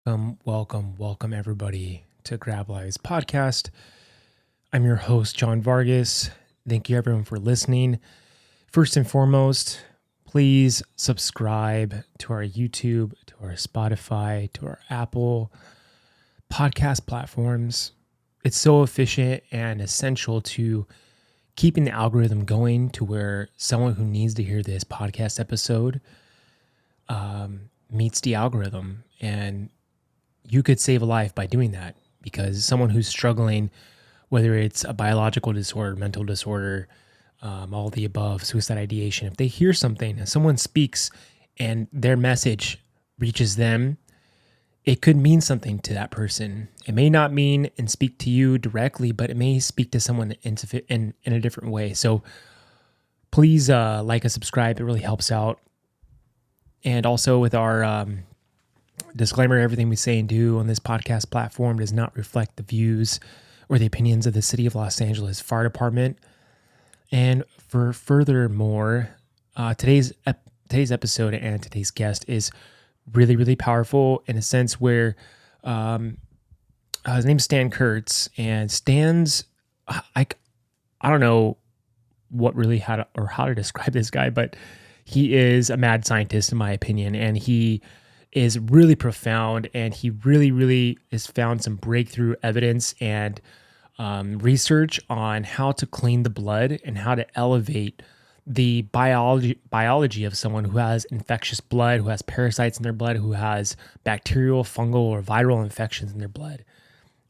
Welcome everybody to Grab Lives podcast. I'm your host, John Vargas. Thank you everyone for listening. First and foremost, please subscribe to our YouTube, to our Spotify, to our Apple podcast platforms. It's so efficient and essential to keeping the algorithm going to where someone who needs to hear this podcast episode meets the algorithm, and you could save a life by doing that, because someone who's struggling, whether it's a biological disorder, mental disorder, all the above, suicide ideation, if they hear something and someone speaks and their message reaches them, it could mean something to that person. It may not mean and speak to you directly, but it may speak to someone in a different way. So please like and subscribe. It really helps out. And also with our disclaimer, everything we say and do on this podcast platform does not reflect the views or the opinions of the City of Los Angeles Fire Department. And for furthermore, today's episode and today's guest is really, really powerful in a sense where his name's Stan Kurtz, and Stan's, I don't know how to describe this guy, but he is a mad scientist in my opinion, and he is really profound, and he really has found some breakthrough evidence and research on how to clean the blood and how to elevate the biology of someone who has infectious blood, who has parasites in their blood, who has bacterial, fungal, or viral infections in their blood,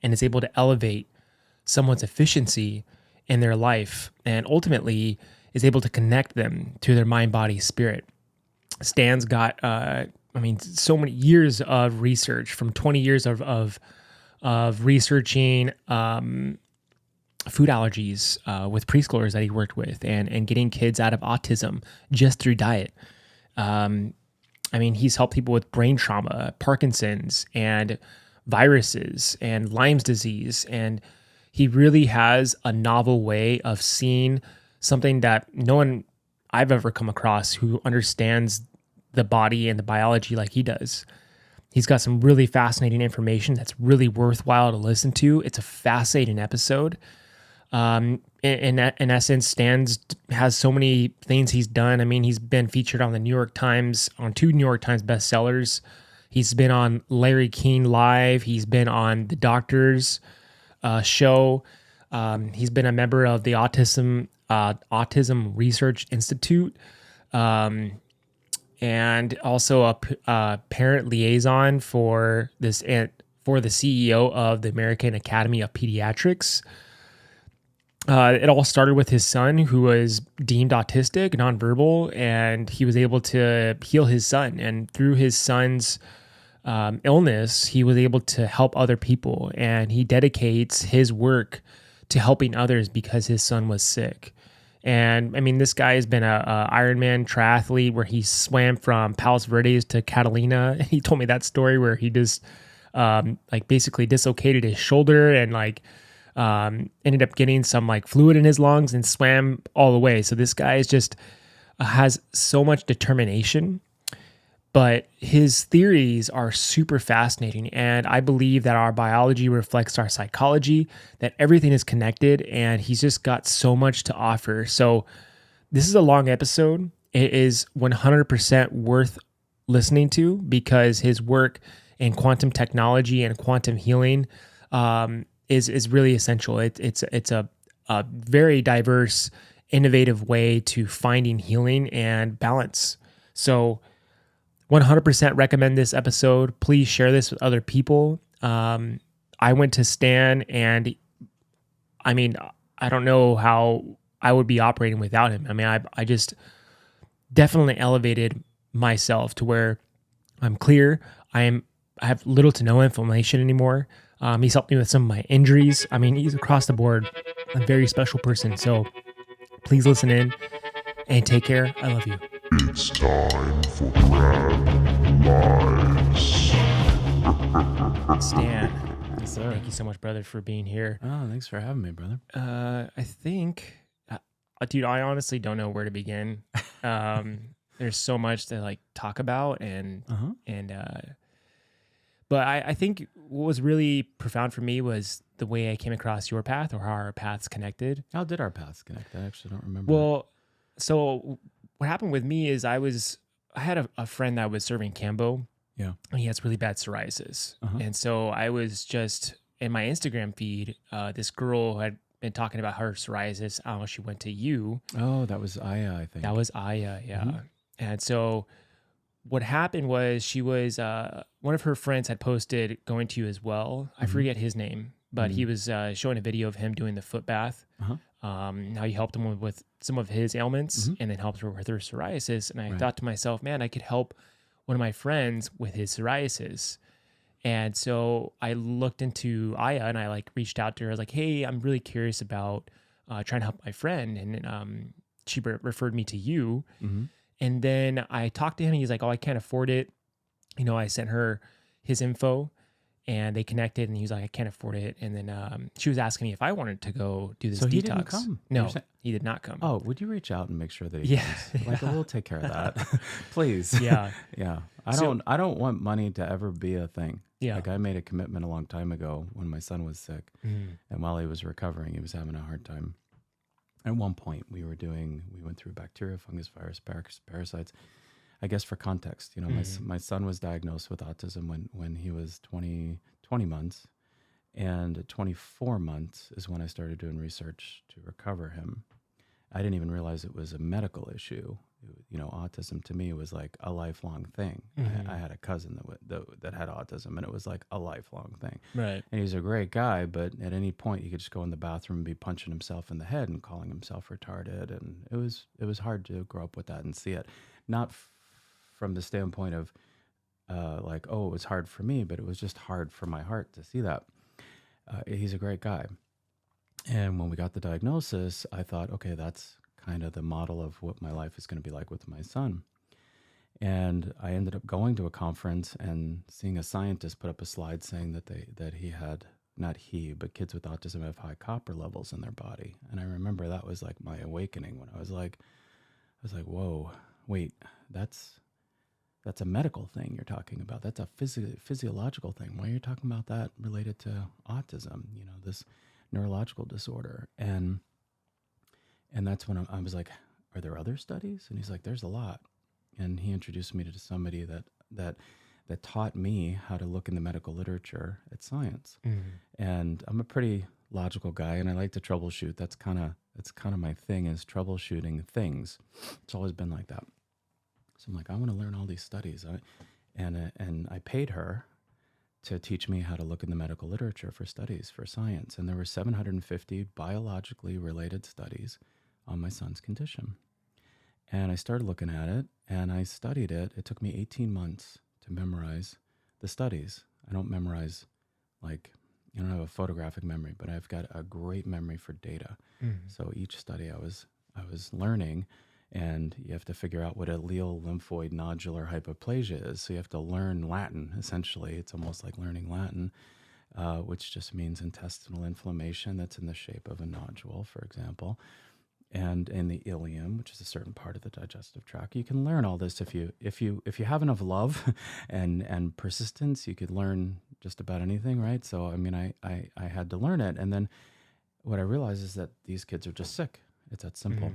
and is able to elevate someone's efficiency in their life, and ultimately is able to connect them to their mind, body, spirit. Stan's got so many years of research, from 20 years of researching food allergies with preschoolers that he worked with, and getting kids out of autism just through diet. He's helped people with brain trauma, Parkinson's, and viruses, and Lyme's disease. And he really has a novel way of seeing something that no one I've ever come across who understands the body and the biology like he does. He's got some really fascinating information that's really worthwhile to listen to. It's a fascinating episode. In essence, Stan has so many things he's done. I mean, he's been featured on the New York Times, on 2 New York Times bestsellers. He's been on Larry King Live. He's been on the Doctor's show. He's been a member of the Autism Research Institute, and also a parent liaison for the CEO of the American Academy of Pediatrics. It all started with his son, who was deemed autistic, nonverbal, and he was able to heal his son. And through his son's illness, he was able to help other people, and he dedicates his work to helping others because his son was sick. And this guy has been a Ironman triathlete where he swam from Palos Verdes to Catalina. And he told me that story where he just basically dislocated his shoulder and ended up getting some fluid in his lungs and swam all the way. So this guy is just has so much determination, but his theories are super fascinating. And I believe that our biology reflects our psychology, that everything is connected, and he's just got so much to offer. So this is a long episode. It is 100% worth listening to, because his work in quantum technology and quantum healing is really essential. It's a very diverse, innovative way to finding healing and balance. So 100% recommend this episode. Please share this with other people. I went to Stan, and I don't know how I would be operating without him. I just definitely elevated myself to where I'm clear. I have little to no inflammation anymore. He's helped me with some of my injuries. He's across the board a very special person. So please listen in and take care. I love you. It's time for Grab Lives. Stan, Yes, sir. thank you so much, brother, for being here. Oh, thanks for having me, brother. I think, dude, I honestly don't know where to begin. There's so much to talk about, and But I think what was really profound for me was the way I came across your path, or how our paths connected. How did our paths connect? I actually don't remember. Well, so what happened with me is I had a friend that was serving Cambo, Yeah. and he has really bad psoriasis. And so I was just in my Instagram feed, this girl had been talking about her psoriasis. I don't know, she went to you. Oh, that was Aya, I think. That was Aya, yeah. And so what happened was she was, one of her friends had posted going to you as well. I forget his name, but he was showing a video of him doing the foot bath. How you helped him with some of his ailments and then helped her with her psoriasis. And I thought to myself, man, I could help one of my friends with his psoriasis. And so I looked into Aya and I reached out to her. I was like, hey, I'm really curious about trying to help my friend. And she referred me to you. And then I talked to him. He's like, oh, I can't afford it. I sent her his info and they connected, and he was like, I can't afford it. And then she was asking me if I wanted to go do this So detox. he didn't come? No, he did not come. Oh, would you reach out and make sure that he comes? We'll take care of that. Please. Yeah. Yeah. I don't want money to ever be a thing. Yeah. I made a commitment a long time ago when my son was sick. And while he was recovering, he was having a hard time. At one point, we went through bacteria, fungus, virus, parasites. I guess for context, my son was diagnosed with autism when he was 20 months. And at 24 months is when I started doing research to recover him. I didn't even realize it was a medical issue. Autism to me was like a lifelong thing. I had a cousin that had autism, and it was like a lifelong thing. Right. And he's a great guy, but at any point he could just go in the bathroom and be punching himself in the head and calling himself retarded. And it was hard to grow up with that and see it. Not from the standpoint of it was hard for me, but it was just hard for my heart to see that. He's a great guy. And when we got the diagnosis, I thought, okay, that's kind of the model of what my life is going to be like with my son. And I ended up going to a conference and seeing a scientist put up a slide saying that he had, not he, but kids with autism have high copper levels in their body. And I remember that was like my awakening when I was like, whoa, wait, that's a medical thing you're talking about. That's a physiological thing. Why are you talking about that related to autism? This neurological disorder. And that's when I was like, are there other studies? And he's like, there's a lot. And he introduced me to somebody that taught me how to look in the medical literature at science. And I'm a pretty logical guy, and I like to troubleshoot. That's kind of my thing, is troubleshooting things. It's always been like that. So I'm like, I want to learn all these studies. And I paid her to teach me how to look in the medical literature for studies, for science. And there were 750 biologically related studies on my son's condition. And I started looking at it, and I studied it. It took me 18 months to memorize the studies. I don't memorize, I don't have a photographic memory, but I've got a great memory for data. So each study I was learning, and you have to figure out what allele lymphoid nodular hypoplasia is. So you have to learn Latin, essentially. It's almost like learning Latin, which just means intestinal inflammation that's in the shape of a nodule, for example. And in the ileum, which is a certain part of the digestive tract. You can learn all this if you have enough love and persistence. You could learn just about anything, right? So I mean, I had to learn it, and then what I realized is that these kids are just sick. It's that simple.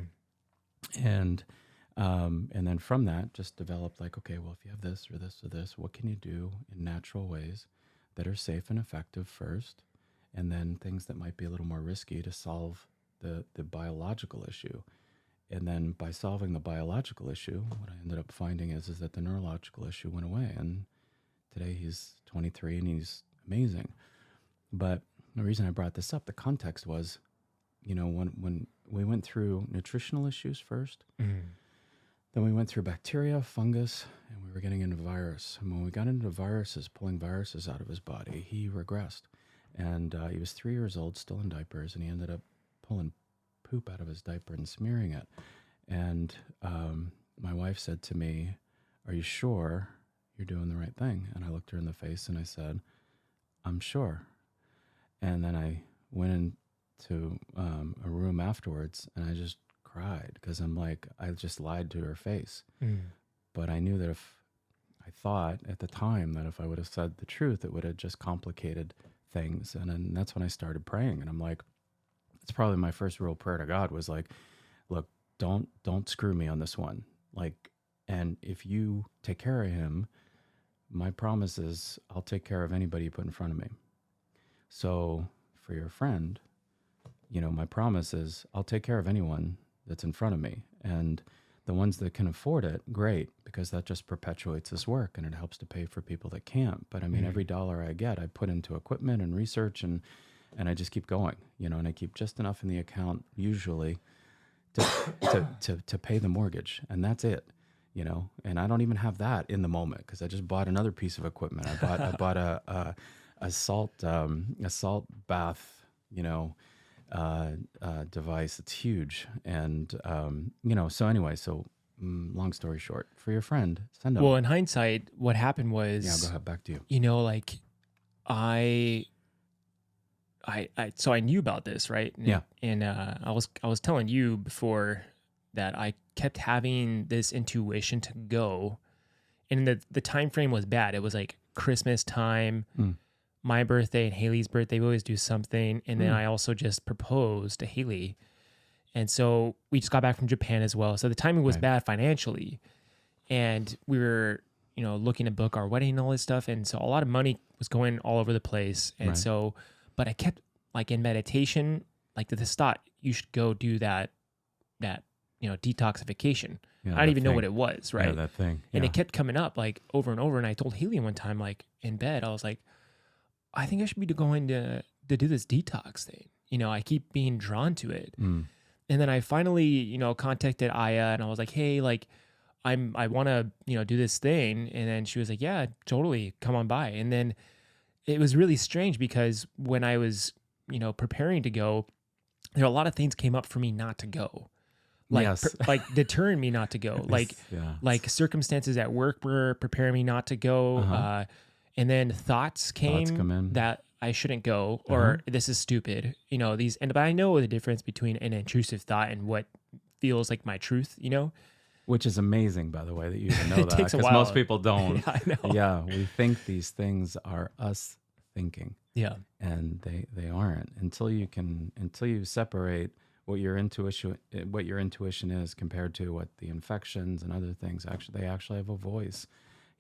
And then from that, just developed okay, well, if you have this or this or this, what can you do in natural ways that are safe and effective first, and then things that might be a little more risky to solve the biological issue. And then by solving the biological issue, what I ended up finding is that the neurological issue went away. And today he's 23 and he's amazing. But the reason I brought this up, the context was, when we went through nutritional issues first, then we went through bacteria, fungus, and we were getting into virus. And when we got into viruses, pulling viruses out of his body, he regressed. And he was 3 years old, still in diapers, and he ended up pulling poop out of his diaper and smearing it. And my wife said to me, are you sure you're doing the right thing? And I looked her in the face and I said, I'm sure. And then I went into a room afterwards and I just cried because I'm like, I just lied to her face. But I knew that if I thought at the time that if I would have said the truth, it would have just complicated things. And then that's when I started praying. And I'm like, it's probably my first real prayer to God was like, look, don't screw me on this one. Like, and if you take care of him, my promise is I'll take care of anybody you put in front of me. So for your friend, my promise is I'll take care of anyone that's in front of me. And the ones that can afford it, great, because that just perpetuates this work and it helps to pay for people that can't. But I mean, every dollar I get, I put into equipment and research, and I just keep going, and I keep just enough in the account usually to pay the mortgage, and that's it, And I don't even have that in the moment because I just bought another piece of equipment. I bought a salt bath, device. It's huge, and so anyway, long story short, for your friend, send them. Well, in hindsight, what happened was, go ahead, back to you. Like so I knew about this, right? And I was telling you before that I kept having this intuition to go, and the time frame was bad. It was like Christmas time, my birthday and Haley's birthday. We always do something, and then I also just proposed to Haley, and so we just got back from Japan as well. So the timing was bad financially, and we were looking to book our wedding and all this stuff, and so a lot of money was going all over the place, and so. But I kept like in meditation, like to this thought, you should go do that detoxification. I didn't even know what it was, right? Yeah, that thing. And it kept coming up like over and over. And I told Haley one time, like in bed, I was like, I think I should be going to do this detox thing. I keep being drawn to it. And then I finally, contacted Aya, and I was like, hey, like I want to, do this thing. And then she was like, yeah, totally, come on by. And then it was really strange because when I was, preparing to go, there were a lot of things came up for me not to go, like like deterring me not to go, like circumstances at work were preparing me not to go, and then thoughts came that I shouldn't go, or this is stupid, but I know the difference between an intrusive thought and what feels like my truth, Which is amazing, by the way, that you even know that, takes a because while. most people don't. Yeah, I know. Yeah, we think these things are us thinking. Yeah. And they aren't until you separate what your intuition is compared to what the infections and other things they actually have a voice.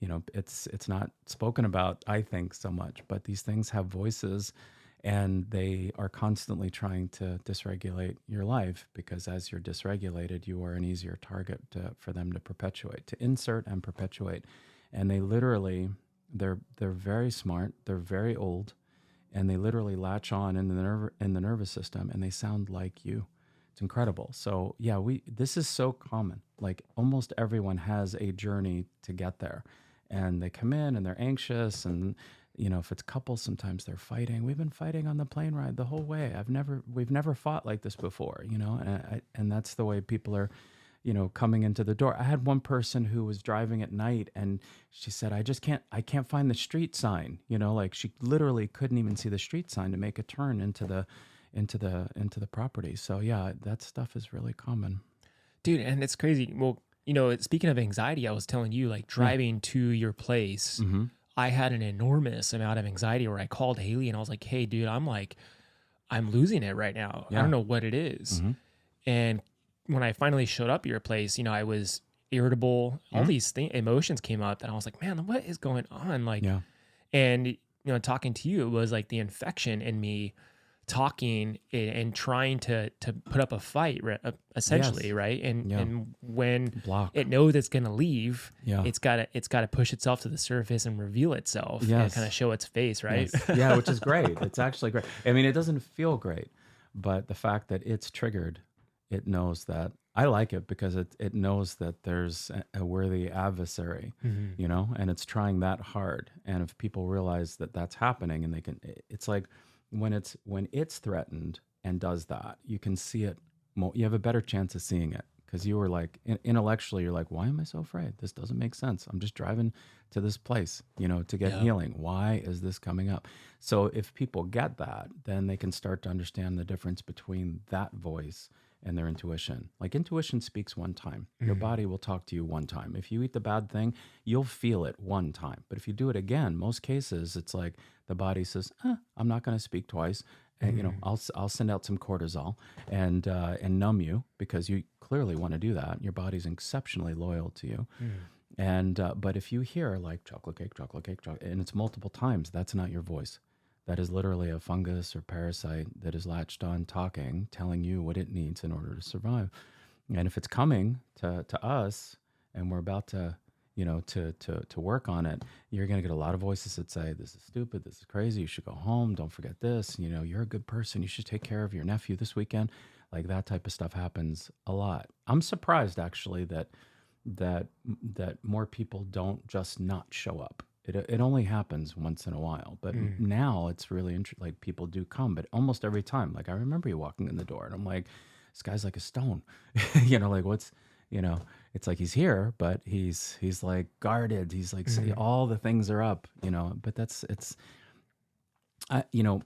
It's not spoken about, I think, so much, but these things have voices, and they are constantly trying to dysregulate your life, because as you're dysregulated, you are an easier target for them to insert and perpetuate. And they literally, they're very smart, they're very old, and they literally latch on in the nervous system, and they sound like you. It's incredible. So yeah, this is so common. Like almost everyone has a journey to get there, and they come in and they're anxious, and if it's couples, sometimes they're fighting. We've been fighting on the plane ride the whole way. We've never fought like this before, and that's the way people are, coming into the door. I had one person who was driving at night, and she said, I can't find the street sign, like she literally couldn't even see the street sign to make a turn into the property. So yeah, that stuff is really common. Dude, and it's crazy. Well, speaking of anxiety, I was telling you, like driving to your place, I had an enormous amount of anxiety where I called Haley and I was like, hey, dude, I'm losing it right now. I don't know what it is. And when I finally showed up at your place, I was irritable. All these emotions came up, and I was like, man, what is going on? Like, and, talking to you, it was like the infection in me talking and trying to put up a fight, essentially, right? And when it knows it's going to leave, it's got to push itself to the surface and reveal itself and kind of show its face, right? Yeah, which is great. It's actually great. I mean, it doesn't feel great, but the fact that it's triggered, it knows that. I like it because it knows that there's a worthy adversary, and it's trying that hard. And if people realize that that's happening, and it's like, when it's threatened and does that, you can see it. You have a better chance of seeing it, because you were like, intellectually, you're like, why am I so afraid? This doesn't make sense. I'm just driving to this place, to get healing. Why is this coming up? So if people get that, then they can start to understand the difference between that voice and their intuition. Like intuition speaks one time. Your body will talk to you one time. If you eat the bad thing, you'll feel it one time. But if you do it again, most cases, it's like the body says, I'm not going to speak twice. And, I'll send out some cortisol and numb you because you clearly want to do that. Your body's exceptionally loyal to you. And but if you hear like chocolate cake, and it's multiple times, that's not your voice. That is literally a fungus or parasite that is latched on talking, telling you what it needs in order to survive. And if it's coming to us and we're about to, to work on it, you're going to get a lot of voices that say, this is stupid, this is crazy, you should go home, don't forget this, you're a good person, you should take care of your nephew this weekend. Like that type of stuff happens a lot. I'm surprised actually that more people don't just not show up. It only happens once in a while, but now it's really interesting. Like people do come, but almost every time, like I remember you walking in the door and I'm like, this guy's like a stone, like what's, it's like he's here, but he's like guarded. He's like, all the things are up, but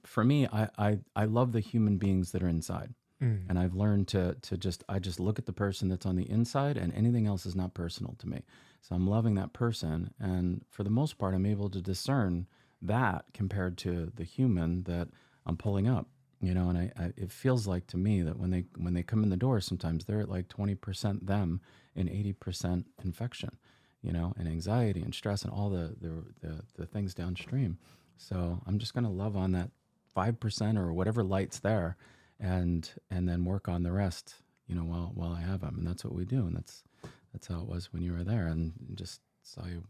for me, I love the human beings that are inside. And I've learned to just look at the person that's on the inside and anything else is not personal to me. So I'm loving that person. And for the most part, I'm able to discern that compared to the human that I'm pulling up, and it feels like to me that when they come in the door, sometimes they're at like 20% them and 80% infection, and anxiety and stress and all the things downstream. So I'm just going to love on that 5% or whatever light's there and then work on the rest, while I have them. And that's what we do. And that's how it was when you were there, and just saw you,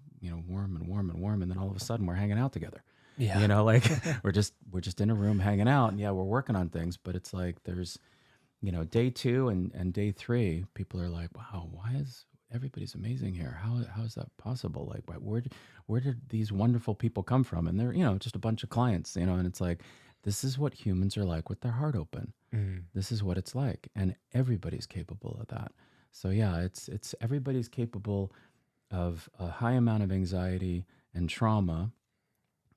warm and warm and warm. And then all of a sudden we're hanging out together. Yeah. Like we're just in a room hanging out, and yeah, we're working on things, but it's like there's, day 2 and day 3, people are like, wow, why is everybody's amazing here? How is that possible? Like, where did these wonderful people come from? And they're, just a bunch of clients, and it's like, this is what humans are like with their heart open. This is what it's like. And everybody's capable of that. So yeah, it's everybody's capable of a high amount of anxiety and trauma.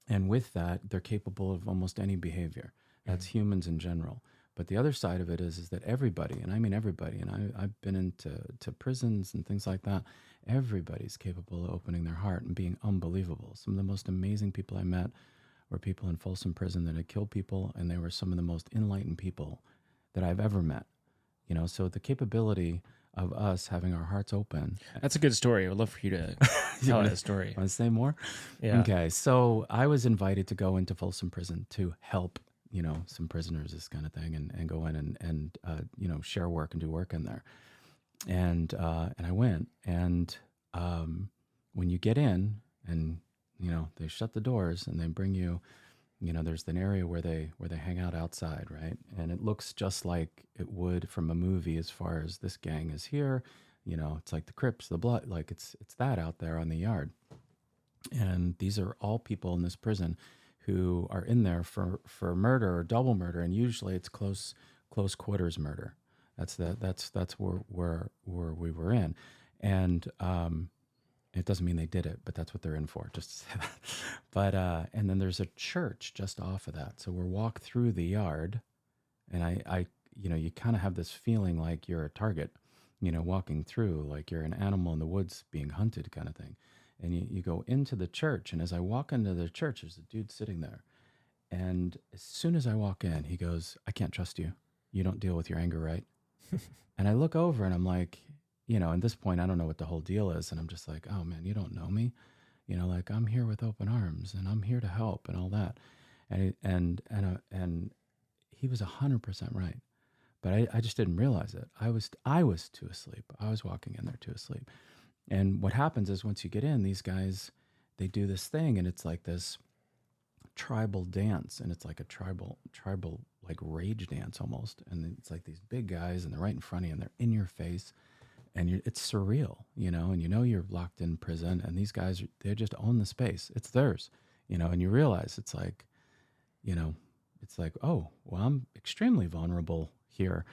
And with that, they're capable of almost any behavior. That's humans in general. But the other side of it is that everybody, and I mean everybody, and I've been into prisons and things like that, everybody's capable of opening their heart and being unbelievable. Some of the most amazing people I met were people in Folsom Prison that had killed people, and they were some of the most enlightened people that I've ever met. So the capability of us having our hearts open. That's a good story. I would love for you to tell that story. Want to say more? Yeah. Okay. So I was invited to go into Folsom Prison to help, some prisoners, this kind of thing, and go in and share work and do work in there. And I went, and when you get in and, they shut the doors and they bring you, there's an area where they hang out outside, right? And it looks just like it would from a movie as far as this gang is here. It's like the Crips, the Blood, like it's that out there on the yard. And these are all people in this prison who are in there for murder or double murder, and usually it's close quarters murder. That's where we were in. And it doesn't mean they did it, but that's what they're in for, just to say that. But, and then there's a church just off of that. So we're walk through the yard, and I you kind of have this feeling like you're a target, walking through, like you're an animal in the woods being hunted kind of thing. And you go into the church, and as I walk into the church, there's a dude sitting there. And as soon as I walk in, he goes, I can't trust you. You don't deal with your anger right. And I look over and I'm like, at this point, I don't know what the whole deal is. And I'm just like, oh man, you don't know me. Like I'm here with open arms and I'm here to help and all that. And he was 100% right. But I just didn't realize it. I was too asleep. I was walking in there too asleep. And what happens is once you get in, these guys, they do this thing, and it's like this tribal dance, and it's like a tribal like rage dance almost. And it's like these big guys, and they're right in front of you, and they're in your face. And it's surreal, and you're locked in prison, and these guys, they just own the space. It's theirs, and you realize it's like, oh, well, I'm extremely vulnerable here.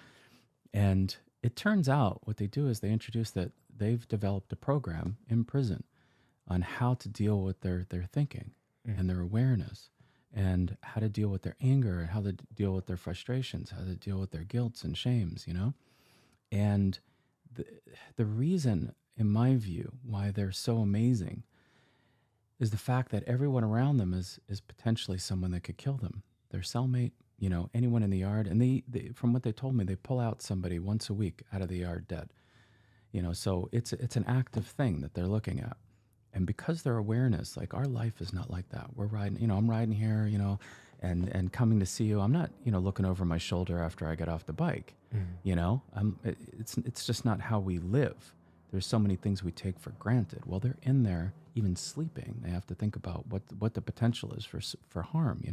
And it turns out what they do is they introduce that they've developed a program in prison on how to deal with their thinking and their awareness, and how to deal with their anger, and how to deal with their frustrations, how to deal with their guilts and shames, And the, the reason, in my view, why they're so amazing is the fact that everyone around them is potentially someone that could kill them. Their cellmate, anyone in the yard. And they from what they told me, they pull out somebody once a week out of the yard dead. So it's an active thing that they're looking at. And because their awareness, like our life is not like that. We're riding, I'm riding here, and coming to see you. I'm not, looking over my shoulder after I get off the bike. It's just not how we live. There's so many things we take for granted. Well, they're in there, even sleeping. They have to think about what the potential is for harm.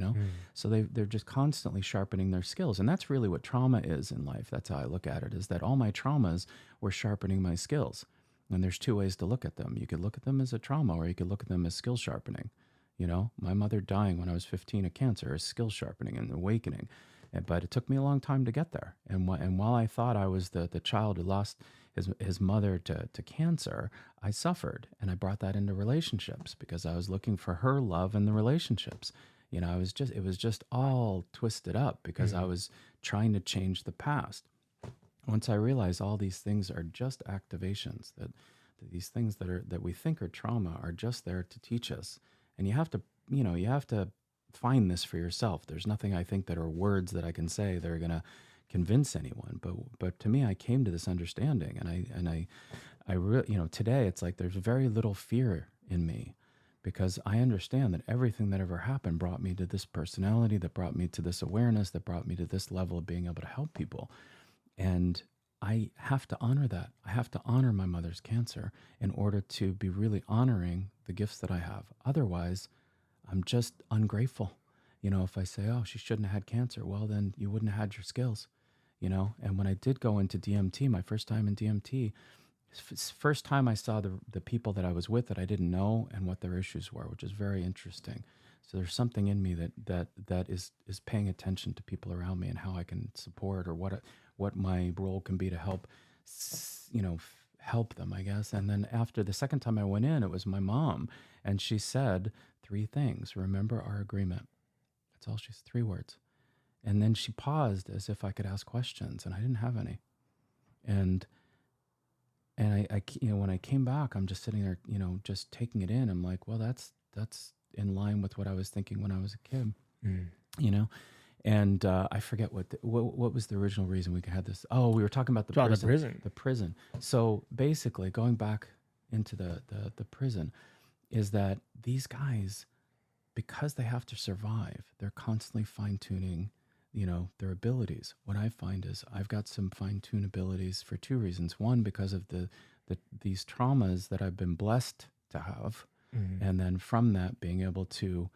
So they're just constantly sharpening their skills, and that's really what trauma is in life. That's how I look at it. Is that all my traumas were sharpening my skills? And there's two ways to look at them. You could look at them as a trauma, or you could look at them as skill sharpening. My mother dying when I was 15 of cancer is skill sharpening and awakening. But it took me a long time to get there. And while I thought I was the child who lost his mother to cancer, I suffered. And I brought that into relationships because I was looking for her love in the relationships. It was just all twisted up because I was trying to change the past. Once I realized all these things are just activations, that these things that we think are trauma are just there to teach us. And you have to find this for yourself. There's nothing I think that are words that I can say that are going to convince anyone. But to me, I came to this understanding, and I really, today it's like there's very little fear in me because I understand that everything that ever happened brought me to this personality, that brought me to this awareness, that brought me to this level of being able to help people. And I have to honor that. I have to honor my mother's cancer in order to be really honoring the gifts that I have. Otherwise, I'm just ungrateful. If I say, oh, she shouldn't have had cancer, well, then you wouldn't have had your skills, And when I did go into DMT, my first time in DMT, first time I saw the people that I was with that I didn't know and what their issues were, which is very interesting. So there's something in me that is paying attention to people around me and how I can support or what my role can be to help, help them, I guess. And then after the second time I went in, it was my mom, and she said 3 things. Remember our agreement. That's all. She's 3 words. And then she paused as if I could ask questions, and I didn't have any. And I when I came back, I'm just sitting there, just taking it in. I'm like, well, that's in line with what I was thinking when I was a kid, And I forget what was the original reason we had this. Oh, we were talking about the prison. The prison. So basically, going back into the prison, is that these guys, because they have to survive, they're constantly fine tuning, their abilities. What I find is I've got some fine tune abilities for 2 reasons. One, because of these traumas that I've been blessed to have, and then from that being able to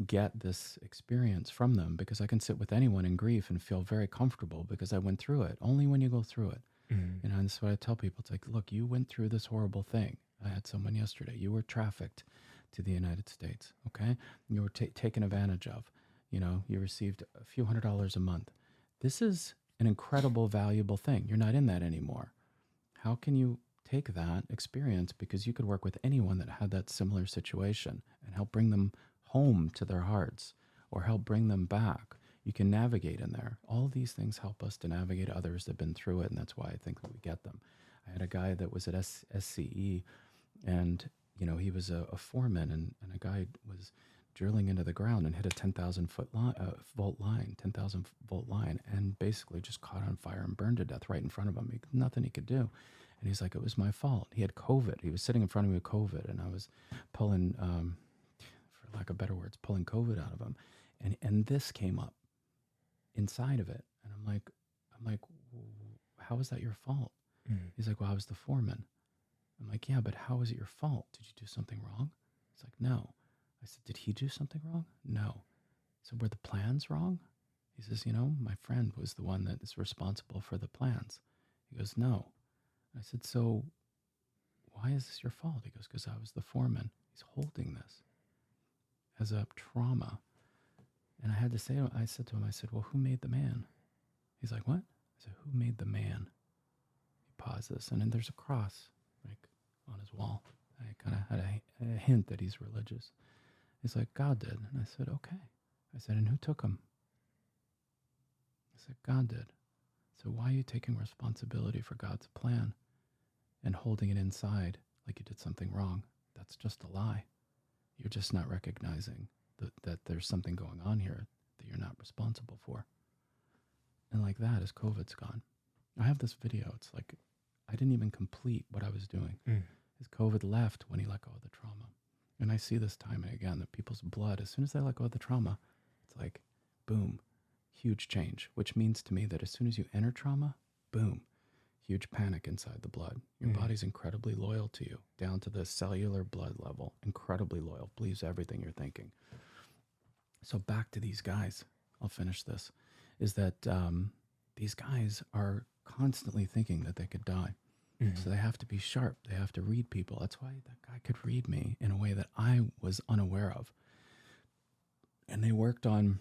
get this experience from them, because I can sit with anyone in grief and feel very comfortable because I went through it. Only when you go through it. And that's what I tell people. It's like, look, you went through this horrible thing. I had someone yesterday. You were trafficked to the United States, okay? You were taken advantage of. You received a few $100s a month. This is an incredible, valuable thing. You're not in that anymore. How can you take that experience, because you could work with anyone that had that similar situation and help bring them home to their hearts or help bring them back? You can navigate in there. All these things help us to navigate others that have been through it, and that's why I think that we get them. I had a guy that was at SCE, and he was a foreman, and a guy was drilling into the ground and hit a 10,000 volt line, and basically just caught on fire and burned to death right in front of him. Nothing he could do. And he's like, it was my fault. He had COVID. He was sitting in front of me with COVID, and I was pulling, for lack of better words, pulling COVID out of him. And this came up inside of it. And I'm like, how is that your fault? He's like, well, I was the foreman. I'm like, yeah, but how is it your fault? Did you do something wrong? He's like, no. I said, did he do something wrong? No. So were the plans wrong? He says, my friend was the one that is responsible for the plans. He goes, no. I said, so why is this your fault? He goes, because I was the foreman. He's holding this as a trauma. And I said to him, well, who made the man? He's like, what? I said, who made the man? He pauses, and then there's a cross, on his wall. I kind of had a hint that he's religious. He's like, God did. And I said, okay. I said, and who took him? I said, God did. I So why are you taking responsibility for God's plan and holding it inside like you did something wrong? That's just a lie. You're just not recognizing that there's something going on here that you're not responsible for. And like that, as COVID's gone, I have this video. It's like I didn't even complete what I was doing. As COVID left when he let go of the trauma. And I see this time and again that people's blood, as soon as they let go of the trauma, it's like, boom, huge change, which means to me that as soon as you enter trauma, boom, huge panic inside the blood. Your body's incredibly loyal to you, down to the cellular blood level, incredibly loyal, believes everything you're thinking. So back to these guys, I'll finish this, is that these guys are constantly thinking that they could die. So they have to be sharp. They have to read people. That's why that guy could read me in a way that I was unaware of. And they worked on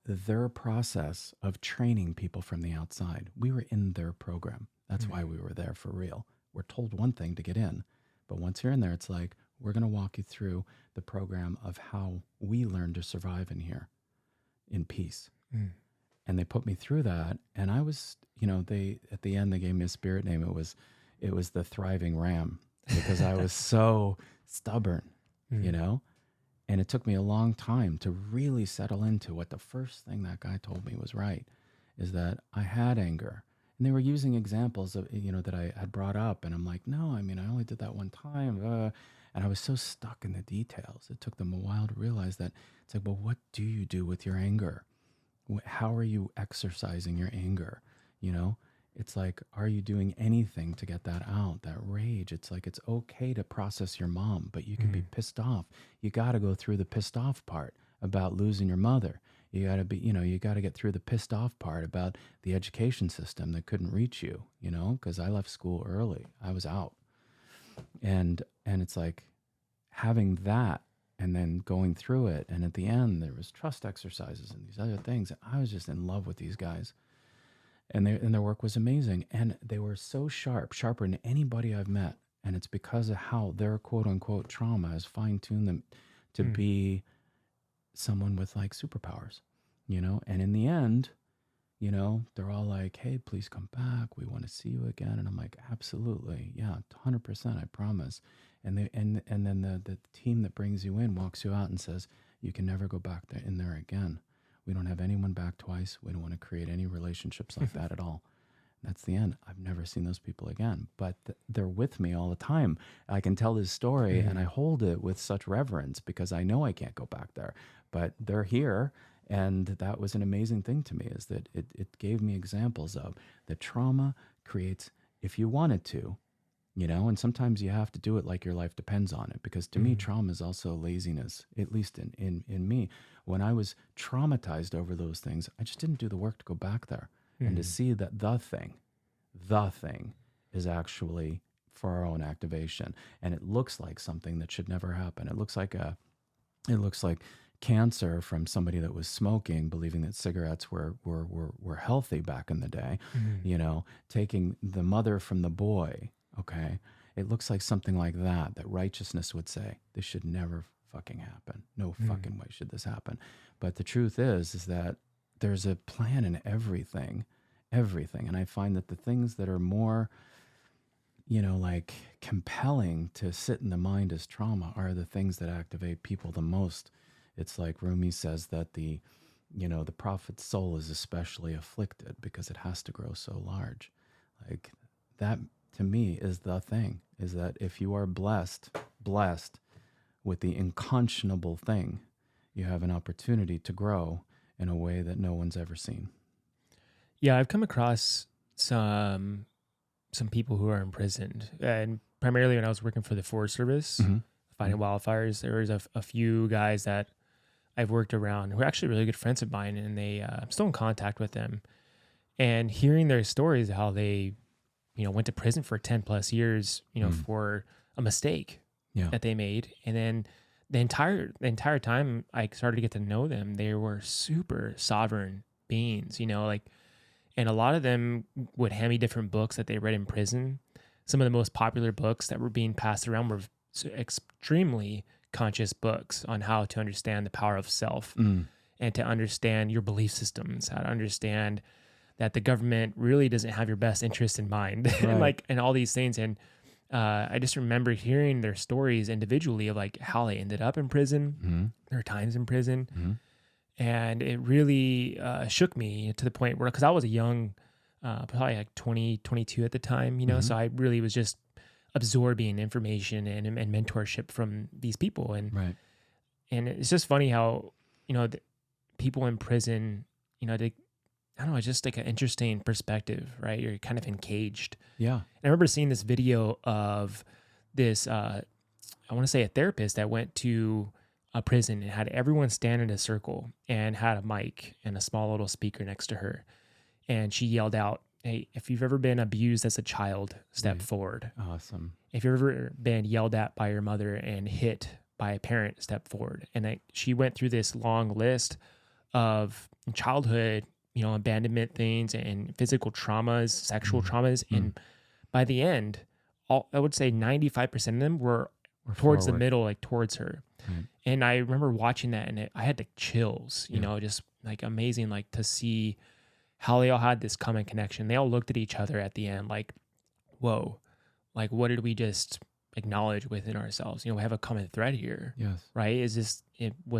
their process of training people from the outside. We were in their program. That's why we were there for real. We're told one thing to get in, but once you're in there, it's like, we're going to walk you through the program of how we learn to survive in here in peace. And they put me through that. And I was, they, at the end, they gave me a spirit name. It was the thriving ram, because I was so stubborn, and it took me a long time to really settle into what the first thing that guy told me was right, is that I had anger. And they were using examples of, that I had brought up. And I'm like, no, I only did that one time. And I was so stuck in the details. It took them a while to realize that it's like, well, what do you do with your anger? How are you exercising your anger? It's like, are you doing anything to get that out, that rage? It's like, it's okay to process your mom, but you can be pissed off. You got to go through the pissed off part about losing your mother. You got to be, you got to get through the pissed off part about the education system that couldn't reach you, because I left school early. I was out. And it's like having that, and then going through it. And at the end, there was trust exercises and these other things. I was just in love with these guys. And their work was amazing. And they were so sharper than anybody I've met. And it's because of how their quote unquote trauma has fine-tuned them to be someone with like superpowers, And in the end, they're all like, hey, please come back. We want to see you again. And I'm like, absolutely. Yeah, 100%, I promise. And then the team that brings you in walks you out and says, you can never go back in there again. We don't have anyone back twice. We don't want to create any relationships like that at all. That's the end. I've never seen those people again, but they're with me all the time. I can tell this story and I hold it with such reverence because I know I can't go back there, but they're here. And that was an amazing thing to me, is that it gave me examples of the trauma creates, if you wanted to, and sometimes you have to do it like your life depends on it. Because to me, trauma is also laziness, at least in me. When I was traumatized over those things, I just didn't do the work to go back there and to see that the thing is actually for our own activation. And it looks like something that should never happen. It looks like cancer from somebody that was smoking, believing that cigarettes were healthy back in the day, taking the mother from the boy. Okay. It looks like something like that righteousness would say, this should never fucking happen. No fucking way should this happen. But the truth is that there's a plan in everything. And I find that the things that are more, like compelling to sit in the mind as trauma are the things that activate people the most. It's like Rumi says that the prophet's soul is especially afflicted because it has to grow so large. Like that, to me, is the thing, is that if you are blessed with the unconscionable thing, you have an opportunity to grow in a way that no one's ever seen. Yeah, I've come across some people who are imprisoned, and primarily when I was working for the Forest Service, fighting wildfires, there was a few guys that I've worked around who are actually really good friends of mine, and I'm still in contact with them. And hearing their stories, how they went to prison for 10 plus years, for a mistake that they made. And then the entire time I started to get to know them, they were super sovereign beings, and a lot of them would hand me different books that they read in prison. Some of the most popular books that were being passed around were extremely conscious books on how to understand the power of self and to understand your belief systems, how to understand that the government really doesn't have your best interest in mind, and Right. and all these things. And I just remember hearing their stories individually of like how they ended up in prison, Mm-hmm. their times in prison, Mm-hmm. and it really shook me to the point where, because I was a young, probably like 20, 22 at the time, Mm-hmm. so I really was just absorbing information and mentorship from these people. Right. And it's just funny how, the people in prison, they, I don't know, it's just like an interesting perspective, right? You're kind of encaged. Yeah. And I remember seeing this video of this, I want to say a therapist that went to a prison and had everyone stand in a circle and had a mic and a small little speaker next to her. And she yelled out, "Hey, if you've ever been abused as a child, step Right. forward. Awesome. If you've ever been yelled at by your mother and hit by a parent, step forward." And she went through this long list of childhood, abandonment things and physical traumas, sexual traumas. And by the end, I would say 95% of them were We're towards the forward. middle, like towards her. Right. And I remember watching that, and I had like chills, Yeah. just like amazing, like to see how they all had this common connection. They all looked at each other at the end like, whoa, like what did we just acknowledge within ourselves? We have a common thread here, Yes. right? Was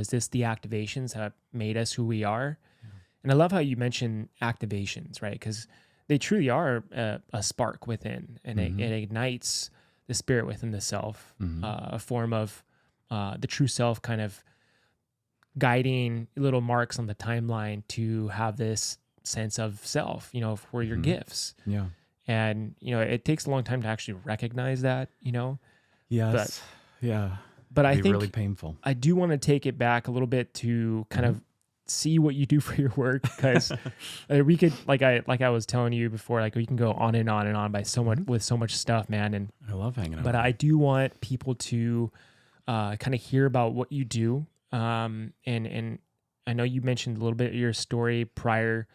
this the activations that made us who we are? Yeah. And I love how you mentioned activations, right? Because they truly are a spark within, and it ignites the spirit within the self, a form of the true self kind of guiding little marks on the timeline to have this sense of self, for your gifts. Yeah. And, it takes a long time to actually recognize that, Yes. Yeah. but I It'd be think really painful. I do want to take it back a little bit to kind of see what you do for your work, because we could, like I was telling you before, like we can go on and on and on by so much with so much stuff, man. And I love hanging out. but I do want people to kind of hear about what you do. And I know you mentioned a little bit of your story prior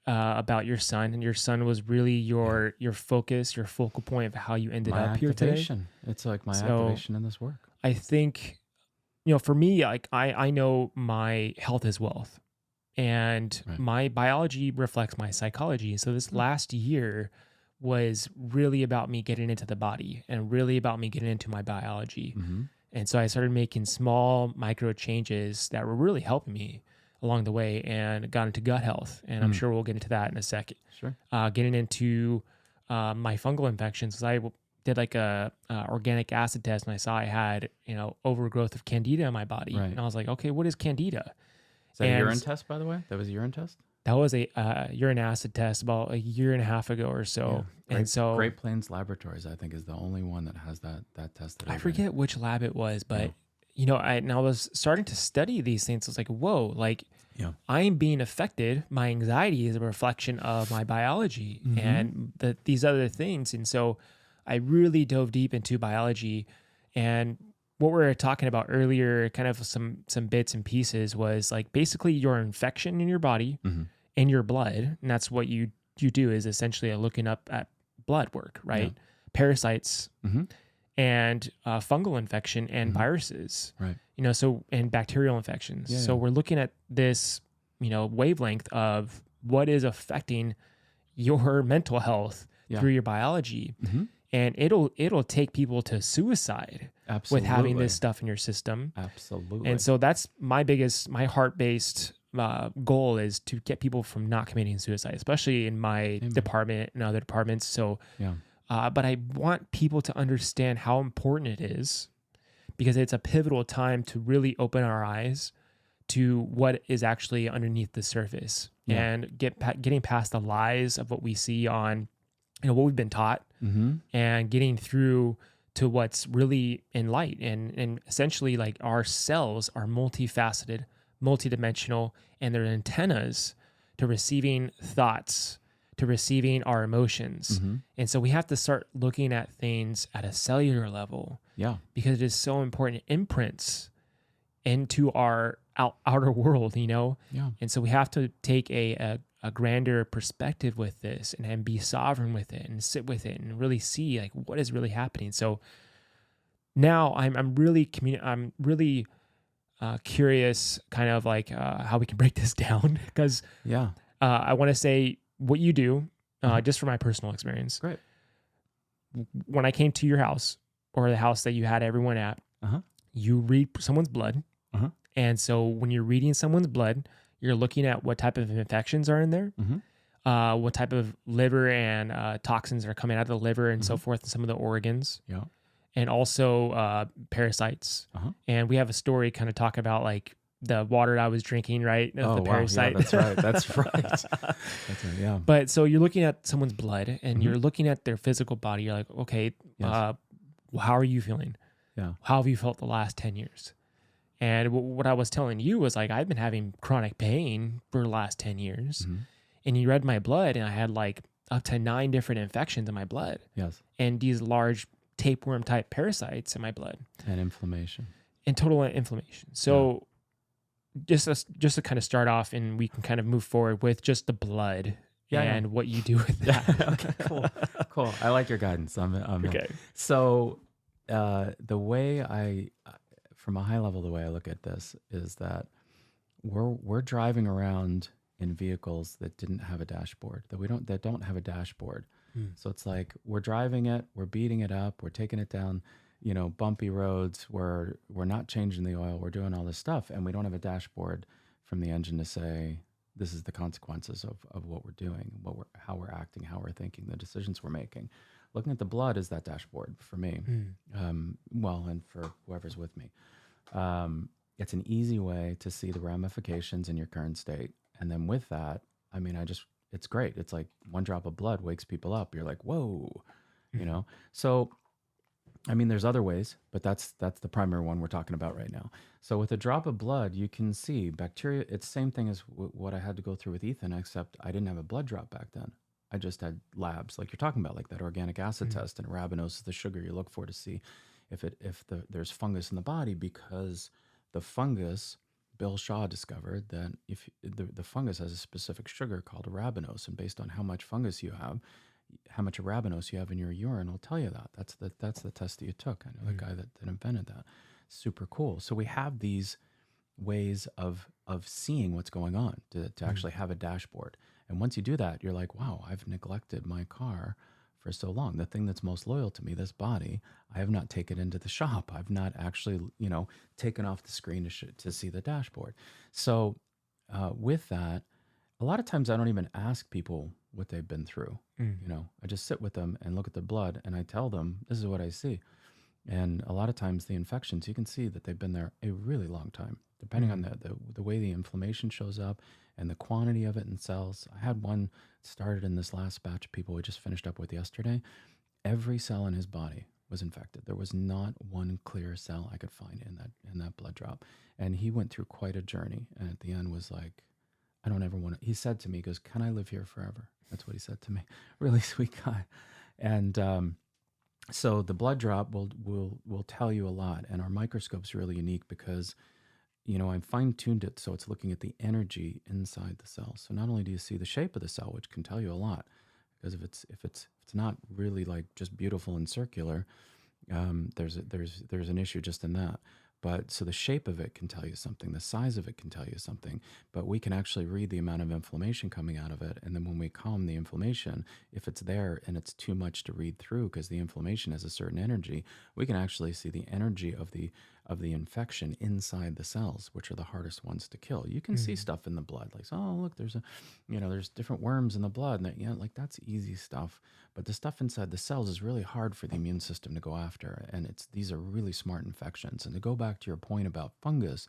about your son, and your son was really your focus, your focal point of how you ended my up here today. activation. It's like my So- activation in this work. I think, for me, like I know my health is wealth, and Right. my biology reflects my psychology. So this last year was really about me getting into the body and really about me getting into my biology. Mm-hmm. And so I started making small micro changes that were really helping me along the way, and got into gut health. And I'm sure we'll get into that in a second. Sure. Getting into my fungal infections, because I did like a organic acid test, and I saw I had, overgrowth of candida in my body. Right. And I was like, okay, what is candida? Is that a And- urine test, by the way? That was a urine test? That was a urine acid test about a year and a half ago or so. And so Great Plains Laboratories, I think, is the only one that has that test. That I forget which lab it was, but I was starting to study these things. I was like, whoa, like Yeah. I'm being affected. My anxiety is a reflection of my biology and these other things. And so I really dove deep into biology. And what we were talking about earlier, kind of some bits and pieces, was like basically your infection in your body and your blood. And that's what you do, is essentially looking up at blood work, right? Yeah. Parasites Mm-hmm. and fungal infection and viruses, Right. so, and bacterial infections. Yeah, So yeah. we're looking at this, wavelength of what is affecting your mental health Yeah. through your biology. Mm-hmm. And it'll take people to suicide Absolutely. with having this stuff in your system. Absolutely. And so that's my heart-based goal, is to get people from not committing suicide, especially in my department and other departments. So, yeah. but I want people to understand how important it is, because it's a pivotal time to really open our eyes to what is actually underneath the surface, and getting past the lies of what we see on, what we've been taught, and getting through to what's really in light. And essentially, like, our cells are multifaceted, multidimensional, and they're antennas to receiving thoughts, to receiving our emotions. And so we have to start looking at things at a cellular level, Yeah. because it is so important. It imprints into our outer world, Yeah. And so we have to take a grander perspective with this, and be sovereign with it, and sit with it, and really see like what is really happening. So now I'm really curious, kind of like how we can break this down, because Yeah. I want to say, what you do, just from my personal experience, Great. when I came to your house or the house that you had everyone at, Uh-huh. you read someone's blood. Uh-huh. And so when you're reading someone's blood, you're looking at what type of infections are in there, what type of liver and toxins are coming out of the liver and so forth, and some of the organs, Yeah. and also parasites. And we have a story kind of talking about like the water I was drinking, right? Of the parasite. Yeah, that's right. That's right. That's right. Yeah. But so you're looking at someone's blood and you're looking at their physical body. You're like, okay, Yes. how are you feeling? Yeah. How have you felt the last 10 years? And what I was telling you was like, I've been having chronic pain for the last 10 years. And you read my blood and I had like up to 9 different infections in my blood. Yes. And these large tapeworm type parasites in my blood. And inflammation. And total inflammation. So just to kind of start off, and we can kind of move forward with just the blood and what you do with that. Okay, cool. I like your guidance. I'm Okay. So the way from a high level, the way I look at this is that we're driving around in vehicles that didn't have a dashboard, that don't have a dashboard. So it's like we're driving it, we're beating it up, we're taking it down, bumpy roads, we're not changing the oil, we're doing all this stuff, and we don't have a dashboard from the engine to say this is the consequences of what we're doing, how we're acting, how we're thinking, the decisions we're making. Looking at the blood is that dashboard for me, and for whoever's with me. It's an easy way to see the ramifications in your current state. And then with that, I mean, it's great. It's like one drop of blood wakes people up. You're like, whoa, So, I mean, there's other ways, but that's the primary one we're talking about right now. So with a drop of blood, you can see bacteria. It's the same thing as what I had to go through with Ethan, except I didn't have a blood drop back then. I just had labs like you're talking about, like that organic acid test, and arabinose is the sugar you look for to see if there's fungus in the body, because the fungus, Bill Shaw discovered that if the fungus has a specific sugar called arabinose, and based on how much fungus you have, how much arabinose you have in your urine will tell you that. That's the test that you took. I know the guy that invented that. Super cool. So we have these ways of seeing what's going on to actually have a dashboard. And once you do that, you're like, wow, I've neglected my car for so long. The thing that's most loyal to me, this body, I have not taken into the shop. I've not actually, taken off the screen to see the dashboard. So with that, a lot of times I don't even ask people what they've been through. I just sit with them and look at the blood, and I tell them, this is what I see. And a lot of times the infections, you can see that they've been there a really long time, depending on the way the inflammation shows up and the quantity of it in cells. I had one started in this last batch of people we just finished up with yesterday. Every cell in his body was infected. There was not one clear cell I could find in that blood drop. And he went through quite a journey. And at the end was like, I don't ever want to, he said to me, he goes, can I live here forever? That's what he said to me. Really sweet guy. And so the blood drop will tell you a lot. And our microscope's really unique because, I fine-tuned it so it's looking at the energy inside the cell. So not only do you see the shape of the cell, which can tell you a lot, because if it's not really like just beautiful and circular, there's an issue just in that. But so the shape of it can tell you something, the size of it can tell you something, but we can actually read the amount of inflammation coming out of it. And then when we calm the inflammation, if it's there and it's too much to read through because the inflammation has a certain energy, we can actually see the energy of the infection inside the cells, which are the hardest ones to kill. You can see stuff in the blood, like, oh, look, there's there's different worms in the blood. And like that's easy stuff. But the stuff inside the cells is really hard for the immune system to go after. And these are really smart infections. And to go back to your point about fungus,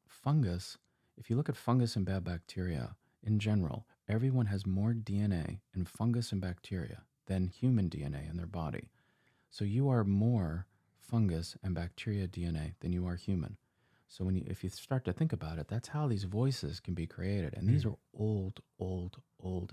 fungus, if you look at fungus and bad bacteria in general, everyone has more DNA in fungus and bacteria than human DNA in their body. So you are more fungus and bacteria DNA than you are human. So if you start to think about it, that's how these voices can be created. And these are old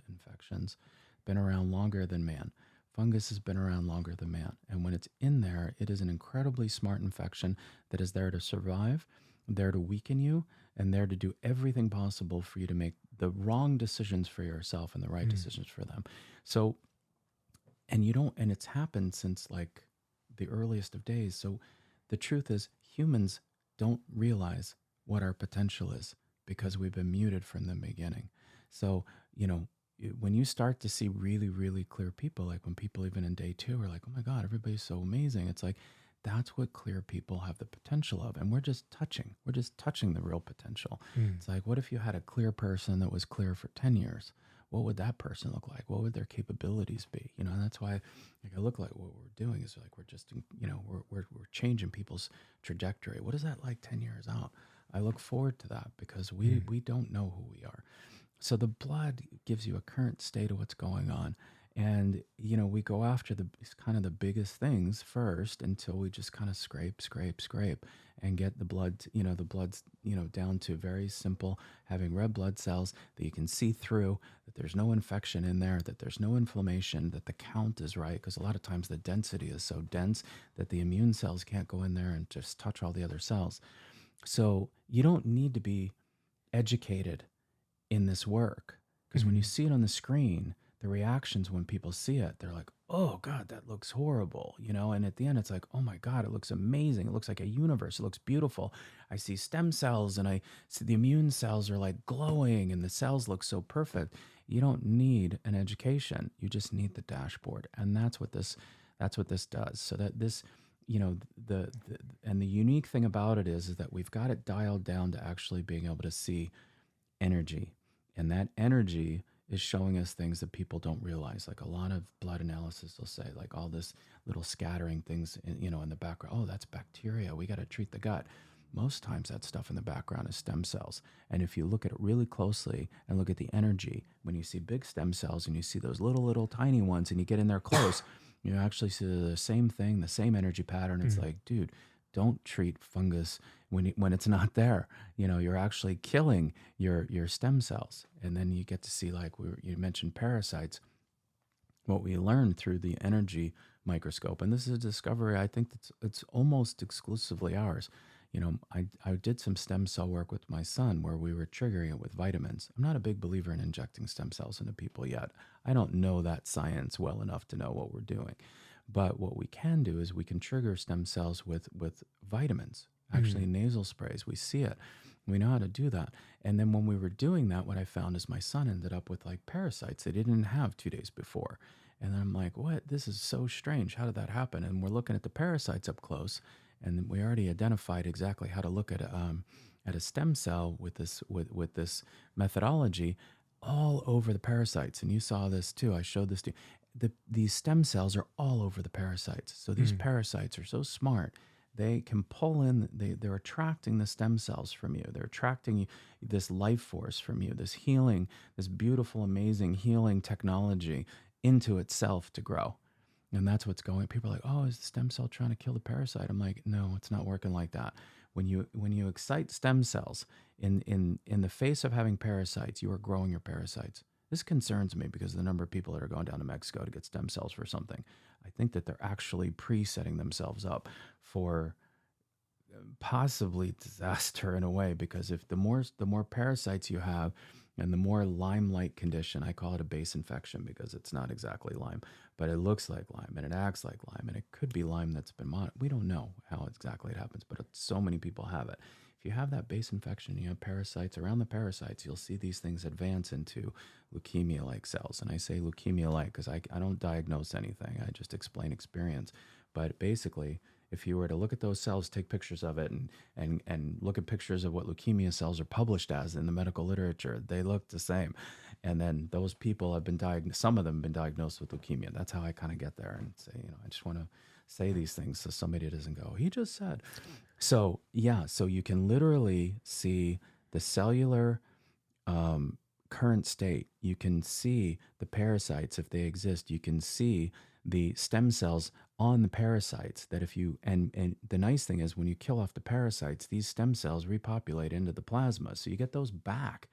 infections, been around longer than man. Fungus has been around longer than man. And when it's in there, it is an incredibly smart infection that is there to survive, there to weaken you, and there to do everything possible for you to make the wrong decisions for yourself and the right decisions for them. So, and it's happened since like the earliest of days. So the truth is humans don't realize what our potential is because we've been muted from the beginning. So, when you start to see really, really clear people, like when people even in day 2 are like, oh my God, everybody's so amazing. It's like, that's what clear people have the potential of. And we're just touching the real potential. Mm. It's like, what if you had a clear person that was clear for 10 years? What would that person look like? What would their capabilities be? You know, and that's why like I look like what we're doing is like, we're just, you know, we're changing people's trajectory. What is that like 10 years out? I look forward to that because we don't know who we are. So the blood gives you a current state of what's going on. And, you know, we go after the kind of the biggest things first until we just kind of scrape and get the blood, you know, the blood's, you know, down to very simple, having red blood cells that you can see through, that there's no infection in there, that there's no inflammation, that the count is right. Because a lot of times the density is so dense that the immune cells can't go in there and just touch all the other cells. So you don't need to be educated in this work, because when you see it on the screen, the reactions when people see it, they're like, oh God, that looks horrible, you know? And at the end, it's like, oh my God, it looks amazing. It looks like a universe. It looks beautiful. I see stem cells and I see the immune cells are like glowing and the cells look so perfect. You don't need an education. You just need the dashboard. And that's what this does. So that this, you know, and the unique thing about it is that we've got it dialed down to actually being able to see energy. And that energy is showing us things that people don't realize. Like a lot of blood analysis will say, like all this little scattering things, in, you know, in the background. Oh, that's bacteria. We got to treat the gut. Most times that stuff in the background is stem cells. And if you look at it really closely and look at the energy, when you see big stem cells and you see those little tiny ones and you get in there close, you actually see the same thing, the same energy pattern. It's like, dude, don't treat fungus when it's not there. You know, you're actually killing your stem cells. And then you get to see, like you mentioned parasites, what we learned through the energy microscope. And this is a discovery, I think it's almost exclusively ours. You know, I did some stem cell work with my son where we were triggering it with vitamins. I'm not a big believer in injecting stem cells into people yet. I don't know that science well enough to know what we're doing. But what we can do is we can trigger stem cells with vitamins, actually nasal sprays. We see it. We know how to do that. And then when we were doing that, what I found is my son ended up with like parasites that he didn't have 2 days before. And I'm like, what? This is so strange. How did that happen? And we're looking at the parasites up close. And we already identified exactly how to look at a stem cell with this methodology all over the parasites. And you saw this too. I showed this to you. These stem cells are all over the parasites. So these parasites are so smart. They can pull in, they're attracting the stem cells from you. They're attracting this life force from you, this healing, this beautiful, amazing healing technology into itself to grow. And that's what's going. People are like, oh, is the stem cell trying to kill the parasite? I'm like, no, it's not working like that. When you excite stem cells in the face of having parasites, you are growing your parasites. This concerns me because the number of people that are going down to Mexico to get stem cells for something, I think that they're actually pre-setting themselves up for possibly disaster in a way, because if the more parasites you have and the more Lyme-like condition, I call it a base infection because it's not exactly Lyme, but it looks like Lyme and it acts like Lyme and it could be Lyme that's been we don't know how exactly it happens, but so many people have it. If you have that base infection, you have parasites around the parasites, you'll see these things advance into leukemia-like cells. And I say leukemia-like because I don't diagnose anything. I just explain experience. But basically, if you were to look at those cells, take pictures of it, and look at pictures of what leukemia cells are published as in the medical literature, they look the same. And then those people have been diagnosed, some of them have been diagnosed with leukemia. That's how I kind of get there and say, you know, I just want to say these things so somebody doesn't go, he just said. So, yeah, so you can literally see the cellular current state. You can see the parasites if they exist. You can see the stem cells on the parasites that if you, and the nice thing is when you kill off the parasites, these stem cells repopulate into the plasma. So you get those back.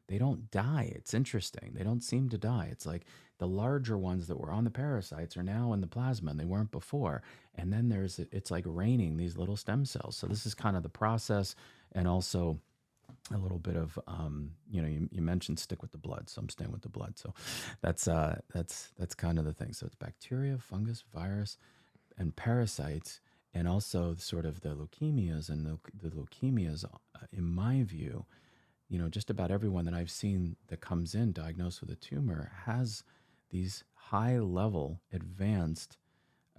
They don't die. It's interesting. They don't seem to die. It's like the larger ones that were on the parasites are now in the plasma and they weren't before. And then it's like raining these little stem cells. So this is kind of the process, and also a little bit of, you know, you mentioned stick with the blood, so I'm staying with the blood. So that's kind of the thing. So it's bacteria, fungus, virus, and parasites, and also sort of the leukemias. And the leukemias, in my view, just about everyone that I've seen that comes in diagnosed with a tumor has these high level advanced,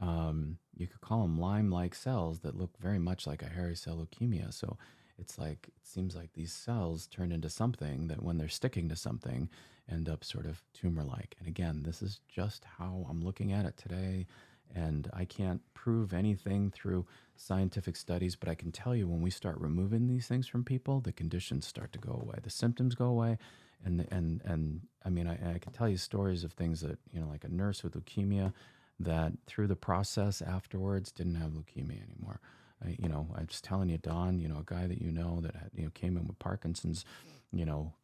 you could call them Lyme-like cells that look very much like a hairy cell leukemia. So it's like, it seems like these cells turn into something that when they're sticking to something end up sort of tumor-like. And again, this is just how I'm looking at it today. And I can't prove anything through scientific studies, but I can tell you when we start removing these things from people, the conditions start to go away, the symptoms go away. And I mean, I can tell you stories of things that, like a nurse with leukemia that through the process afterwards didn't have leukemia anymore. I was telling you, Don, a guy that that had, came in with Parkinson's,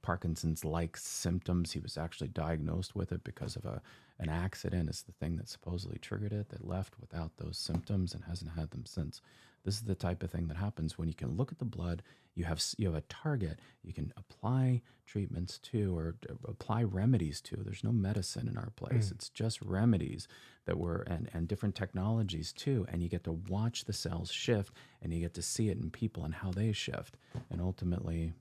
Parkinson's-like symptoms. He was actually diagnosed with it because of an accident. It's the thing that supposedly triggered it, that left without those symptoms and hasn't had them since. This is the type of thing that happens when you can look at the blood, you have a target, you can apply treatments to or apply remedies to. There's no medicine in our place. It's just remedies that and different technologies too. And you get to watch the cells shift and you get to see it in people and how they shift. And ultimately,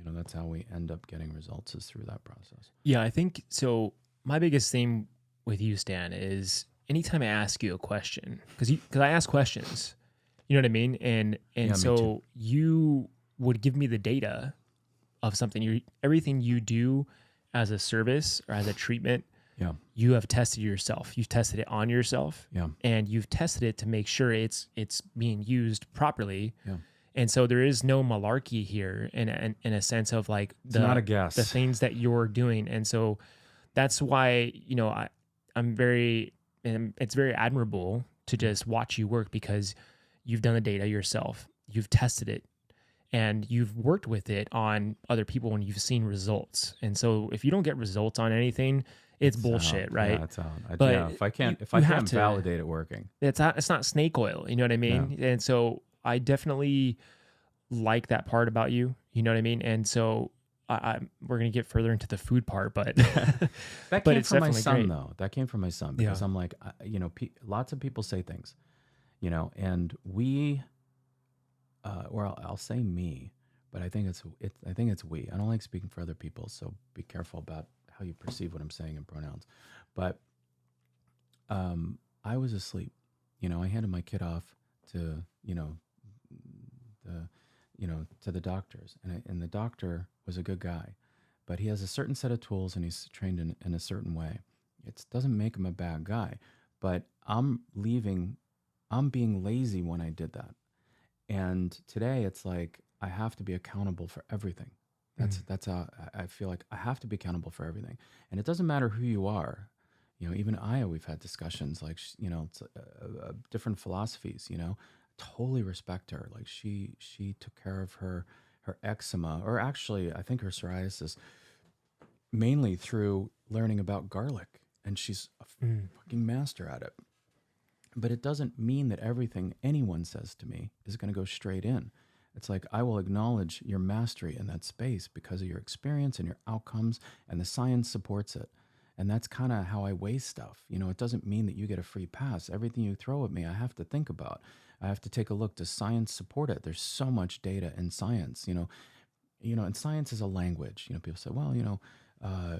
that's how we end up getting results, is through that process. Yeah, I think so. My biggest thing with you, Stan, is anytime I ask you a question, because I ask questions, you know what I mean? And Yeah, so you would give me the data of something. Everything you do as a service or as a treatment, Yeah. you have tested yourself. You've tested it on yourself. Yeah. And you've tested it to make sure it's being used properly. Yeah. And so there is no malarkey here in a sense of like It's not a guess. the things that you're doing. And so that's why, it's very admirable to just watch you work, because you've done the data yourself, you've tested it, and you've worked with it on other people when you've seen results. And so if you don't get results on anything, it's bullshit, right? Yeah, it's out. But if I can't have to validate it working, it's not snake oil, you know what I mean? And so I definitely like that part about you, you know what I mean? And so we're going to get further into the food part, but that came it's from my definitely son great. though. That came from my son, because I'm like, lots of people say things, and we, or I'll say me, but I think it's we. I don't like speaking for other people, so be careful about how you perceive what I'm saying in pronouns. But I was asleep. I handed my kid off to to the doctors, and the doctor was a good guy, but he has a certain set of tools and he's trained in a certain way. It doesn't make him a bad guy, but I'm being lazy when I did that. And today it's like, I have to be accountable for everything. That's how I feel like I have to be accountable for everything. And it doesn't matter who you are. Even we've had discussions like, it's different philosophies, totally respect her. Like she took care of her eczema, or actually I think her psoriasis, mainly through learning about garlic, and she's a fucking master at it. But it doesn't mean that everything anyone says to me is going to go straight in. It's like, I will acknowledge your mastery in that space because of your experience and your outcomes, and the science supports it. And that's kind of how I weigh stuff. It doesn't mean that you get a free pass. Everything you throw at me, I have to think about. I have to take a look. Does science support it? There's so much data in science, and science is a language. People say, well,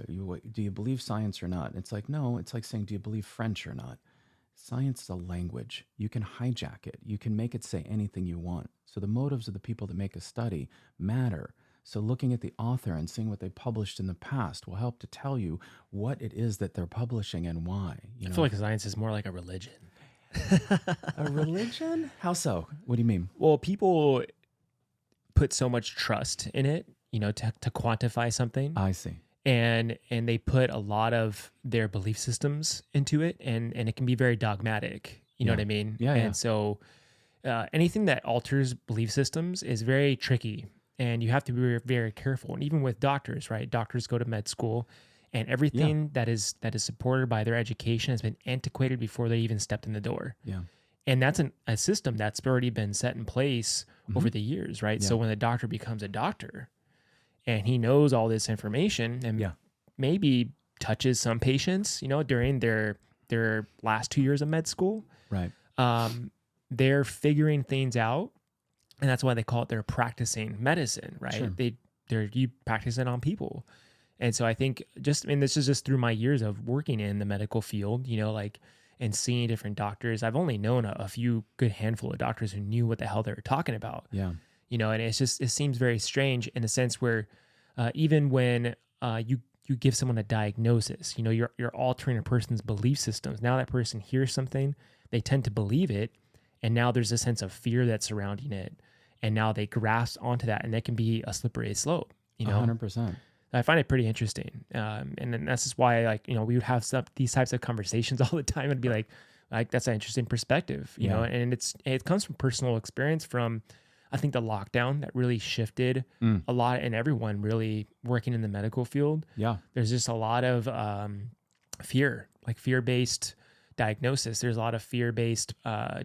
do you believe science or not? And it's like, no, it's like saying, do you believe French or not? Science is a language. You can hijack it. You can make it say anything you want. So the motives of the people that make a study matter. So looking at the author and seeing what they published in the past will help to tell you what it is that they're publishing and why. I feel like science is more like a religion. A religion? How so? What do you mean? Well, people put so much trust in it, to quantify something. I see. And they put a lot of their belief systems into it, and it can be very dogmatic. You know what I mean? Yeah. And so anything that alters belief systems is very tricky, and you have to be very, very careful. And even with doctors, right? Doctors go to med school, and everything that is supported by their education has been antiquated before they even stepped in the door. Yeah. And that's a system that's already been set in place over the years, right? Yeah. So when the doctor becomes a doctor and he knows all this information and maybe touches some patients, during their last 2 years of med school, right? They're figuring things out. And that's why they call it they're practicing medicine, right? Sure. you practice it on people. And so I think this is just through my years of working in the medical field, like, and seeing different doctors. I've only known a few good handful of doctors who knew what the hell they were talking about. Yeah. And it seems very strange in a sense where even when you give someone a diagnosis, you're altering a person's belief systems. Now that person hears something, they tend to believe it. And now there's a sense of fear that's surrounding it. And now they grasp onto that, and that can be a slippery slope, 100%. I find it pretty interesting. And then that's just why, we would have these types of conversations all the time and be like, that's an interesting perspective, you know, and it comes from personal experience from, I think, the lockdown that really shifted a lot in everyone really working in the medical field. Yeah. There's just a lot of fear, like fear-based diagnosis. There's a lot of fear-based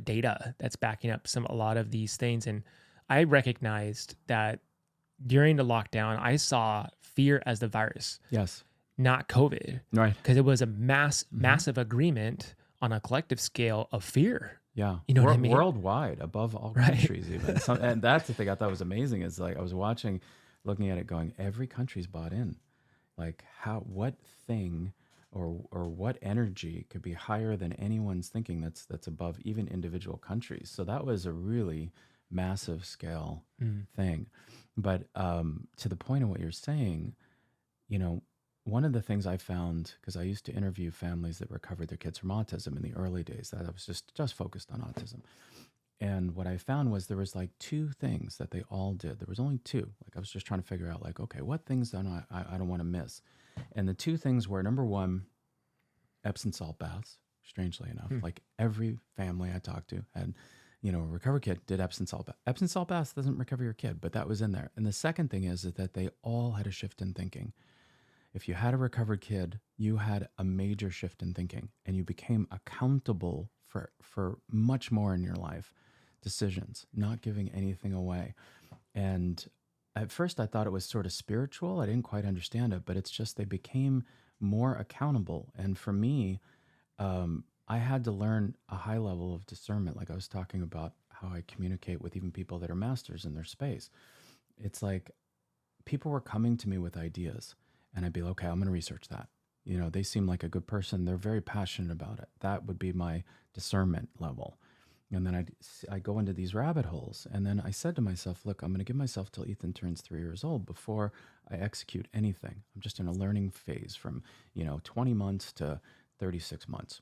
data that's backing up a lot of these things. And I recognized that during the lockdown, I saw fear as the virus. Yes. Not COVID. Right. Because it was a massive agreement on a collective scale of fear. Yeah. You know what I mean? Worldwide, above all countries even. And that's the thing I thought was amazing is like I was looking at it going, every country's bought in. Like what thing or what energy could be higher than anyone's thinking that's above even individual countries. So that was a really massive scale thing. But to the point of what you're saying, one of the things I found, because I used to interview families that recovered their kids from autism in the early days, that I was just focused on autism. And what I found was there was like two things that they all did. There was only two. Like I was just trying to figure out like, okay, what things I don't want to miss. And the two things were, number one, Epsom salt baths, strangely enough. Like every family I talked to had, a recovered kid did Epsom salt bath. Epsom salt baths doesn't recover your kid, but that was in there. And the second thing is that they all had a shift in thinking. If you had a recovered kid, you had a major shift in thinking and you became accountable for much more in your life. Decisions, not giving anything away. And at first I thought it was sort of spiritual. I didn't quite understand it, but it's just they became more accountable. And for me, I had to learn a high level of discernment. Like I was talking about how I communicate with even people that are masters in their space. It's like people were coming to me with ideas and I'd be like, okay, I'm going to research that. They seem like a good person. They're very passionate about it. That would be my discernment level. And then I go into these rabbit holes. And then I said to myself, look, I'm going to give myself till Ethan turns 3 years old before I execute anything. I'm just in a learning phase from, 20 months to 36 months.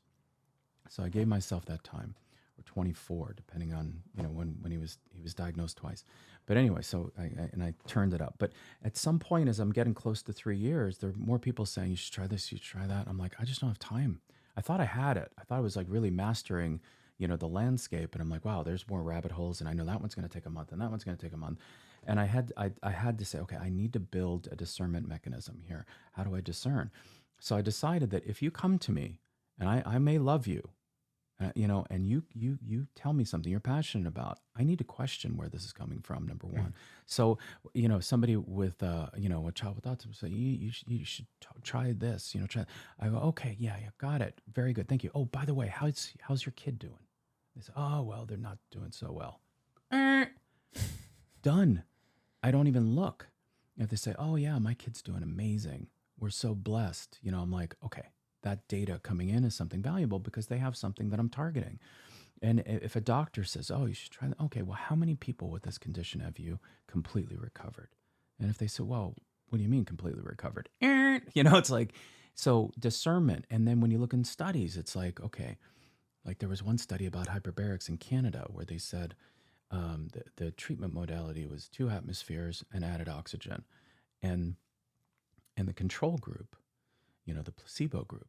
So I gave myself that time, or 24, depending on, when he was diagnosed twice. But anyway, so I turned it up. But at some point, as I'm getting close to 3 years, there are more people saying, you should try this, you should try that. I'm like, I just don't have time. I thought I had it. I thought I was like really mastering, the landscape. And I'm like, wow, there's more rabbit holes. And I know that one's going to take a month and that one's going to take a month. And I had to say, okay, I need to build a discernment mechanism here. How do I discern? So I decided that if you come to me and I may love you, and you tell me something you're passionate about, I need to question where this is coming from, number one. So, somebody with, a child with autism say, you should try this, try. I go, okay, yeah, got it. Very good. Thank you. Oh, by the way, how's your kid doing? They say, oh, well, they're not doing so well. Done. I don't even look. If they say, oh yeah, my kid's doing amazing, we're so blessed. I'm like, okay. That data coming in is something valuable because they have something that I'm targeting. And if a doctor says, oh, you should try that. Okay, well, how many people with this condition have you completely recovered? And if they say, well, what do you mean completely recovered? It's like, so discernment. And then when you look in studies, it's like, okay, like there was one study about hyperbarics in Canada where they said the treatment modality was 2 atmospheres and added oxygen. And the control group, the placebo group,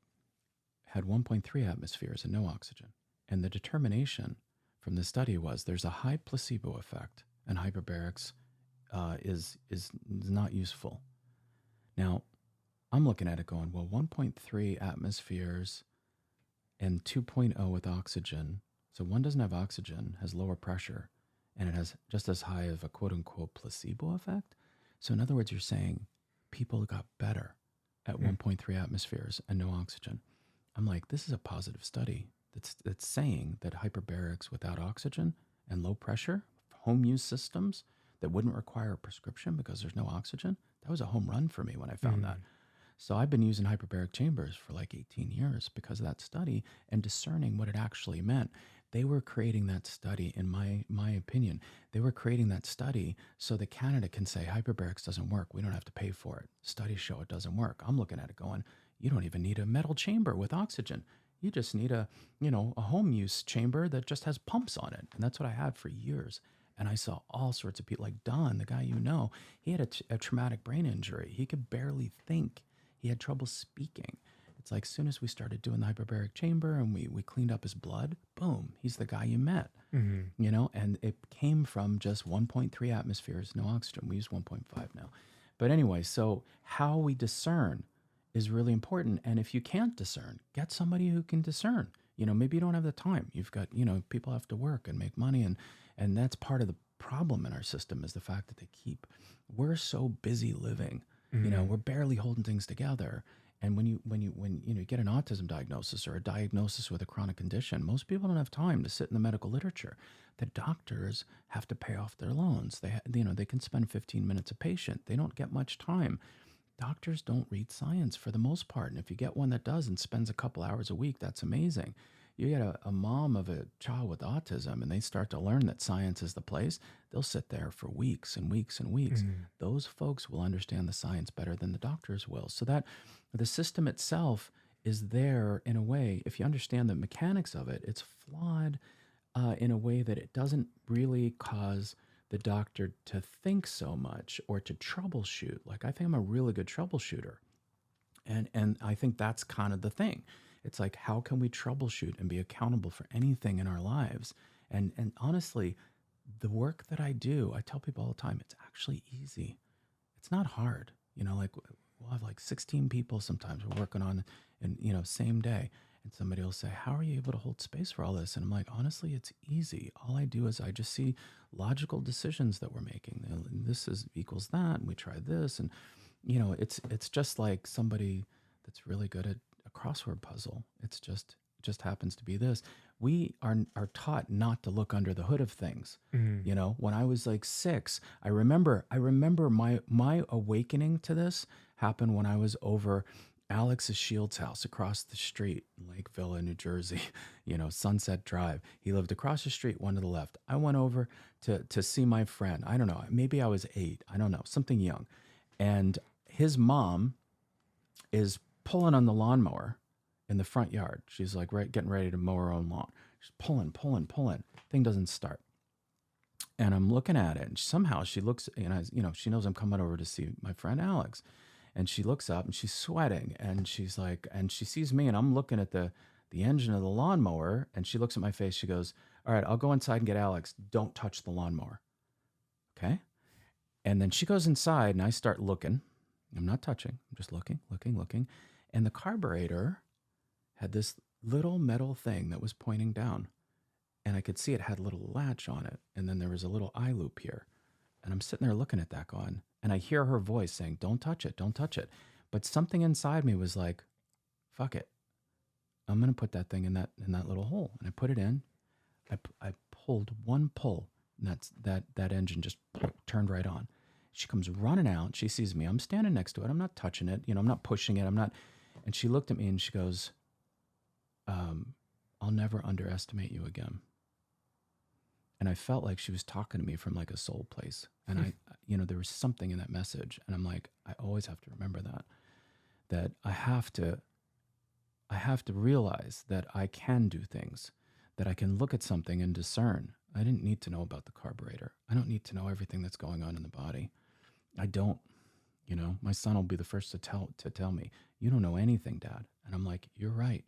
had 1.3 atmospheres and no oxygen. And the determination from the study was there's a high placebo effect and hyperbarics is not useful. Now, I'm looking at it going, well, 1.3 atmospheres and 2.0 with oxygen. So one doesn't have oxygen, has lower pressure, and it has just as high of a quote unquote placebo effect. So in other words, you're saying people got better at 1.3 atmospheres and no oxygen. I'm like, this is a positive study that's saying that hyperbarics without oxygen and low pressure, home use systems, that wouldn't require a prescription because there's no oxygen, that was a home run for me when I found that. So I've been using hyperbaric chambers for like 18 years because of that study and discerning what it actually meant. They were creating that study, in my opinion, they were creating that study so that Canada can say hyperbarics doesn't work. We don't have to pay for it. Studies show it doesn't work. I'm looking at it going, you don't even need a metal chamber with oxygen. You just need a home use chamber that just has pumps on it. And that's what I had for years. And I saw all sorts of people like Don, the guy he had a traumatic brain injury. He could barely think. He had trouble speaking. It's like as soon as we started doing the hyperbaric chamber and we cleaned up his blood, boom, he's the guy you met. And it came from just 1.3 atmospheres, no oxygen. We use 1.5 now. But anyway, so how we discern is really important. And if you can't discern, get somebody who can discern. Maybe you don't have the time. You've got, people have to work and make money. And that's part of the problem in our system is the fact that we're so busy living. We're barely holding things together. And when you get an autism diagnosis or a diagnosis with a chronic condition, most people don't have time to sit in the medical literature. The doctors have to pay off their loans. They can spend 15 minutes a patient. They don't get much time. Doctors don't read science for the most part. And if you get one that does and spends a couple hours a week, that's amazing. You get a mom of a child with autism and they start to learn that science is the place, they'll sit there for weeks and weeks and weeks. Those folks will understand the science better than the doctors will. So that the system itself is there in a way, if you understand the mechanics of it, it's flawed in a way that it doesn't really cause the doctor to think so much or to troubleshoot. Like I think I'm a really good troubleshooter. And I think that's kind of the thing. It's like, how can we troubleshoot and be accountable for anything in our lives? And honestly, the work that I do, I tell people all the time, it's actually easy. It's not hard. Like we'll have like 16 people sometimes we're working on and same day. And somebody will say, how are you able to hold space for all this? And I'm like, honestly, it's easy. All I do is I just see logical decisions that we're making. This equals that, and we try this. And, it's just like somebody that's really good at a crossword puzzle. It just happens to be this. We are taught not to look under the hood of things. When I was like 6, I remember my awakening to this happened when I was over Alex's Shields house across the street in Lake Villa, New Jersey, Sunset Drive. He lived across the street, one to the left. I went over to see my friend. I don't know, maybe I was 8. I don't know, something young. And his mom is pulling on the lawnmower in the front yard. She's like getting ready to mow her own lawn. She's pulling. Thing doesn't start. And I'm looking at it, and somehow she looks, and she knows I'm coming over to see my friend Alex. And she looks up and she's sweating and she's like, and she sees me and I'm looking at the engine of the lawnmower and she looks at my face. She goes, all right, I'll go inside and get Alex. Don't touch the lawnmower. Okay. And then she goes inside and I start looking. I'm not touching. I'm just looking. And the carburetor had this little metal thing that was pointing down and I could see it had a little latch on it. And then there was a little eye loop here. And I'm sitting there looking at that going, and I hear her voice saying, don't touch it. But something inside me was like, fuck it. I'm going to put that thing in that little hole. And I put it in. I pulled one pull, and that engine just turned right on. She comes running out. She sees me. I'm standing next to it. I'm not touching it. I'm not pushing it. And she looked at me and she goes, I'll never underestimate you again. And I felt like she was talking to me from like a soul place. And I there was something in that message. And I'm like, I always have to remember that I have to realize that I can do things, that I can look at something and discern. I didn't need to know about the carburetor. I don't need to know everything that's going on in the body. I don't, my son will be the first to tell me, you don't know anything, Dad. And I'm like, you're right.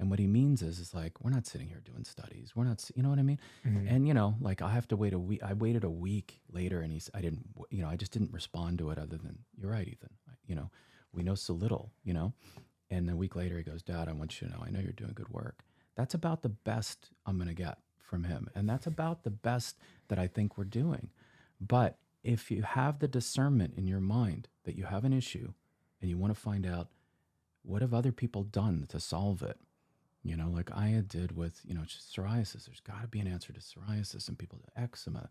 And what he means is like, we're not sitting here doing studies. We're not, you know what I mean? And, like I have to wait a week. I waited a week later and I just didn't respond to it other than, you're right, Ethan. We know so little, and a week later he goes, Dad, I want you to know, I know you're doing good work. That's about the best I'm going to get from him. And that's about the best that I think we're doing. But if you have the discernment in your mind that you have an issue and you want to find out what have other people done to solve it, like I did with, psoriasis. There's got to be an answer to psoriasis and people to eczema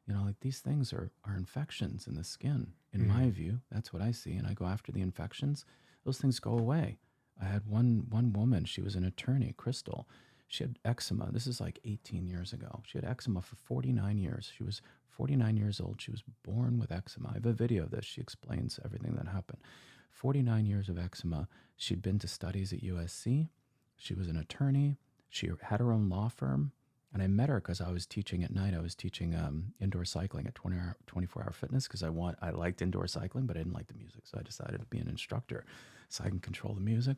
like these things are infections in the skin. In my view, that's what I see. And I go after the infections, those things go away. I had one woman, she was an attorney, Crystal. She had eczema. This is like 18 years ago. She had eczema for 49 years. She was 49 years old. She was born with eczema. I have a video of this. She explains everything that happened. 49 years of eczema. She'd been to studies at USC. She was an attorney. She had her own law firm. And I met her because I was teaching at night. I was teaching indoor cycling at 24 Hour Fitness because I liked indoor cycling, but I didn't like the music. So I decided to be an instructor so I can control the music.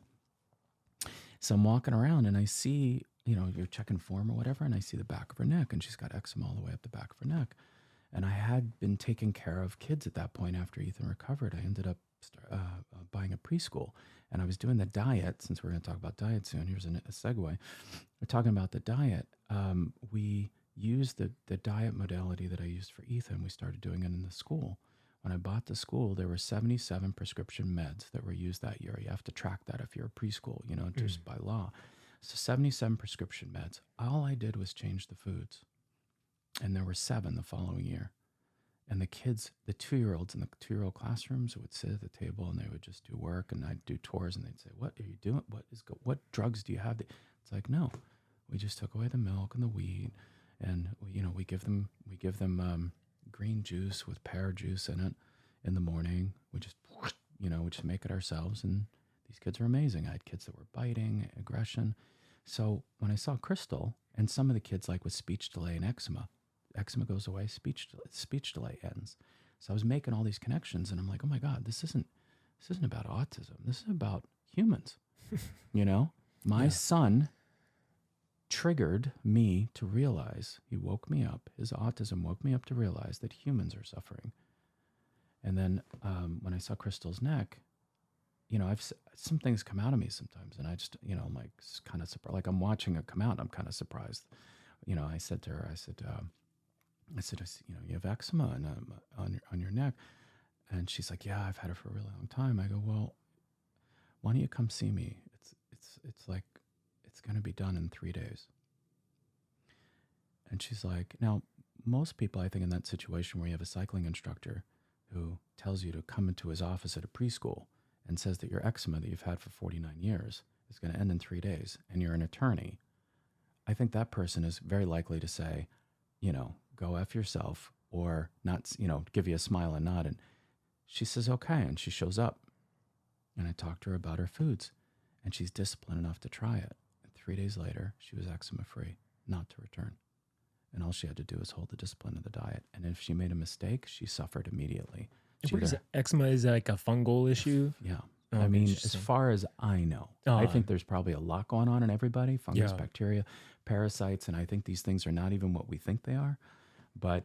So I'm walking around and I see, you're checking form or whatever, and I see the back of her neck, and she's got eczema all the way up the back of her neck. And I had been taking care of kids at that point after Ethan recovered. I ended up buying a preschool, and I was doing the diet. Since we're going to talk about diet soon, here's a segue. We're talking about the diet. We used the diet modality that I used for Ethan. We started doing it in the school. When I bought the school, there were 77 prescription meds that were used that year. You have to track that if you're a preschool, just by law. So 77 prescription meds. All I did was change the foods. And there were 7 the following year. And the kids, the 2-year-olds in the 2-year-old classrooms would sit at the table and they would just do work, and I'd do tours, and they'd say, "What are you doing? What drugs do you have?" It's like, no, we just took away the milk and the wheat, and we give them green juice with pear juice in it in the morning. We just make it ourselves, and these kids are amazing. I had kids that were biting, aggression. So when I saw Crystal, and some of the kids with speech delay and eczema goes away, speech delay ends. So I was making all these connections, and I'm like, oh my God, this isn't about autism. This is about humans. My son triggered me to realize, he woke me up, his autism woke me up to realize that humans are suffering. And then when I saw Crystal's neck, some things come out of me sometimes, and I just, I'm like kind of surprised. Like I'm watching it come out, and I'm kind of surprised. I said to her, I said, you have eczema on your neck. And she's like, yeah, I've had it for a really long time. I go, well, why don't you come see me? It's like, it's going to be done in 3 days. And she's like, now, most people, I think, in that situation where you have a cycling instructor who tells you to come into his office at a preschool and says that your eczema that you've had for 49 years is going to end in 3 days, and you're an attorney, I think that person is very likely to say, go F yourself, or not, give you a smile and nod. And she says, okay. And she shows up, and I talked to her about her foods, and she's disciplined enough to try it. And 3 days later, she was eczema free, not to return. And all she had to do was hold the discipline of the diet. And if she made a mistake, she suffered immediately. Eczema is like a fungal issue? Yeah. Oh, I mean, as far as I know, I think there's probably a lot going on in everybody, fungus, bacteria, parasites, and I think these things are not even what we think they are. But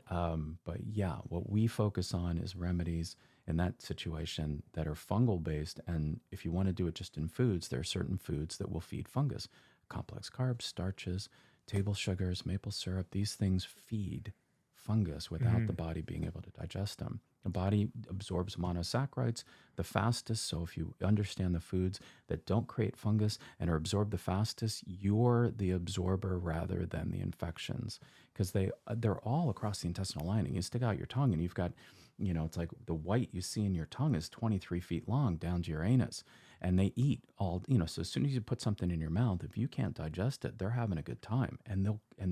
yeah, what we focus on is remedies in that situation that are fungal based. And if you want to do it just in foods, there are certain foods that will feed fungus. Complex carbs, starches, table sugars, maple syrup, these things feed fungus without the body being able to digest them. The body absorbs monosaccharides the fastest. So if you understand the foods that don't create fungus and are absorbed the fastest, you're the absorber rather than the infections, because they're all across the intestinal lining. You stick out your tongue and you've got, it's like the white you see in your tongue is 23 feet long down to your anus, and they eat all, so as soon as you put something in your mouth, if you can't digest it, they're having a good time, and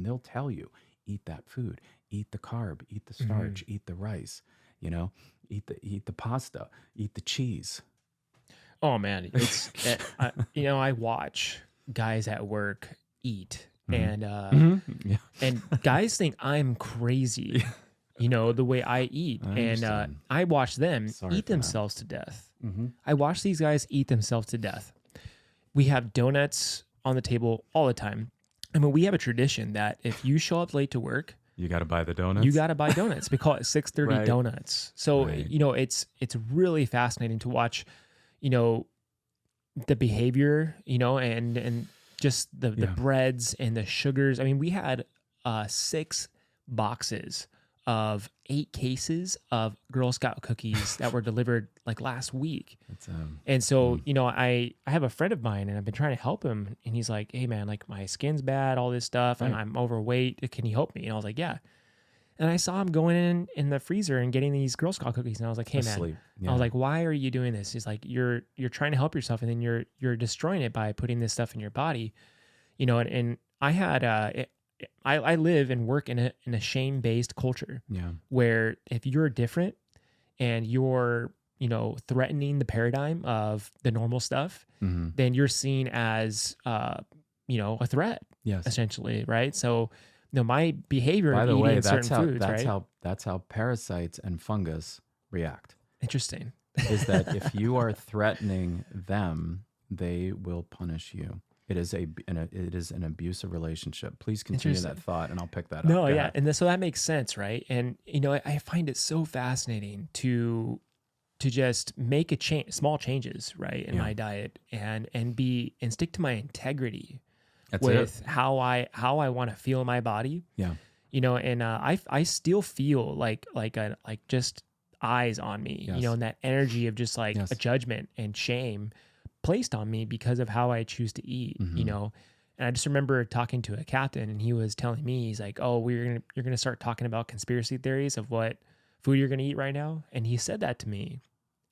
they'll tell you, eat that food, eat the carb, eat the starch, eat the rice. Eat the pasta, eat the cheese. Oh man, it's I watch guys at work eat, and and guys think I'm crazy, the way I eat, and I watch them eat themselves to death. I watch these guys eat themselves to death. We have donuts on the table all the time. I mean, we have a tradition that if you show up late to work, you got to buy the donuts. You got to buy donuts. We call it 6:30 donuts. So, it's really fascinating to watch, the behavior, and just the breads and the sugars. I mean, we had 6 boxes of 8 cases of Girl Scout cookies that were delivered like last week. And so, I have a friend of mine, and I've been trying to help him, and he's like, hey man, like my skin's bad, all this stuff, and I'm overweight. Can you help me? And I was like, yeah. And I saw him going in the freezer and getting these Girl Scout cookies. And I was like, hey, man, Asleep. I Yeah. was like, why are you doing this? He's like, you're trying to help yourself, and then you're destroying it by putting this stuff in your body, you know. And I had I live and work in a shame-based culture Yeah. where if you're different and you're, you know, threatening the paradigm of the normal stuff, Mm-hmm. then you're seen as you know, a threat, Yes. essentially, right? So, you know, my behavior By in the eating way, certain foods, right? that's how parasites and fungus react. Interesting. Is that if you are threatening them, they will punish you. It is an abusive relationship. Please continue that Interesting. thought, and I'll pick that up. No, Go yeah, ahead. and so that makes sense, right? And you know, I find it so fascinating to just make small changes, right, in Yeah. my diet, and stick to my integrity That's with it. how I want to feel my body, Yeah. you know. And I still feel like just eyes on me, you Yes. know, and that energy of just like Yes. a judgment and shame placed on me because of how I choose to eat, you Mhm. know. And I just remember talking to a captain, and he was telling me, he's like, "Oh, you're gonna start talking about conspiracy theories of what food you're gonna eat right now," and he said that to me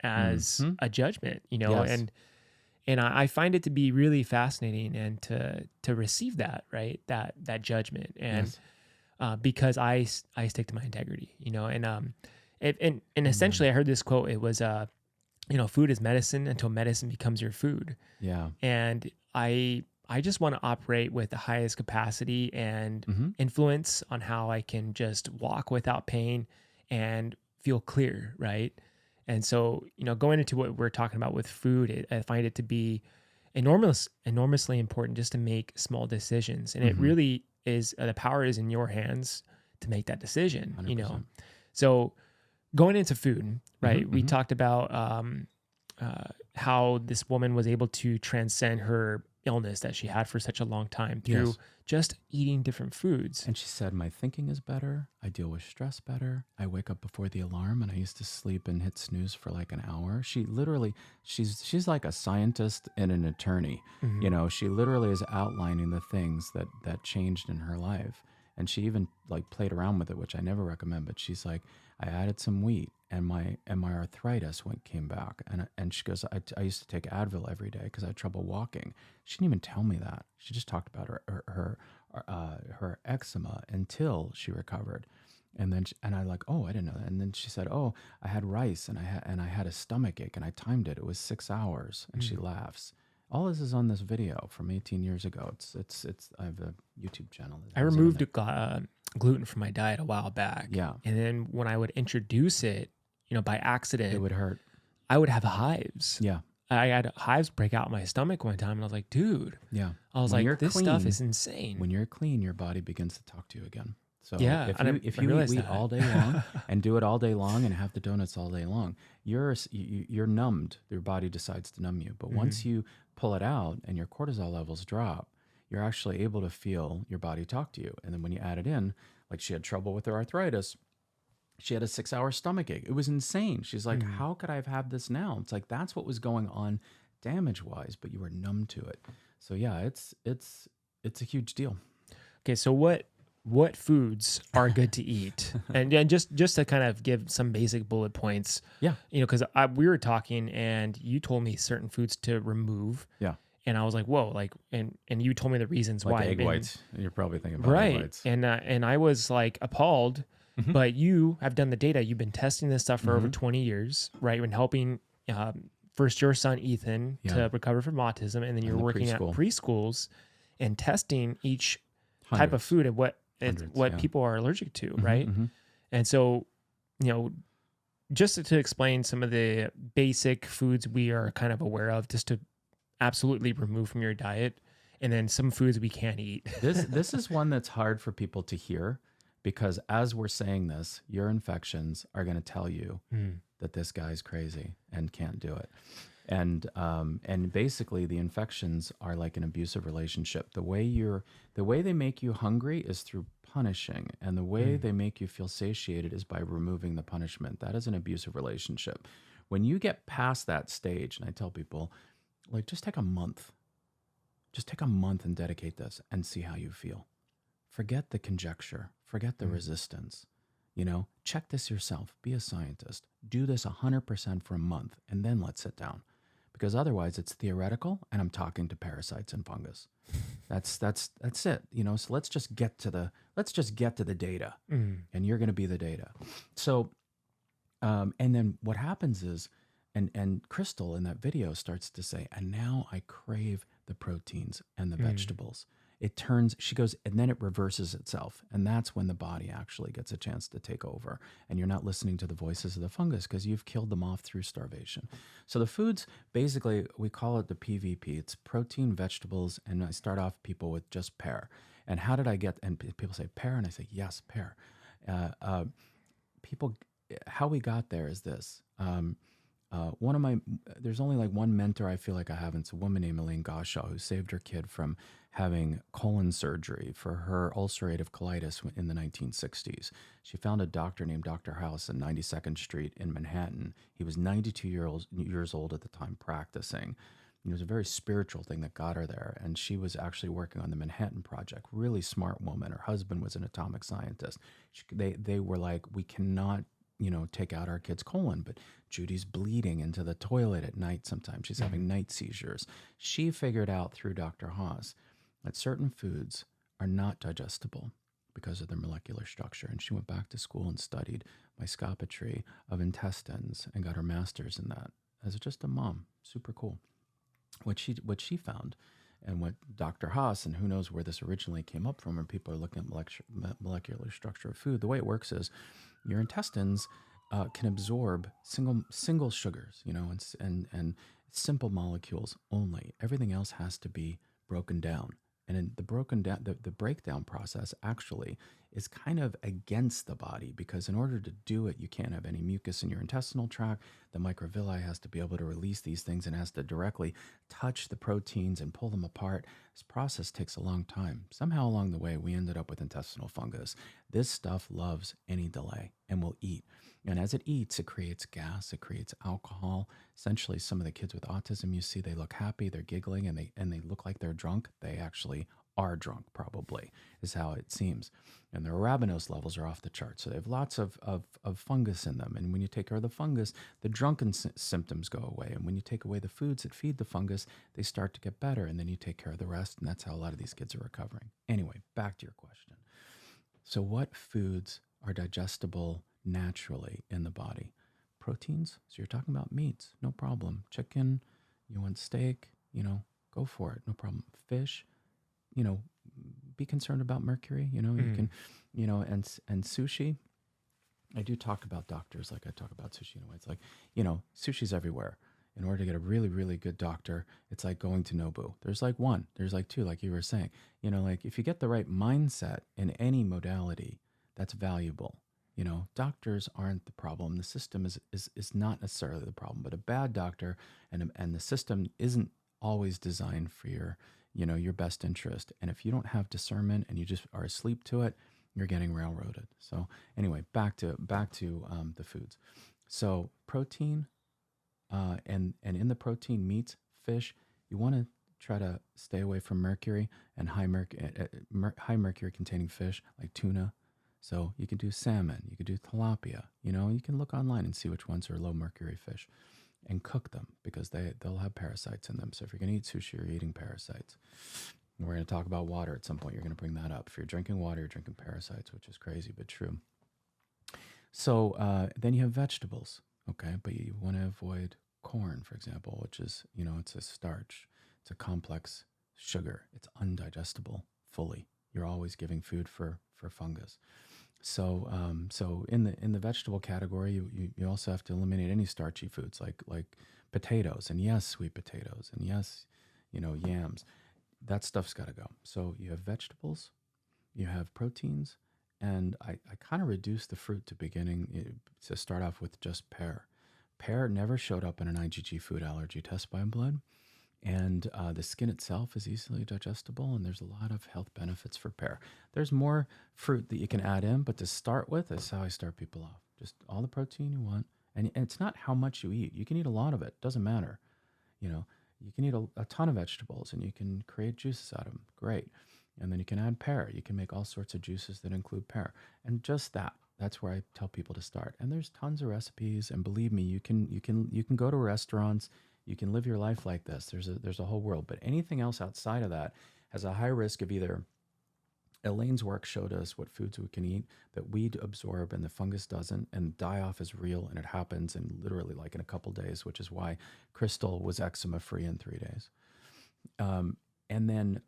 as Mhm. a judgment, you know. Yes. And I find it to be really fascinating, and to receive that, right, that judgment, and Yes. because I stick to my integrity, you know. And essentially, I heard this quote. It was you know, food is medicine until medicine becomes your food. Yeah. And I just want to operate with the highest capacity and Mhm. influence on how I can just walk without pain and feel clear, right? And so, you know, going into what we're talking about with food, I find it to be enormously important just to make small decisions. And it Mhm. really is, the power is in your hands to make that decision, you know. 100%. So going into food, right? We mhm. talked about how this woman was able to transcend her illness that she had for such a long time through Yes. just eating different foods. And she said, my thinking is better. I deal with stress better. I wake up before the alarm, and I used to sleep and hit snooze for like an hour. She literally, she's like a scientist and an attorney. Mhm. You know, she literally is outlining the things that changed in her life. And she even like played around with it, which I never recommend. But she's like, I added some wheat, and my arthritis came back. And she goes, I used to take Advil every day because I had trouble walking. She didn't even tell me that. She just talked about her eczema until she recovered. And then and I like, oh, I didn't know that. And then she said, oh, I had rice, and I had a stomach ache, and I timed it. It was 6 hours. And she laughs. All this is on this video from 18 years ago. It's I have a YouTube channel. I removed gluten from my diet a while back. Yeah. And then when I would introduce it, you know, by accident, It would hurt. I would have hives. Yeah. I had hives break out in my stomach one time, and I was like, dude, Yeah. I was When like, you're this stuff clean- is insane. When you're clean, your body begins to talk to you again. So Yeah, if and you if I you eat realized wheat that. all day long and do it all day long and have the donuts all day long, you're numbed. Your body decides to numb you. But once you pull it out and your cortisol levels drop, you're actually able to feel your body talk to you. And then when you add it in, like she had trouble with her arthritis, she had a 6-hour stomach ache. It was insane. She's like, how could I have had this now? It's like, that's what was going on damage wise, but you were numb to it. So yeah, it's a huge deal. Okay, so what foods are good to eat? And just to kind of give some basic bullet points. Yeah. You know, because we were talking, and you told me certain foods to remove. Yeah. And I was like, whoa, like, and you told me the reasons Like why. egg And- whites. You're probably thinking about egg right? whites. And I was like appalled. But you have done the data. You've been testing this stuff for over 20 years, right? And helping first your son Ethan to recover from autism, and then you're the working at preschool. preschools and testing each type of Hundreds. food and what Hundreds, yeah. people are allergic to, right? Mhm. And so, you know, just to explain some of the basic foods we are kind of aware of, just to absolutely remove from your diet, and then some foods we can't eat. This is one that's hard for people to hear, because as we're saying this, your infections are going to tell you that this guy's crazy and can't do it. And basically the infections are like an abusive relationship. The way they make you hungry is through punishing, and the way they make you feel satiated is by removing the punishment. That is an abusive relationship. When you get past that stage, and I tell people, like, just take a month and dedicate this and see how you feel. Forget the conjecture, forget the resistance. Check this yourself. Be a scientist. Do this 100% for a month, and then let's sit down. Because otherwise it's theoretical, and I'm talking to parasites and fungus. That's it. So let's just get to the data, and you're going to be the data. So, and then what happens is, and Crystal in that video starts to say, and now I crave the proteins and the vegetables. She goes, and then it reverses itself. And that's when the body actually gets a chance to take over. And you're not listening to the voices of the fungus because you've killed them off through starvation. So the foods, basically, we call it the PVP. It's protein, vegetables, and I start off people with just pear. And how did I get, and people say pear, and I say, yes, pear. How we got there is this. There's only like one mentor I feel like I have. It's a woman named Elaine Goshaw who saved her kid from having colon surgery for her ulcerative colitis in the 1960s. She found a doctor named Dr. House on 92nd Street in Manhattan. He was 92 years old at the time practicing. It was a very spiritual thing that got her there. And she was actually working on the Manhattan Project. Really smart woman. Her husband was an atomic scientist. They were like, we cannot take out our kid's colon, but Judy's bleeding into the toilet at night sometimes. She's having night seizures. She figured out through Dr. Haas that certain foods are not digestible because of their molecular structure. And she went back to school and studied microscopy of intestines and got her master's in that as just a mom. Super cool. What she found, and what Dr. Haas, and who knows where this originally came up from, when people are looking at molecular structure of food, the way it works is your intestines can absorb single sugars, and simple molecules only. Everything else has to be broken down. And in the breakdown process actually is kind of against the body, because in order to do it, you can't have any mucus in your intestinal tract. The microvilli has to be able to release these things and has to directly touch the proteins and pull them apart. This process takes a long time. Somehow along the way, we ended up with intestinal fungus. This stuff loves any delay and will eat. And as it eats, it creates gas, it creates alcohol. Essentially, some of the kids with autism, you see, they look happy, they're giggling, and they look like they're drunk. They actually are drunk, probably, is how it seems. And their arabinose levels are off the chart. So they have lots of fungus in them. And when you take care of the fungus, the drunken symptoms go away. And when you take away the foods that feed the fungus, they start to get better. And then you take care of the rest. And that's how a lot of these kids are recovering. Anyway, back to your question. So what foods are digestible naturally in the body? Proteins. So you're talking about meats, no problem. Chicken, you want steak, go for it, no problem. Fish, be concerned about mercury, you can, and sushi. I do talk about doctors like I talk about sushi in a way. It's like, sushi's everywhere. In order to get a really, really good doctor, it's like going to Nobu. There's like one, there's like two, like you were saying. Like if you get the right mindset in any modality, that's valuable. Doctors aren't the problem. The system is not necessarily the problem, but a bad doctor and the system isn't always designed for your best interest. And if you don't have discernment and you just are asleep to it, you're getting railroaded. So anyway, back to the foods. So protein, and in the protein, meats, fish, you want to try to stay away from mercury and high mercury containing fish like tuna. So you can do salmon, you could do tilapia, you can look online and see which ones are low mercury fish and cook them, because they'll have parasites in them. So if you're going to eat sushi, you're eating parasites. And we're going to talk about water at some point. You're going to bring that up. If you're drinking water, you're drinking parasites, which is crazy, but true. So then you have vegetables, okay? But you want to avoid corn, for example, which is, it's a starch. It's a complex sugar. It's undigestible fully. You're always giving food for fungus. So in the vegetable category, you also have to eliminate any starchy foods like potatoes, and yes, sweet potatoes, and yes, yams. That stuff's got to go. So you have vegetables, you have proteins, and I kind of reduced the fruit to start off with just pear. Pear never showed up in an IgG food allergy test by blood. And the skin itself is easily digestible, and there's a lot of health benefits for pear. There's more fruit that you can add in, but to start with, that's how I start people off. Just all the protein you want. And it's not how much you eat. You can eat a lot of it. Doesn't matter. You can eat a ton of vegetables, and you can create juices out of them. Great. And then you can add pear. You can make all sorts of juices that include pear. And just that. That's where I tell people to start. And there's tons of recipes, and believe me, you can go to restaurants, you can live your life like this. There's a whole world, but anything else outside of that has a high risk of either. Elaine's work showed us what foods we can eat that we absorb and the fungus doesn't, and die off is real, and it happens in literally like in a couple days, which is why Crystal was eczema free in 3 days. Um, and then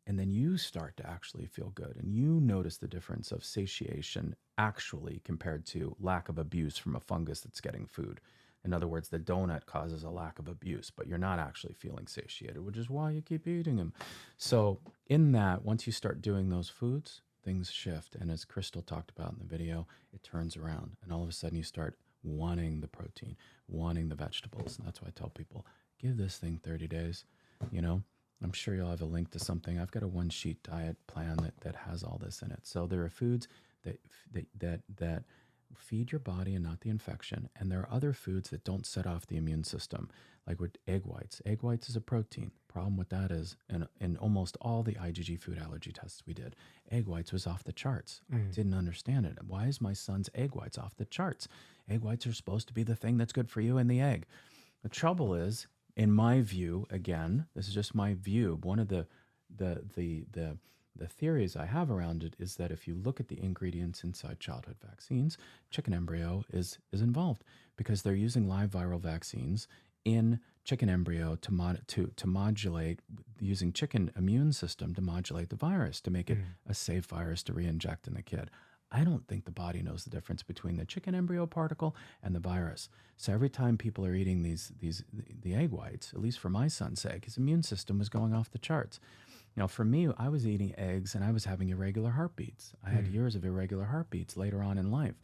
and then you start to actually feel good, and you notice the difference of satiation actually compared to lack of abuse from a fungus that's getting food. In other words, the donut causes a lack of abuse, but you're not actually feeling satiated, which is why you keep eating them. So in that, once you start doing those foods, things shift. And as Crystal talked about in the video, it turns around, and all of a sudden you start wanting the protein, wanting the vegetables. And that's why I tell people, give this thing 30 days. You know, I'm sure you'll have a link to something. I've got a 1-sheet diet plan that has all this in it. So there are foods that feed your body and not the infection. And there are other foods that don't set off the immune system, like with egg whites. Egg whites is a protein. Problem with that is, in almost all the IgG food allergy tests we did, egg whites was off the charts. I didn't understand it. Why is my son's egg whites off the charts? Egg whites are supposed to be the thing that's good for you in the egg. The trouble is, in my view, again, this is just my view, one of the theories I have around it is that if you look at the ingredients inside childhood vaccines, chicken embryo is involved, because they're using live viral vaccines in chicken embryo to modulate, using chicken immune system to modulate the virus, to make it a safe virus to re-inject in the kid. I don't think the body knows the difference between the chicken embryo particle and the virus. So every time people are eating the egg whites, at least for my son's sake, his immune system was going off the charts. Now, for me, I was eating eggs and I was having irregular heartbeats. I had years of irregular heartbeats later on in life.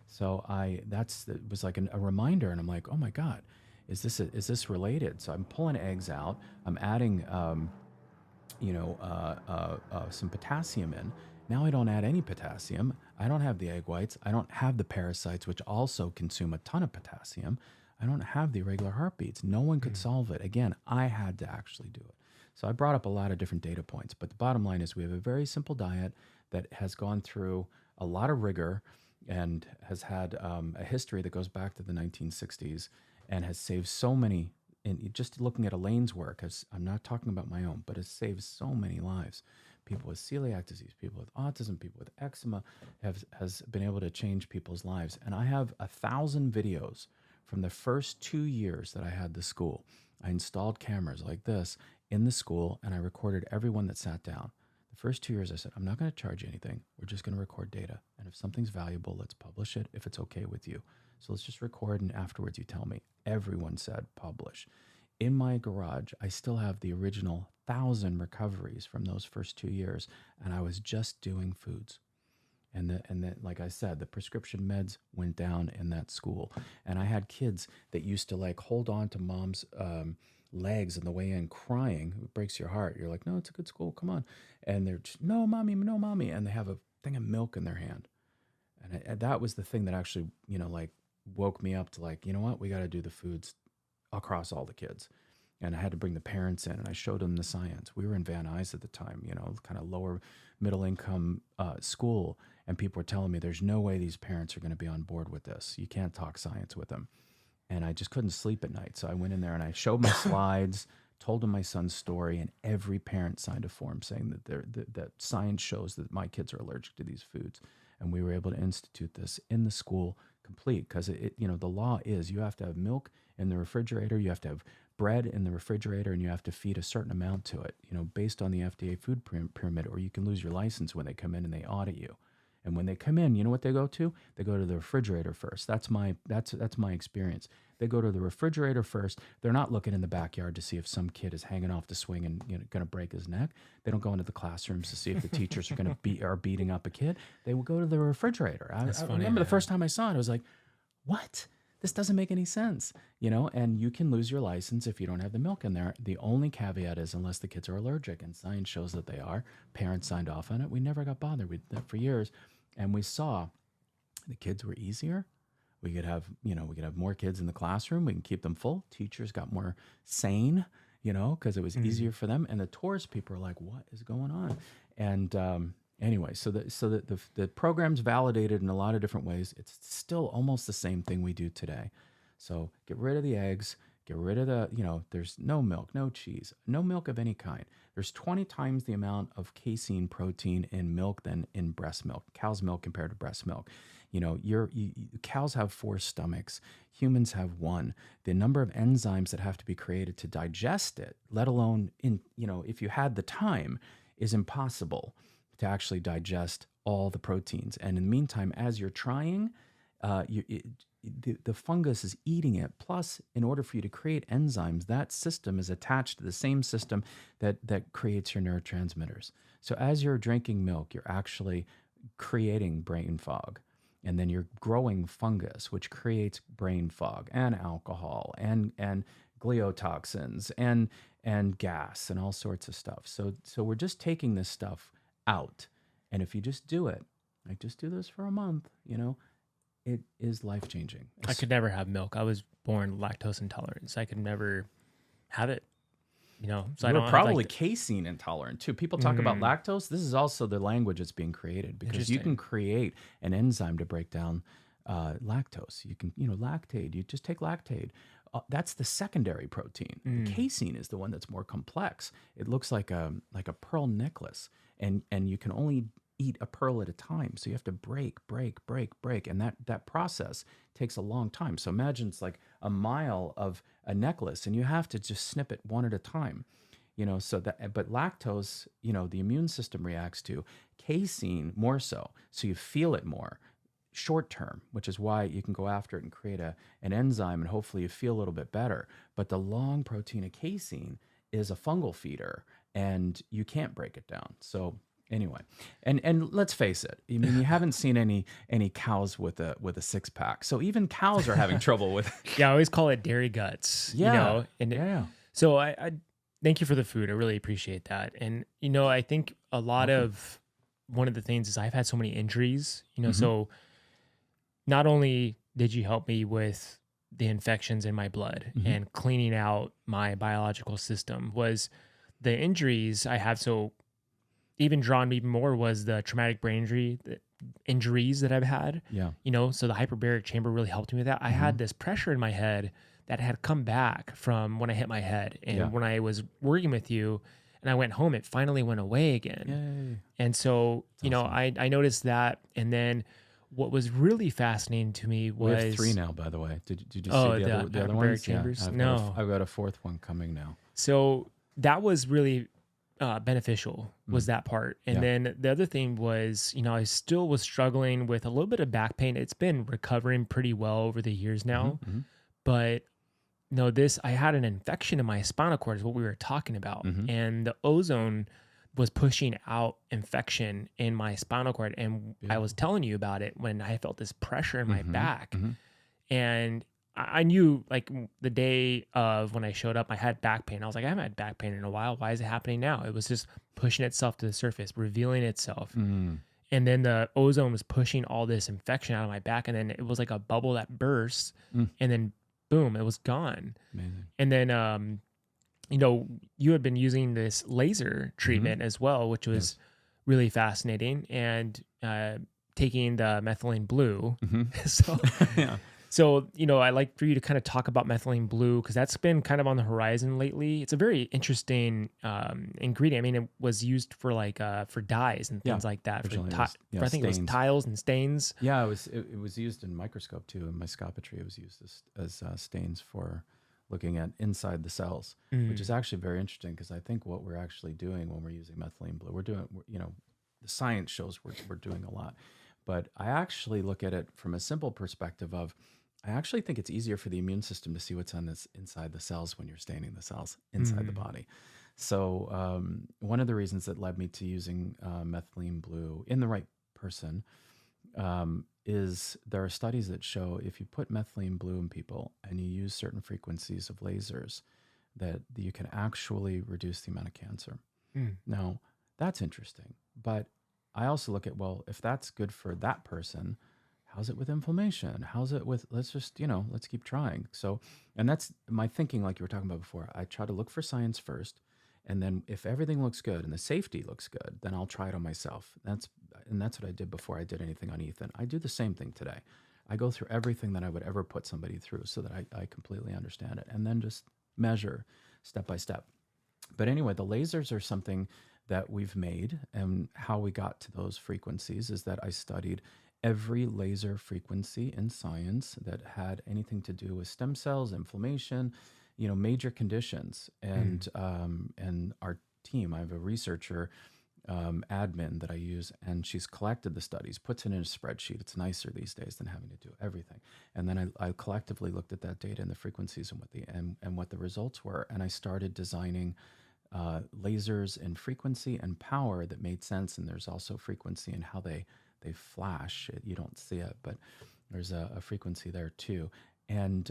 So it was like a reminder, and I'm like, oh my God, is this related? So I'm pulling eggs out. I'm adding, some potassium in. Now I don't add any potassium. I don't have the egg whites. I don't have the parasites, which also consume a ton of potassium. I don't have the irregular heartbeats. No one could solve it. Again, I had to actually do it. So I brought up a lot of different data points, but the bottom line is we have a very simple diet that has gone through a lot of rigor and has had a history that goes back to the 1960s and has saved so many. And just looking at Elaine's work, I'm not talking about my own, but has saved so many lives. People with celiac disease, people with autism, people with eczema has been able to change people's lives. And I have 1,000 videos from the first 2 years that I had the school. I installed cameras like this in the school, and I recorded everyone that sat down. The first 2 years I said, I'm not going to charge you anything. We're just going to record data. And if something's valuable, let's publish it if it's okay with you. So let's just record, and afterwards you tell me. Everyone said publish. In my garage, I still have the original 1,000 recoveries from those first 2 years, and I was just doing foods. And then, like I said, the prescription meds went down in that school. And I had kids that used to like hold on to mom's legs on the way in crying. It breaks your heart. You're like, no, it's a good school. Come on. And they're just, no, mommy, no, mommy. And they have a thing of milk in their hand. And that was the thing that actually, like woke me up to like, you know what? We got to do the foods across all the kids. And I had to bring the parents in, and I showed them the science. We were in Van Nuys at the time, kind of lower middle income school. And people were telling me there's no way these parents are going to be on board with this. You can't talk science with them. And I just couldn't sleep at night. So I went in there and I showed my slides, told them my son's story, and every parent signed a form saying that science shows that my kids are allergic to these foods. And we were able to institute this in the school complete, because the law is you have to have milk in the refrigerator, you have to have bread in the refrigerator, and you have to feed a certain amount to it, based on the FDA food pyramid, or you can lose your license when they come in and they audit you. And when they come in, you know what they go to? They go to the refrigerator first. That's my experience. They go to the refrigerator first. They're not looking in the backyard to see if some kid is hanging off the swing and going to break his neck. They don't go into the classrooms to see if the teachers are going to are beating up a kid. They will go to the refrigerator. I remember the first time I saw it, I was like, "What? This doesn't make any sense." And you can lose your license if you don't have the milk in there. The only caveat is unless the kids are allergic, and science shows that they are. Parents signed off on it. We never got bothered with that for years. And we saw the kids were easier. We could have more kids in the classroom. We can keep them full. Teachers got more sane, because it was easier for them. And the tourist people are like, what is going on? And anyway, the program's validated in a lot of different ways. It's still almost the same thing we do today. So get rid of the eggs, get rid of there's no milk, no cheese, no milk of any kind. There's 20 times the amount of casein protein in milk than in breast milk, cow's milk compared to breast milk. Cows have 4 stomachs, humans have 1. The number of enzymes that have to be created to digest it, let alone if you had the time, is impossible to actually digest all the proteins. And in the meantime, as you're trying, the fungus is eating it. Plus, in order for you to create enzymes, that system is attached to the same system that creates your neurotransmitters. So as you're drinking milk, you're actually creating brain fog. And then you're growing fungus, which creates brain fog and alcohol and gliotoxins and gas and all sorts of stuff. So we're just taking this stuff out. And if you just do it, like just do this for a month, it is life-changing. I could never have milk. I was born lactose intolerant, so I could never have it. So You're probably casein intolerant too. People talk about lactose. This is also the language that's being created, because you can create an enzyme to break down lactose. You can, lactate. You just take lactate. That's the secondary protein. The casein is the one that's more complex. It looks like a pearl necklace, and you can only eat a pearl at a time. So you have to break, and that process takes a long time. So imagine it's like a mile of a necklace, and you have to just snip it one at a time. But lactose, the immune system reacts to. Casein more so you feel it more short term, which is why you can go after it and create an enzyme, and hopefully you feel a little bit better. But the long protein of casein is a fungal feeder, and you can't break it down. So anyway, and let's face it. I mean, you haven't seen any cows with a 6-pack. So even cows are having trouble with. Yeah, I always call it dairy guts. Yeah. So I thank you for the food. I really appreciate that. And I think a lot of one of the things is I've had so many injuries. So not only did you help me with the infections in my blood and cleaning out my biological system, was the injuries I have. So even drawn me even more was the traumatic brain injuries that I've had. Yeah. So the hyperbaric chamber really helped me with that. I had this pressure in my head that had come back from when I hit my head. And when I was working with you and I went home, it finally went away again. Yay. And so, awesome. I noticed that. And then what was really fascinating to me was... We have 3 now, by the way. Did you see the other ones? Chambers? Yeah, I've got a 4th one coming now. So that was really... beneficial was that part. And then the other thing was, I still was struggling with a little bit of back pain. It's been recovering pretty well over the years now, but I had an infection in my spinal cord is what we were talking about. And the ozone was pushing out infection in my spinal cord. And I was telling you about it when I felt this pressure in my back. And I knew like the day of when I showed up, I had back pain. I was like, I haven't had back pain in a while. Why is it happening now? It was just pushing itself to the surface, revealing itself. And then the ozone was pushing all this infection out of my back. And then it was like a bubble that burst and then boom, it was gone. Amazing. And then, you had been using this laser treatment as well, which was really fascinating, and taking the methylene blue. So, So, I'd like for you to kind of talk about methylene blue, because that's been kind of on the horizon lately. It's a very interesting ingredient. I mean, it was used for for dyes and things like that. I think it was tiles and stains. Yeah, it was used in microscope too. In microscopy, it was used as stains for looking at inside the cells, which is actually very interesting, because I think what we're actually doing when we're using methylene blue, the science shows we're doing a lot. But I actually look at it from a simple perspective of, I actually think it's easier for the immune system to see what's inside the cells when you're staining the cells inside the body. So one of the reasons that led me to using methylene blue in the right person is there are studies that show if you put methylene blue in people and you use certain frequencies of lasers, that you can actually reduce the amount of cancer. Now, that's interesting. But I also look at, well, if that's good for that person, how's it with inflammation? How's it with, let's keep trying. So, and that's my thinking, like you were talking about before. I try to look for science first, And then if everything looks good and the safety looks good, then I'll try it on myself. That's what I did before I did anything on Ethan. I do the same thing today. I go through everything that I would ever put somebody through so that I completely understand it, and then just measure step by step. But anyway, the lasers are something that we've made, and how we got to those frequencies is that I studied every laser frequency in science that had anything to do with stem cells, inflammation, major conditions. And our team, I have a researcher admin that I use, and she's collected the studies, puts it in a spreadsheet. It's nicer these days than having to do everything. And then I collectively looked at that data and the frequencies and what the results were, and I started designing lasers in frequency and power that made sense. And there's also frequency in how they flash. You don't see it, but there's a frequency there too. And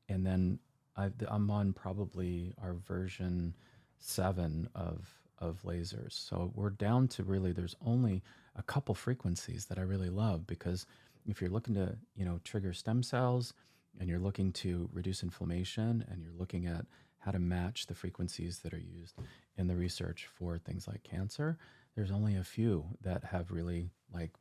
then I'm on probably our version 7 of lasers. So we're down to really, there's only a couple frequencies that I really love, because if you're looking to, trigger stem cells, and you're looking to reduce inflammation, and you're looking at how to match the frequencies that are used in the research for things like cancer, there's only a few that have really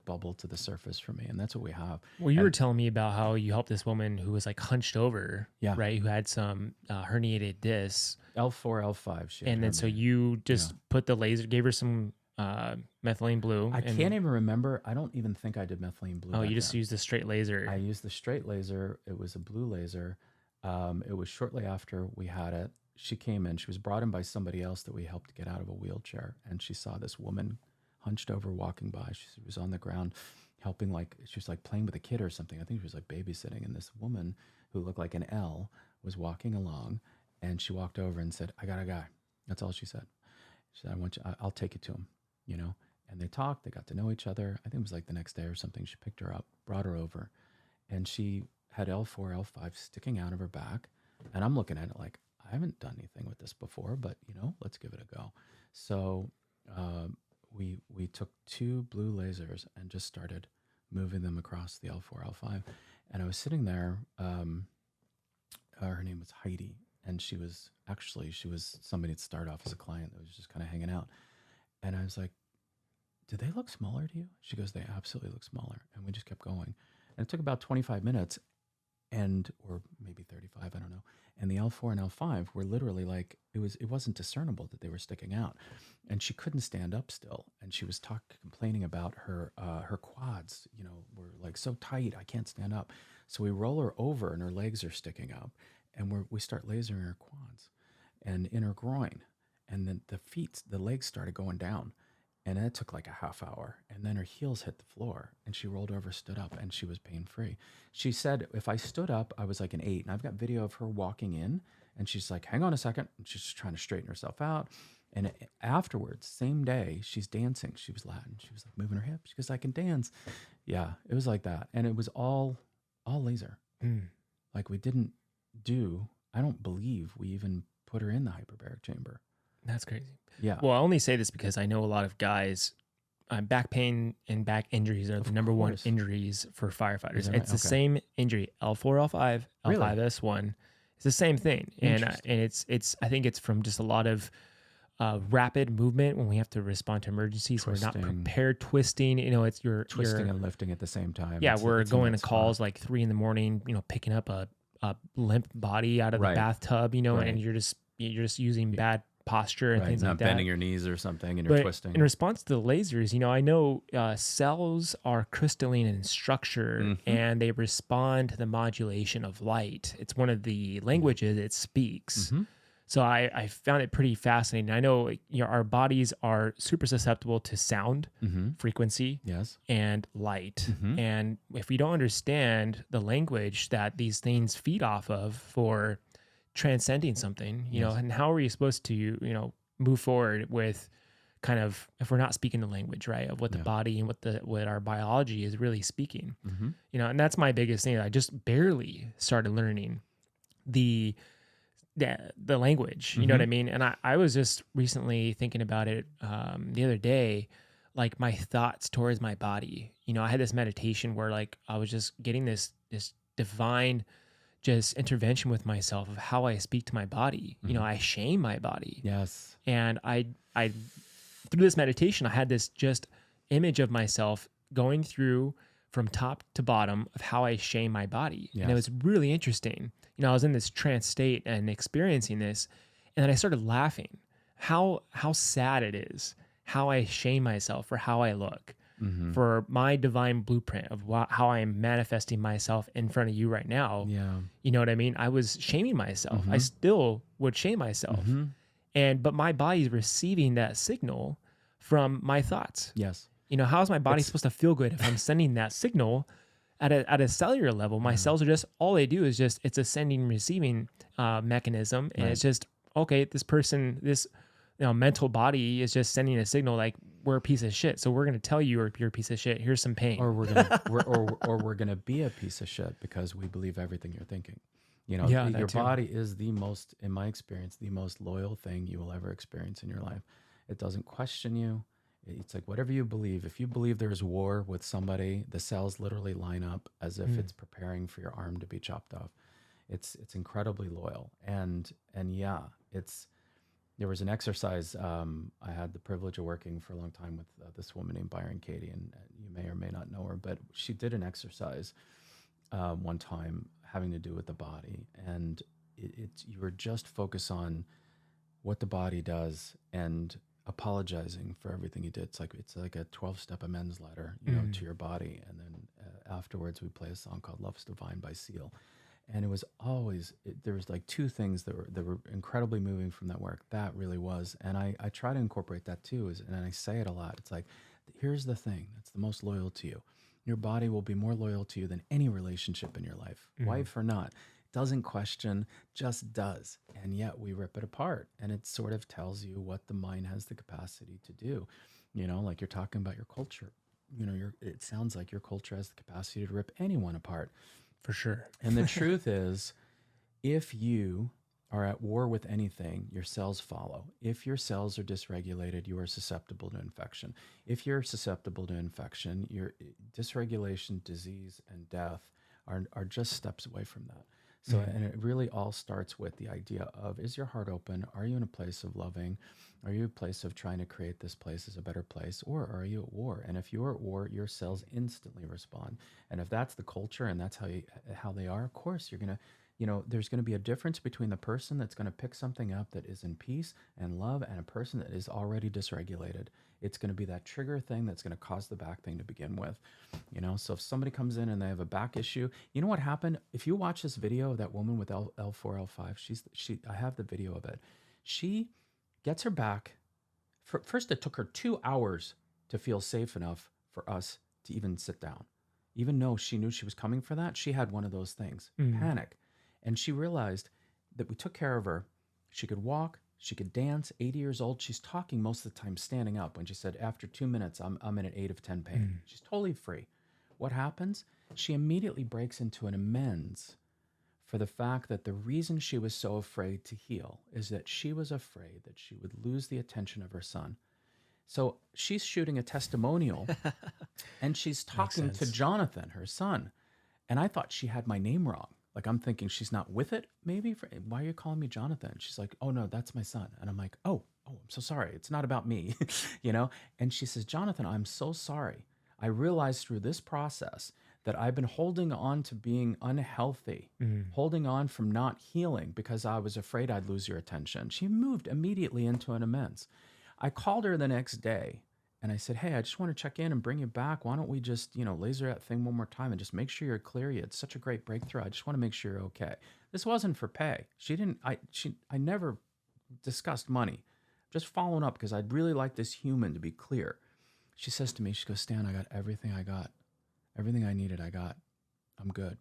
bubbled to the surface for me. And that's what we have. Well, you were telling me about how you helped this woman who was hunched over, right? Who had some herniated discs. L4, L5. And then so you just put the laser, gave her some methylene blue. I can't even remember. I don't even think I did methylene blue. Oh, you just used the straight laser. I used the straight laser. It was a blue laser. It was shortly after we had it. She came in. She was brought in by somebody else that we helped get out of a wheelchair. And she saw this woman hunched over walking by. She was on the ground helping, she was playing with a kid or something. I think she was babysitting. And this woman who looked like an L was walking along, and she walked over and said, "I got a guy." That's all she said. She said, I'll take you to him, And they talked. They got to know each other. I think it was the next day or something. She picked her up, brought her over, and she had L4, L5 sticking out of her back. And I'm looking at it I haven't done anything with this before, but let's give it a go. So we took 2 blue lasers and just started moving them across the L4, L5. And I was sitting there. Her name was Heidi, and she was somebody that started off as a client that was just kind of hanging out. And I was like, "Do they look smaller to you?" She goes, "They absolutely look smaller." And we just kept going. And it took about 25 minutes, or maybe 35, I don't know. And the L4 and L5 were literally it wasn't discernible that they were sticking out. And she couldn't stand up still. And she was complaining about her quads, were so tight, I can't stand up. So we roll her over, and her legs are sticking up, and we start lasering her quads and in her groin. And then the legs started going down. And it took a half hour. And then her heels hit the floor, and she rolled over, stood up, and she was pain-free. She said, if I stood up, I was an 8. And I've got video of her walking in, and she's like, "Hang on a second." And she's trying to straighten herself out. And afterwards, same day, she's dancing. She was Latin. She was moving her hips. She goes, "I can dance." Yeah, it was like that. And it was all laser. We didn't I don't believe we even put her in the hyperbaric chamber. That's crazy. Yeah. Well, I only say this because I know a lot of guys, back pain and back injuries are the number one injuries for firefighters. It's the same injury, L4, L5, L5S1. It's the same thing. And it's I think it's from just a lot of rapid movement when we have to respond to emergencies. We're not prepared, twisting, it's your twisting and lifting at the same time. Yeah, we're going to calls 3 a.m, picking up a limp body out of the bathtub, and you're just using bad posture and things like that. Not bending your knees or something, and you're twisting. In response to the lasers, I know cells are crystalline in structure, and they respond to the modulation of light. It's one of the languages it speaks. So I found it pretty fascinating. I know our bodies are super susceptible to sound, frequency, and light. And if we don't understand the language that these things feed off of for transcending something, and how are you supposed to, move forward with kind of, if we're not speaking the language, right, of what the body and what our biology is really speaking, and that's my biggest thing. I just barely started learning the language, you know what I mean? And I was just recently thinking about it the other day, my thoughts towards my body. I had this meditation where I was just getting this divine just intervention with myself of how I speak to my body. You know, I shame my body. Yes. And I through this meditation, I had this just image of myself going through from top to bottom of how I shame my body. Yes. And it was really interesting. You know, I was in this trance state and experiencing this, and then I started laughing. How sad it is, how I shame myself for how I look, for my divine blueprint of how I am manifesting myself in front of you right now. Yeah. You know what I mean? I was shaming myself. I still would shame myself. But my body's receiving that signal from my thoughts. Yes. You know, how is my body supposed to feel good if I'm sending that signal at a cellular level? My cells are just, all they do is just, it's a sending and receiving mechanism. And it's just, okay, this person, this mental body is just sending a signal like, we're a piece of shit. So we're going to tell you you're a piece of shit. Here's some pain. Or we're gonna be a piece of shit because we believe everything you're thinking. You know, Yeah, that your too. body is the most, in my experience, the most loyal thing you will ever experience in your life. It doesn't question you. It's like whatever you believe. If you believe there's war with somebody, the cells literally line up as if it's preparing for your arm to be chopped off. It's incredibly loyal. And yeah, there was an exercise. I had the privilege of working for a long time with this woman named Byron Katie, and you may or may not know her, but she did an exercise one time having to do with the body, and you were just focused on what the body does and apologizing for everything you did. It's like a 12-step amends letter, to your body. And then afterwards we play a song called Love's Divine by Seal. And it was always, there was like two things that were incredibly moving from that work. That really was. And I try to incorporate that too, and I say it a lot. It's like, here's the thing that's the most loyal to you. Your body will be more loyal to you than any relationship in your life, wife or not. Doesn't question, just does. And yet we rip it apart, and it sort of tells you what the mind has the capacity to do. Like you're talking about your culture. It sounds like your culture has the capacity to rip anyone apart. For sure. And the truth is, if you are at war with anything, your cells follow. If your cells are dysregulated, you are susceptible to infection. If you're susceptible to infection, your dysregulation, disease, and death are just steps away from that. So, and it really all starts with the idea of, is your heart open? Are you in a place of loving? Are you a place of trying to create this place as a better place? Or are you at war? And if you're at war, your cells instantly respond. And if that's the culture and that's how they are, of course, you're going to, there's going to be a difference between the person that's going to pick something up that is in peace and love and a person that is already dysregulated. It's going to be that trigger thing that's going to cause the back thing to begin with. So if somebody comes in and they have a back issue, you know what happened? If you watch this video of that woman with L4, L5, I have the video of it. She gets her back. First, it took her 2 hours to feel safe enough for us to even sit down. Even though she knew she was coming for that, she had one of those things, panic. And she realized that we took care of her. She could walk, she could dance, 80 years old. She's talking most of the time standing up. When she said, after 2 minutes, I'm in an 8 of 10 pain. She's totally free. What happens? She immediately breaks into an amends for the fact that the reason she was so afraid to heal is that she was afraid that she would lose the attention of her son. So she's shooting a testimonial and she's talking to Jonathan, her son. And I thought she had my name wrong. Like, I'm thinking she's not with it, maybe. Why are you calling me Jonathan? She's like, oh, no, that's my son. And I'm like, oh, I'm so sorry. It's not about me, And she says, Jonathan, I'm so sorry. I realized through this process that I've been holding on to being unhealthy, holding on from not healing because I was afraid I'd lose your attention. She moved immediately into an amends. I called her the next day and I said, hey, I just want to check in and bring you back. Why don't we just, laser that thing one more time and just make sure you're clear. You had such a great breakthrough. I just want to make sure you're okay. This wasn't for pay. I never discussed money. Just following up because I'd really like this human to be clear. She says to me, she goes, Stan, I got everything I got. Everything I needed, I got. I'm good.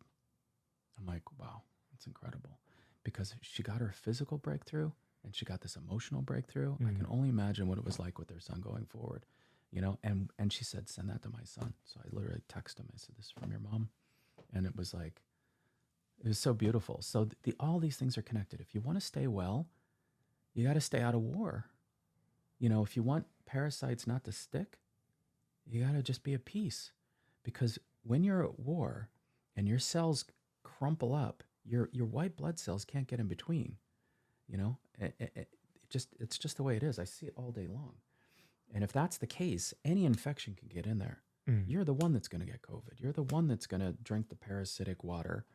I'm like, wow, that's incredible. Because she got her physical breakthrough and she got this emotional breakthrough. I can only imagine what it was like with their son going forward, and she said, send that to my son. So I literally texted him. I said, this is from your mom. And it was like, it was so beautiful. So all these things are connected. If you want to stay well, you got to stay out of war. If you want parasites not to stick, you got to just be at peace. Because when you're at war and your cells crumple up your white blood cells can't get in between. You know, it's just the way it is. I see it all day long. And if that's the case, any infection can get in there. Mm. You're the one that's going to get COVID. You're the one that's going to drink the parasitic water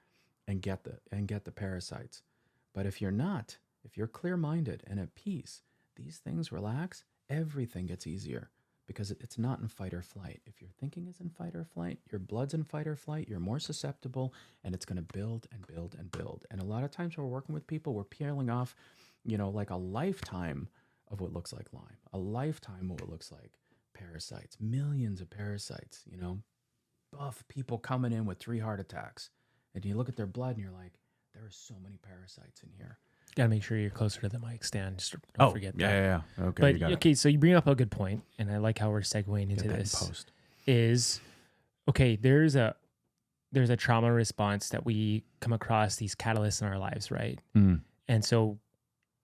and get the parasites. But if you're not, if you're clear-minded and at peace, these things relax, everything gets easier because it's not in fight or flight. If your thinking is in fight or flight, your blood's in fight or flight, you're more susceptible, and it's going to build and build and build. And a lot of times when we're working with people, we're peeling off, like a lifetime of what looks like Lyme, a lifetime of what looks like parasites, millions of parasites, buff people coming in with 3 heart attacks. And you look at their blood and you're like, there are so many parasites in here. Gotta make sure you're closer to the mic stand. Just don't forget that. Yeah. Okay. But okay, so you bring up a good point, and I like how we're segueing into this. Post. Is okay. There's a trauma response that we come across these catalysts in our lives, right? Mm. And so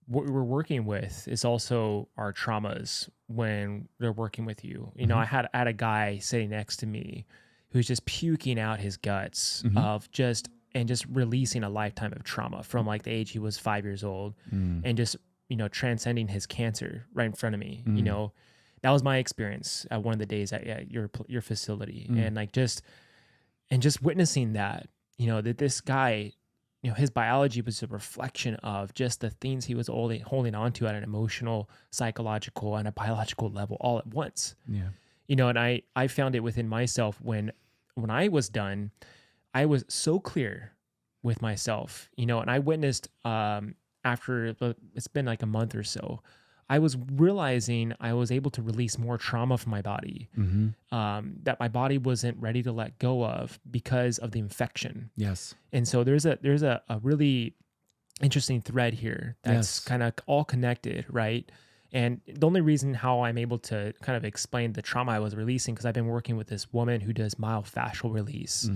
what we're working with is also our traumas when they're working with you. I had a guy sitting next to me who's just puking out his guts of just releasing a lifetime of trauma from like the age he was 5 years old and just, transcending his cancer right in front of me. That was my experience at one of the days at your facility. And like just witnessing that, that this guy, his biology was a reflection of just the things he was holding on to at an emotional, psychological, and a biological level all at once. Yeah. And I found it within myself when I was done, I was so clear with myself, and I witnessed after it's been like a month or so, I was realizing I was able to release more trauma from my body that my body wasn't ready to let go of because of the infection. Yes. And so there's a really interesting thread here that's kind of all connected, right? And the only reason how I'm able to kind of explain the trauma I was releasing, because I've been working with this woman who does myofascial release.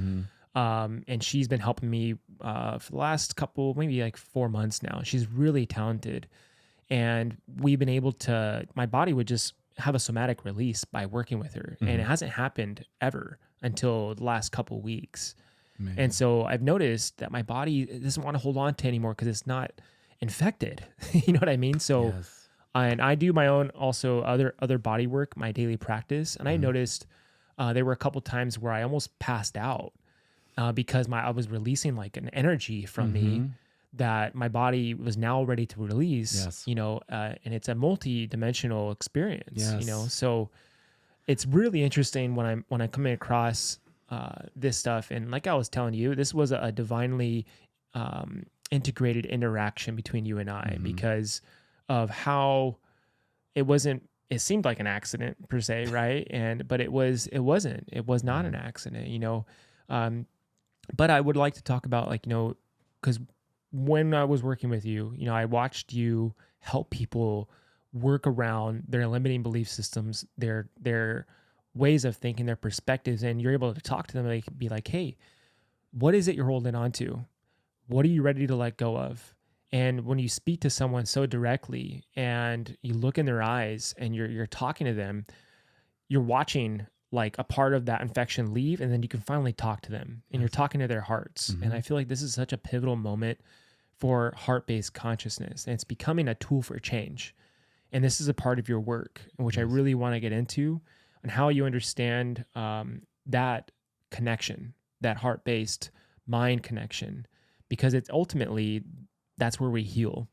And she's been helping me for the last couple, maybe like 4 months now. She's really talented. And we've been able to, my body would just have a somatic release by working with her. And it hasn't happened ever until the last couple weeks. Man. And so I've noticed that my body doesn't want to hold on to anymore because it's not infected. You know what I mean? So, and I do my own also other body work, my daily practice. And I noticed there were a couple times where I almost passed out because I was releasing like an energy from me that my body was now ready to release, and it's a multi-dimensional experience, so it's really interesting when I'm coming across this stuff. And like I was telling you, this was a divinely integrated interaction between you and I because of how it seemed like an accident per se, right? But it was not an accident, but I would like to talk about because when I was working with you, I watched you help people work around their limiting belief systems, their ways of thinking, their perspectives, and you're able to talk to them and be like, hey, what is it you're holding on to? What are you ready to let go of? And when you speak to someone so directly and you look in their eyes and you're talking to them, you're watching like a part of that infection leave, and then you can finally talk to them and you're talking to their hearts. And I feel like this is such a pivotal moment for heart-based consciousness, and it's becoming a tool for change. And this is a part of your work, which I really want to get into, and how you understand that connection, that heart-based mind connection, because it's ultimately, that's where we heal.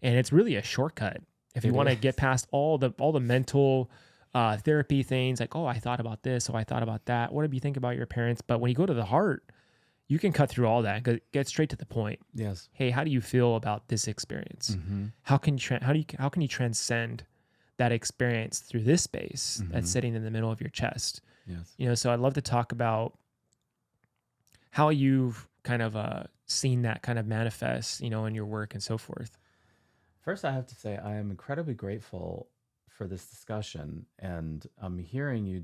And it's really a shortcut. If you want to get past all the mental therapy things, like, oh, I thought about this, oh, I thought about that. What do you think about your parents? But when you go to the heart, you can cut through all that, get straight to the point. Yes. Hey, how do you feel about this experience? How can you transcend that experience through this space that's sitting in the middle of your chest? Yes. So I'd love to talk about how you've kind of seen that kind of manifest, in your work and so forth. First, I have to say I am incredibly grateful for this discussion, and I'm hearing you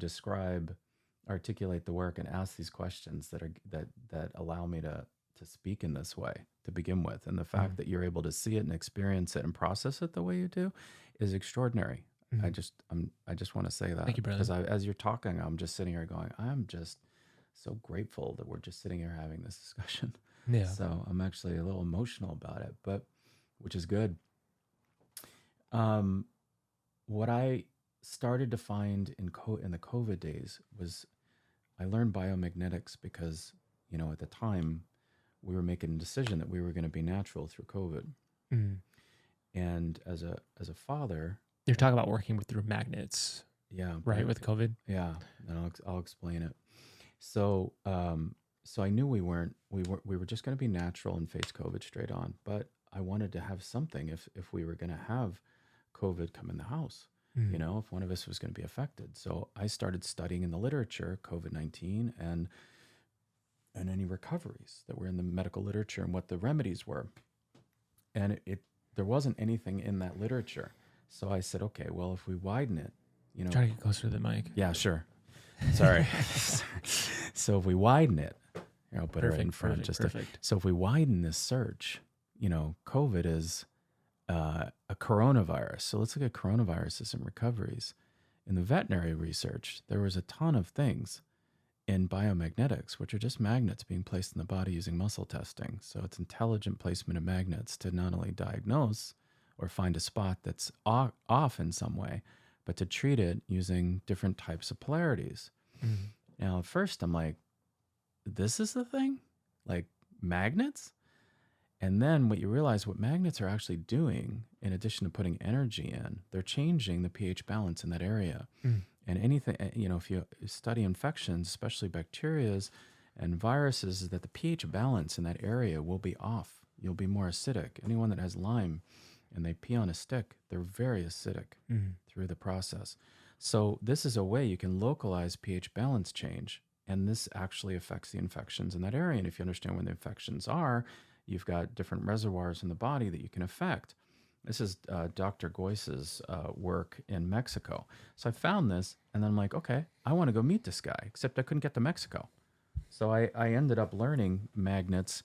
articulate the work and ask these questions that allow me to speak in this way to begin with. And the fact that you're able to see it and experience it and process it the way you do is extraordinary. I just want to say that. Thank you, brother. Because as you're talking, I'm just sitting here going, I'm just so grateful that we're just sitting here having this discussion. Yeah. So I'm actually a little emotional about it, but which is good. Um, what I started to find in the COVID days was I learned biomagnetics because, at the time we were making a decision that we were going to be natural through COVID. Mm. And as a father, You're talking about working through magnets, yeah, right? With COVID. yeah, and I'll explain it. So, so I knew we were just going to be natural and face COVID straight on. But I wanted to have something if we were going to have COVID come in the house, Mm. if one of us was going to be affected. So I started studying in the literature COVID-19 and any recoveries that were in the medical literature and what the remedies were. And there wasn't anything in that literature. So I said, okay, well, if we widen it, Try to get closer to the mic. yeah, sure. Sorry. So if we widen it, I'll put it right in front. Perfect. So if we widen this search, COVID is a coronavirus. So let's look at coronaviruses and recoveries. In the veterinary research, there was a ton of things in biomagnetics, which are just magnets being placed in the body using muscle testing. So it's intelligent placement of magnets to not only diagnose or find a spot that's off in some way, but to treat it using different types of polarities. Mm. Now, at first, I'm like, this is the thing? Like magnets? And then what you realize what magnets are actually doing, in addition to putting energy in, they're changing the pH balance in that area. Mm. And anything, if you study infections, especially bacterias and viruses, is that the pH balance in that area will be off. You'll be more acidic. Anyone that has Lyme and they pee on a stick, they're very acidic through the process. So this is a way you can localize pH balance change. And this actually affects the infections in that area. And if you understand when the infections are, you've got different reservoirs in the body that you can affect. This is Dr. Goyce's work in Mexico. So I found this, and then I'm like, okay, I want to go meet this guy, except I couldn't get to Mexico. So I ended up learning magnets,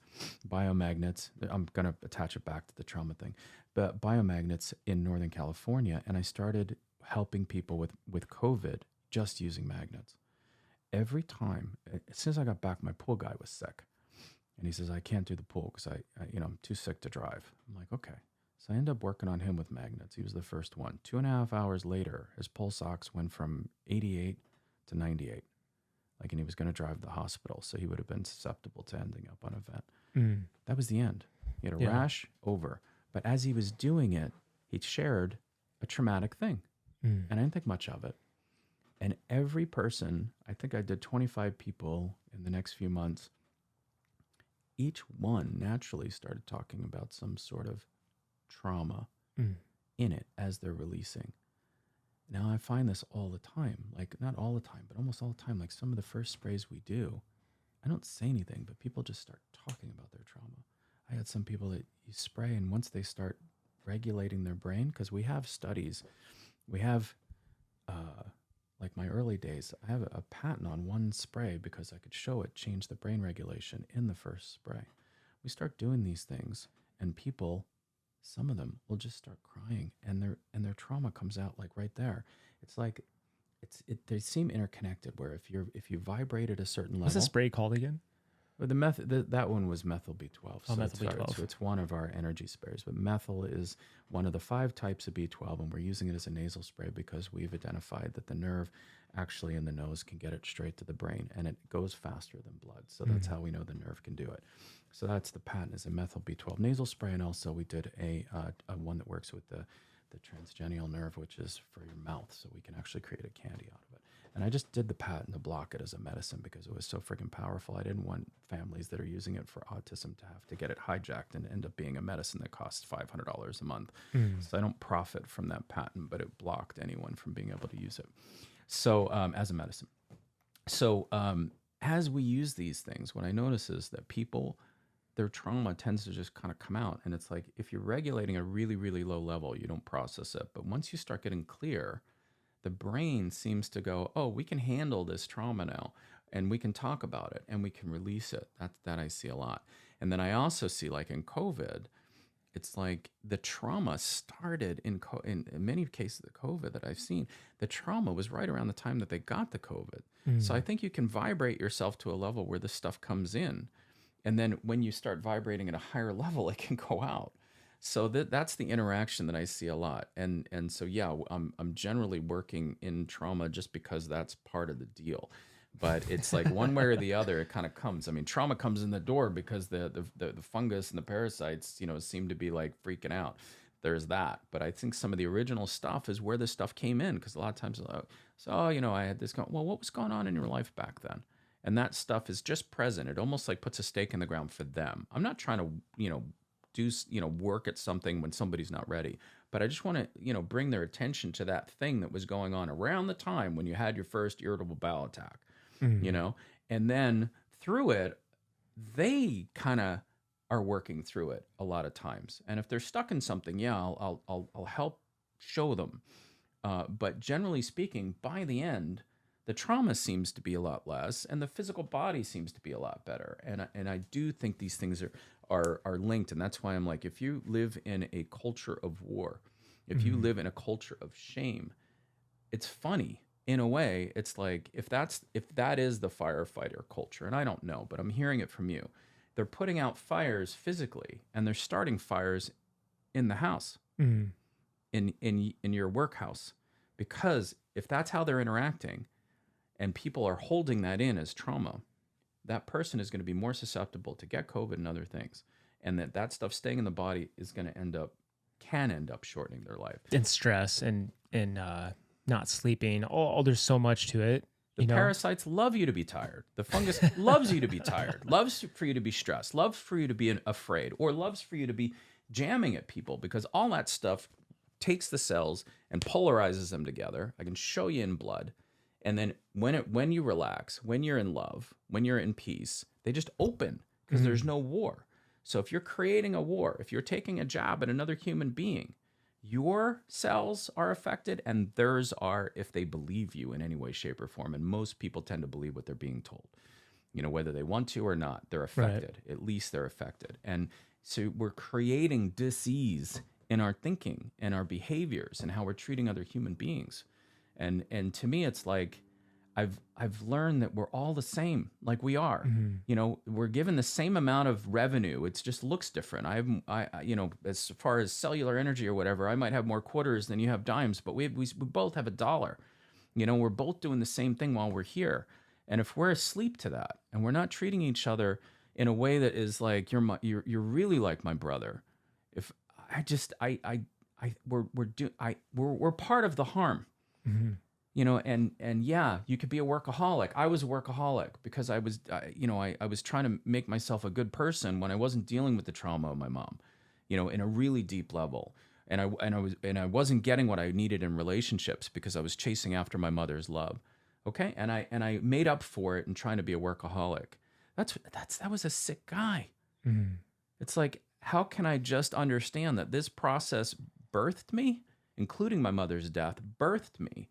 biomagnets. I'm going to attach it back to the trauma thing, but biomagnets in Northern California, and I started helping people with COVID just using magnets. Every time, as soon as I got back, my pool guy was sick. And he says, I can't do the pool because I'm too sick to drive. I'm like, okay. So I ended up working on him with magnets. He was the first one. 2.5 hours later, his pulse ox went from 88 to 98. And he was going to drive to the hospital. So he would have been susceptible to ending up on a vent. Mm. That was the end. He had a rash, over. But as he was doing it, he shared a traumatic thing. Mm. And I didn't think much of it. And every person, I think I did 25 people in the next few months, each one naturally started talking about some sort of trauma in it as they're releasing. Now I find this all the time, like not all the time, but almost all the time. Like some of the first sprays we do, I don't say anything, but people just start talking about their trauma. I had some people that you spray, and once they start regulating their brain, because we have studies, we have, like my early days, I have a patent on one spray because I could show it changed the brain regulation in the first spray. We start doing these things, and people, some of them will just start crying, and their trauma comes out like right there. It's like they seem interconnected. Where if you vibrate at a certain level, What's the spray called again? Well, that one was methyl B12. Oh, methyl B12. So it's one of our energy sprays. But methyl is one of the 5 types of B12, and we're using it as a nasal spray because we've identified that the nerve actually in the nose can get it straight to the brain, and it goes faster than blood. So that's how we know the nerve can do it. So that's the patent, is a methyl B12 nasal spray, and also we did a one that works with the transgenial nerve, which is for your mouth, so we can actually create a candy out of it. And I just did the patent to block it as a medicine because it was so freaking powerful. I didn't want families that are using it for autism to have to get it hijacked and end up being a medicine that costs $500 a month. So I don't profit from that patent, but it blocked anyone from being able to use it. So as a medicine. So as we use these things, what I notice is that people, their trauma tends to just kind of come out. And it's like, if you're regulating a really, really low level, you don't process it. But once you start getting clear, the brain seems to go, oh, we can handle this trauma now, and we can talk about it, and we can release it. That I see a lot. And then I also see, like in COVID, it's like the trauma started in many cases of the COVID that I've seen. The trauma was right around the time that they got the COVID. So I think you can vibrate yourself to a level where this stuff comes in. And then when you start vibrating at a higher level, it can go out. So that's the interaction that I see a lot. And so, yeah, I'm generally working in trauma just because that's part of the deal. But it's like one way or the other, it kind of comes. I mean, trauma comes in the door because the fungus and the parasites, seem to be like freaking out. There's that. But I think some of the original stuff is where this stuff came in, because a lot of times, I had this. Well, what was going on in your life back then? And that stuff is just present. It almost like puts a stake in the ground for them. I'm not trying to, do, work at something when somebody's not ready, but I just want to, bring their attention to that thing that was going on around the time when you had your first irritable bowel attack, and then through it, they kind of are working through it a lot of times. And if they're stuck in something, yeah, I'll help show them. But generally speaking, by the end, the trauma seems to be a lot less, and the physical body seems to be a lot better. And I do think these things are linked, and that's why I'm like, if you live in a culture of war, if you live in a culture of shame, it's funny in a way. It's like if that is the firefighter culture, and I don't know, but I'm hearing it from you. They're putting out fires physically, and they're starting fires in the house, in your workhouse, because if that's how they're interacting, and people are holding that in as trauma, that person is going to be more susceptible to get COVID and other things. And that stuff staying in the body is going to can end up shortening their life. And stress and not sleeping. Oh, there's so much to it. The parasites love you to be tired. The fungus loves you to be tired, loves for you to be stressed, loves for you to be afraid, or loves for you to be jamming at people, because all that stuff takes the cells and polarizes them together. I can show you in blood. And then when you relax, when you're in love, when you're in peace, they just open because there's no war. So if you're creating a war, if you're taking a jab at another human being, your cells are affected and theirs are, if they believe you in any way, shape, or form. And most people tend to believe what they're being told. Whether they want to or not, they're affected. Right. At least they're affected. And so we're creating dis-ease in our thinking and our behaviors and how we're treating other human beings. And to me, it's like I've learned that we're all the same, like we are. We're given the same amount of revenue. It just looks different. I as far as cellular energy or whatever, I might have more quarters than you have dimes, but we both have $1. We're both doing the same thing while we're here. And if we're asleep to that, and we're not treating each other in a way that is like you're really like my brother, if we're part of the harm. And yeah, you could be a workaholic. I was a workaholic because I was trying to make myself a good person when I wasn't dealing with the trauma of my mom, in a really deep level. And I wasn't getting what I needed in relationships because I was chasing after my mother's love. Okay. And I made up for it in trying to be a workaholic. That was a sick guy. It's like, how can I just understand that this process birthed me, including my mother's death, birthed me.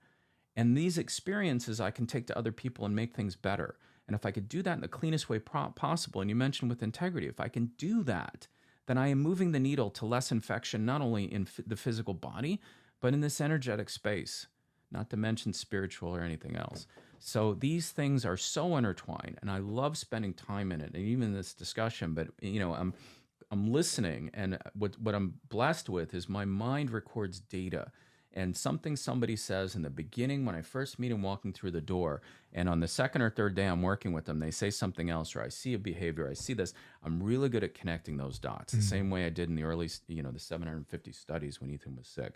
And these experiences I can take to other people and make things better. And if I could do that in the cleanest way possible, and you mentioned with integrity, if I can do that, then I am moving the needle to less infection, not only in the physical body, but in this energetic space, not to mention spiritual or anything else. So these things are so intertwined, and I love spending time in it, and even in this discussion. But I'm listening, and what I'm blessed with is my mind records data. And something somebody says in the beginning when I first meet them walking through the door, and on the second or third day I'm working with them, they say something else, or I see a behavior, I see this. I'm really good at connecting those dots, the same way I did in the early, the 750 studies when Ethan was sick.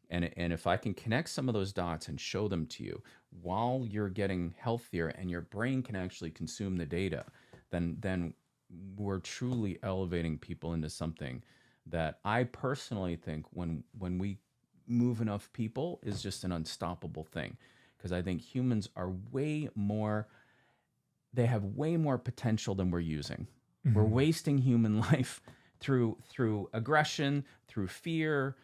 And if I can connect some of those dots and show them to you while you're getting healthier and your brain can actually consume the data, then we're truly elevating people into something that I personally think when we move enough people is just an unstoppable thing, because I think humans are they have way more potential than we're using. We're wasting human life through aggression, through fear,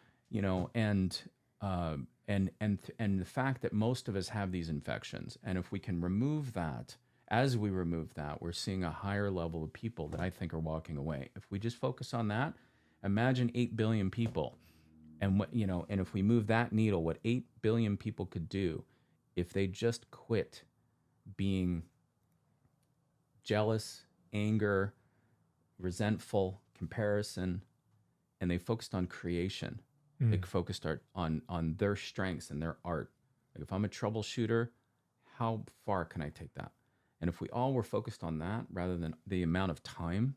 and the fact that most of us have these infections. And if we can remove that, as we remove that, we're seeing a higher level of people that I think are walking away. If we just focus on that, imagine 8 billion people. And and if we move that needle, what 8 billion people could do if they just quit being jealous, anger, resentful, comparison, and they focused on creation. They focused on their strengths and their art. Like if I'm a troubleshooter, how far can I take that? And if we all were focused on that rather than the amount of time,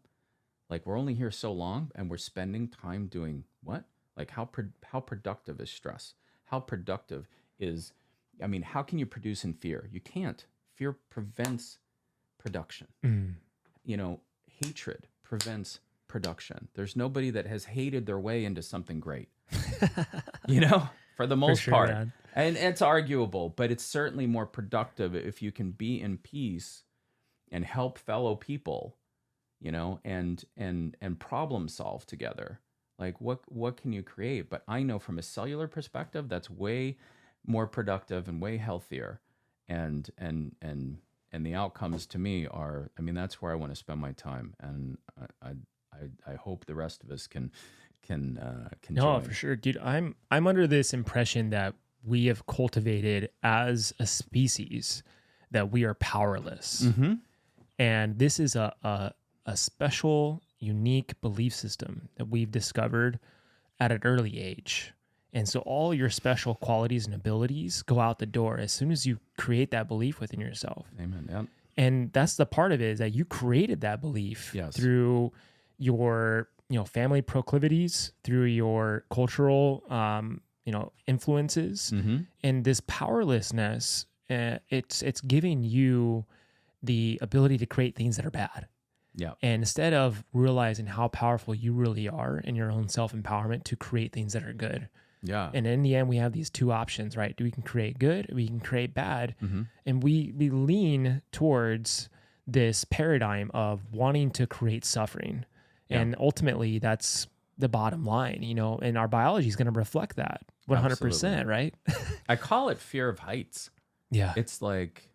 like we're only here so long and we're spending time doing what? Like how productive is stress? How productive is, I mean, how can you produce in fear? You can't. Fear prevents production. You know, hatred prevents production. There's nobody that has hated their way into something great, you know, for the most part. Man. And it's arguable, but it's certainly more productive if you can be in peace and help fellow people, you know, and problem solve together. Like what can you create? But I know from a cellular perspective, that's way more productive and way healthier. And the outcomes to me are, I mean, that's where I want to spend my time. And I hope the rest of us can no, join. For sure, dude. I'm under this impression that we have cultivated as a species that we are powerless. And this is a special, unique belief system that we've discovered at an early age. And so all your special qualities and abilities go out the door as soon as you create that belief within yourself. Amen. Yep. And that's the part of it, is that you created that belief through your, you know, family proclivities, through your cultural, you know, influences, and this powerlessness. It's giving you the ability to create things that are bad. Yeah. And instead of realizing how powerful you really are in your own self-empowerment to create things that are good. Yeah. And in the end, we have these two options, right? We can create good, we can create bad. And we lean towards this paradigm of wanting to create suffering. Yeah. And ultimately, that's the bottom line, you know, and our biology is going to reflect that 100%, absolutely. Right? I call it fear of heights. Yeah. It's like,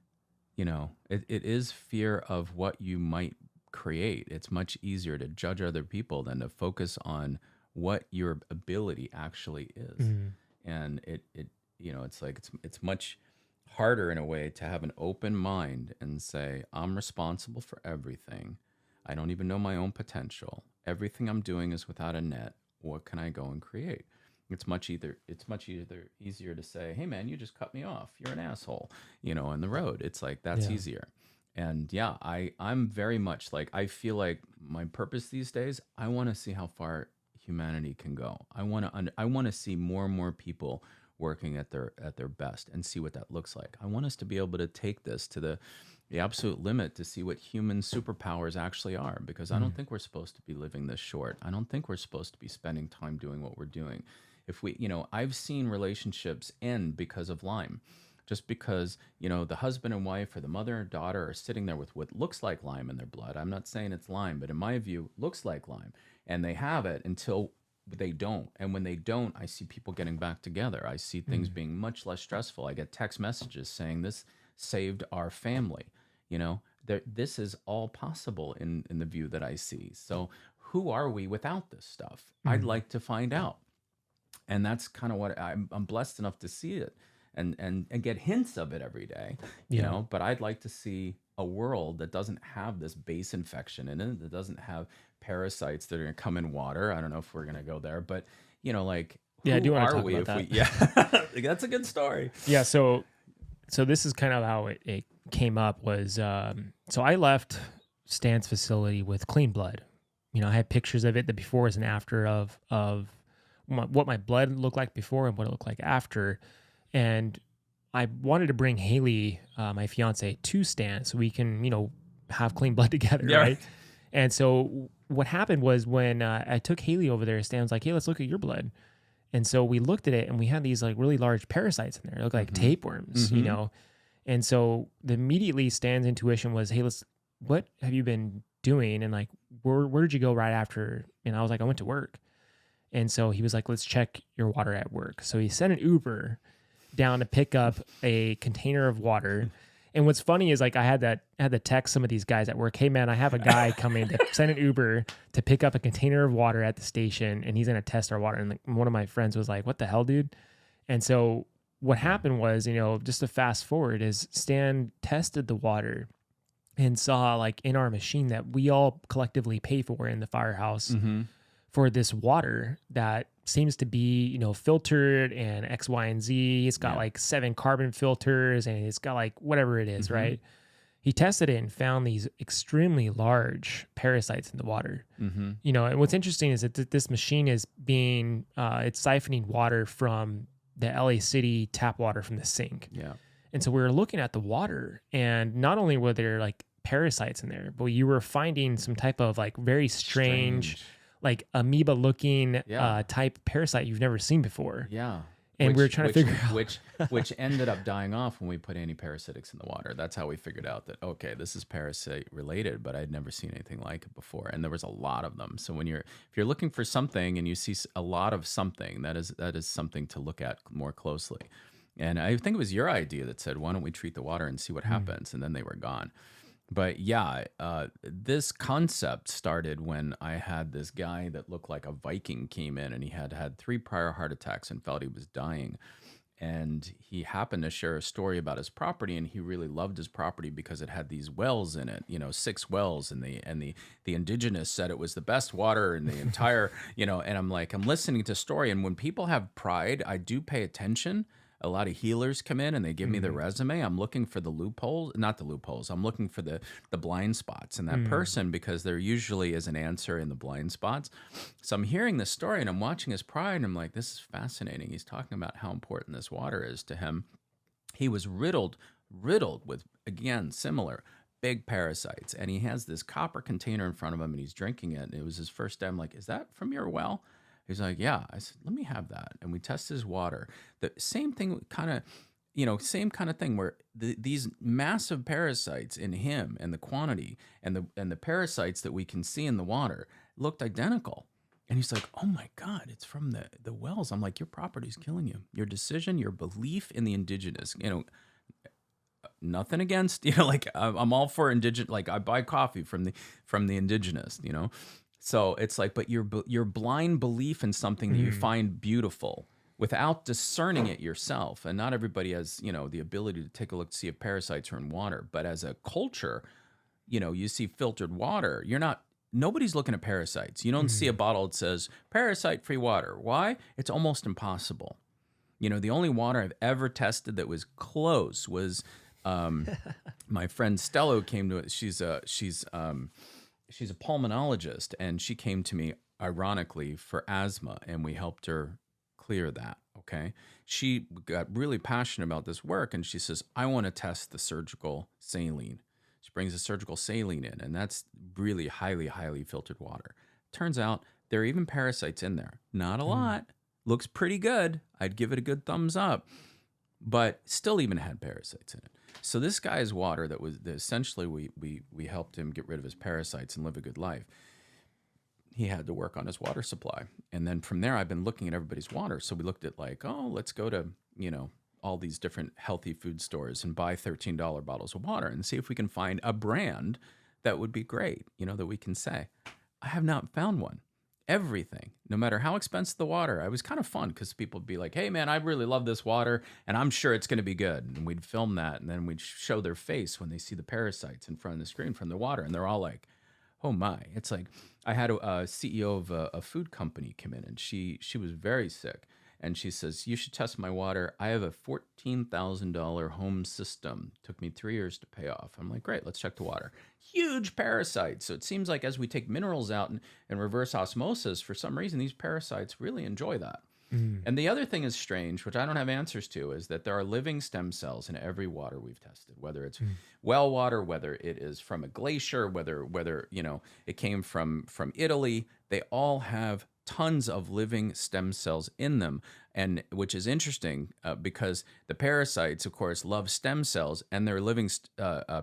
you know, it is fear of what you might create. It's much easier to judge other people than to focus on what your ability actually is. And it you know, it's like it's much harder in a way to have an open mind and say, I'm responsible for everything. I don't even know my own potential. Everything I'm doing is without a net. What can I go and create? It's much easier to say, hey man, you just cut me off. You're an asshole, you know, on the road. It's like, that's easier. And yeah, I'm very much like, I feel like my purpose these days, I want to see how far humanity can go. I want to see more and more people working at their best and see what that looks like. I want us to be able to take this to the absolute limit to see what human superpowers actually are, because I don't think we're supposed to be living this short. I don't think we're supposed to be spending time doing what we're doing. If we, you know, I've seen relationships end because of Lyme. Just because, you know, the husband and wife or the mother and daughter are sitting there with what looks like Lyme in their blood. I'm not saying it's Lyme, but in my view, looks like Lyme. And they have it until they don't. And when they don't, I see people getting back together. I see things being much less stressful. I get text messages saying this saved our family. You know, this is all possible in the view that I see. So who are we without this stuff? I'd like to find out. And that's kind of what I'm blessed enough to see it. And get hints of it every day, you know, but I'd like to see a world that doesn't have this base infection in it, that doesn't have parasites that are going to come in water. I don't know if we're going to go there, but, you know, like, who I do want are to talk we about if that. we, that's a good story. Yeah. So this is kind of how it came up was, so I left Stan's facility with clean blood. You know, I had pictures of it, the befores and after of what my blood looked like before and what it looked like after. And I wanted to bring Haley, my fiance, to Stan so we can, you know, have clean blood together, right? And so what happened was when I took Haley over there, Stan was like, hey, let's look at your blood. And so we looked at it and we had these like really large parasites in there. They look like tapeworms, you know? And so immediately Stan's intuition was, hey, what have you been doing? And like, where did you go right after? And I was like, I went to work. And so he was like, let's check your water at work. So he sent an Uber down to pick up a container of water. And what's funny is like I had to text some of these guys at work, hey man, I have a guy coming to send an Uber to pick up a container of water at the station and he's going to test our water. And like, one of my friends was like, what the hell, dude? And so what happened was, you know, just to fast forward is Stan tested the water and saw like in our machine that we all collectively pay for in the firehouse for this water that seems to be, filtered and X, Y, and Z. It's got like 7 carbon filters and it's got like whatever it is, right? He tested it and found these extremely large parasites in the water. And what's interesting is that this machine is it's siphoning water from the LA City tap water from the sink. Yeah. And so we were looking at the water, and not only were there like parasites in there, but you were finding some type of like very strange. Like amoeba looking type parasite you've never seen before. Yeah. And we were trying to figure out which ended up dying off when we put antiparasitics in the water. That's how we figured out that, okay, this is parasite related, but I'd never seen anything like it before. And there was a lot of them. So if you're looking for something and you see a lot of something, that is something to look at more closely. And I think it was your idea that said, why don't we treat the water and see what happens? And then they were gone. But yeah, this concept started when I had this guy that looked like a Viking came in, and he had 3 prior heart attacks and felt he was dying. And he happened to share a story about his property, and he really loved his property because it had these wells in it, 6 wells, and the indigenous said it was the best water in the entire, and I'm listening to story, and when people have pride, I do pay attention. A lot of healers come in and they give me their resume. I'm looking for the loopholes, not the loopholes. I'm looking for the blind spots in that person, because there usually is an answer in the blind spots. So I'm hearing this story and I'm watching his pride, and I'm like, this is fascinating. He's talking about how important this water is to him. He was riddled with, again, similar big parasites. And he has this copper container in front of him and he's drinking it. And it was his first day. I'm like, is that from your well? He's like, yeah. I said, let me have that. And we tested his water. The same thing, same kind of thing where these massive parasites in him and the quantity and the parasites that we can see in the water looked identical. And he's like, oh my God, it's from the wells. I'm like, your property's killing you. Your decision, your belief in the indigenous, nothing against, I'm all for indigenous. Like I buy coffee from the indigenous, So it's like, but your blind belief in something that you find beautiful without discerning it yourself. And not everybody has, the ability to take a look to see if parasites are in water. But as a culture, you see filtered water. Nobody's looking at parasites. You don't see a bottle that says parasite-free water. Why? It's almost impossible. The only water I've ever tested that was close was my friend Stello came to it. She's a pulmonologist, and she came to me ironically for asthma, and we helped her clear that. Okay. She got really passionate about this work, and she says, I want to test the surgical saline. She brings the surgical saline in, and that's really highly, highly filtered water. Turns out there are even parasites in there. Not a lot. Looks pretty good. I'd give it a good thumbs up, but still even had parasites in it. So this guy's water essentially we helped him get rid of his parasites and live a good life. He had to work on his water supply. And then from there, I've been looking at everybody's water. So we looked at let's go to, all these different healthy food stores and buy $13 bottles of water and see if we can find a brand that would be great, that we can say. I have not found one. Everything, no matter how expensive the water, it was kind of fun because people would be like, hey man, I really love this water and I'm sure it's going to be good. And we'd film that and then we'd show their face when they see the parasites in front of the screen from the water. And they're all like, oh my. It's like, I had a CEO of a food company come in, and she was very sick. And she says, you should test my water. I have a $14,000 home system. Took me 3 years to pay off. I'm like, great, let's check the water. Huge parasites. So it seems like as we take minerals out and reverse osmosis, for some reason, these parasites really enjoy that. And the other thing is strange, which I don't have answers to, is that there are living stem cells in every water we've tested, whether it's well water, whether it is from a glacier, whether it came from Italy. They all have tons of living stem cells in them, and which is interesting because the parasites, of course, love stem cells, and they're living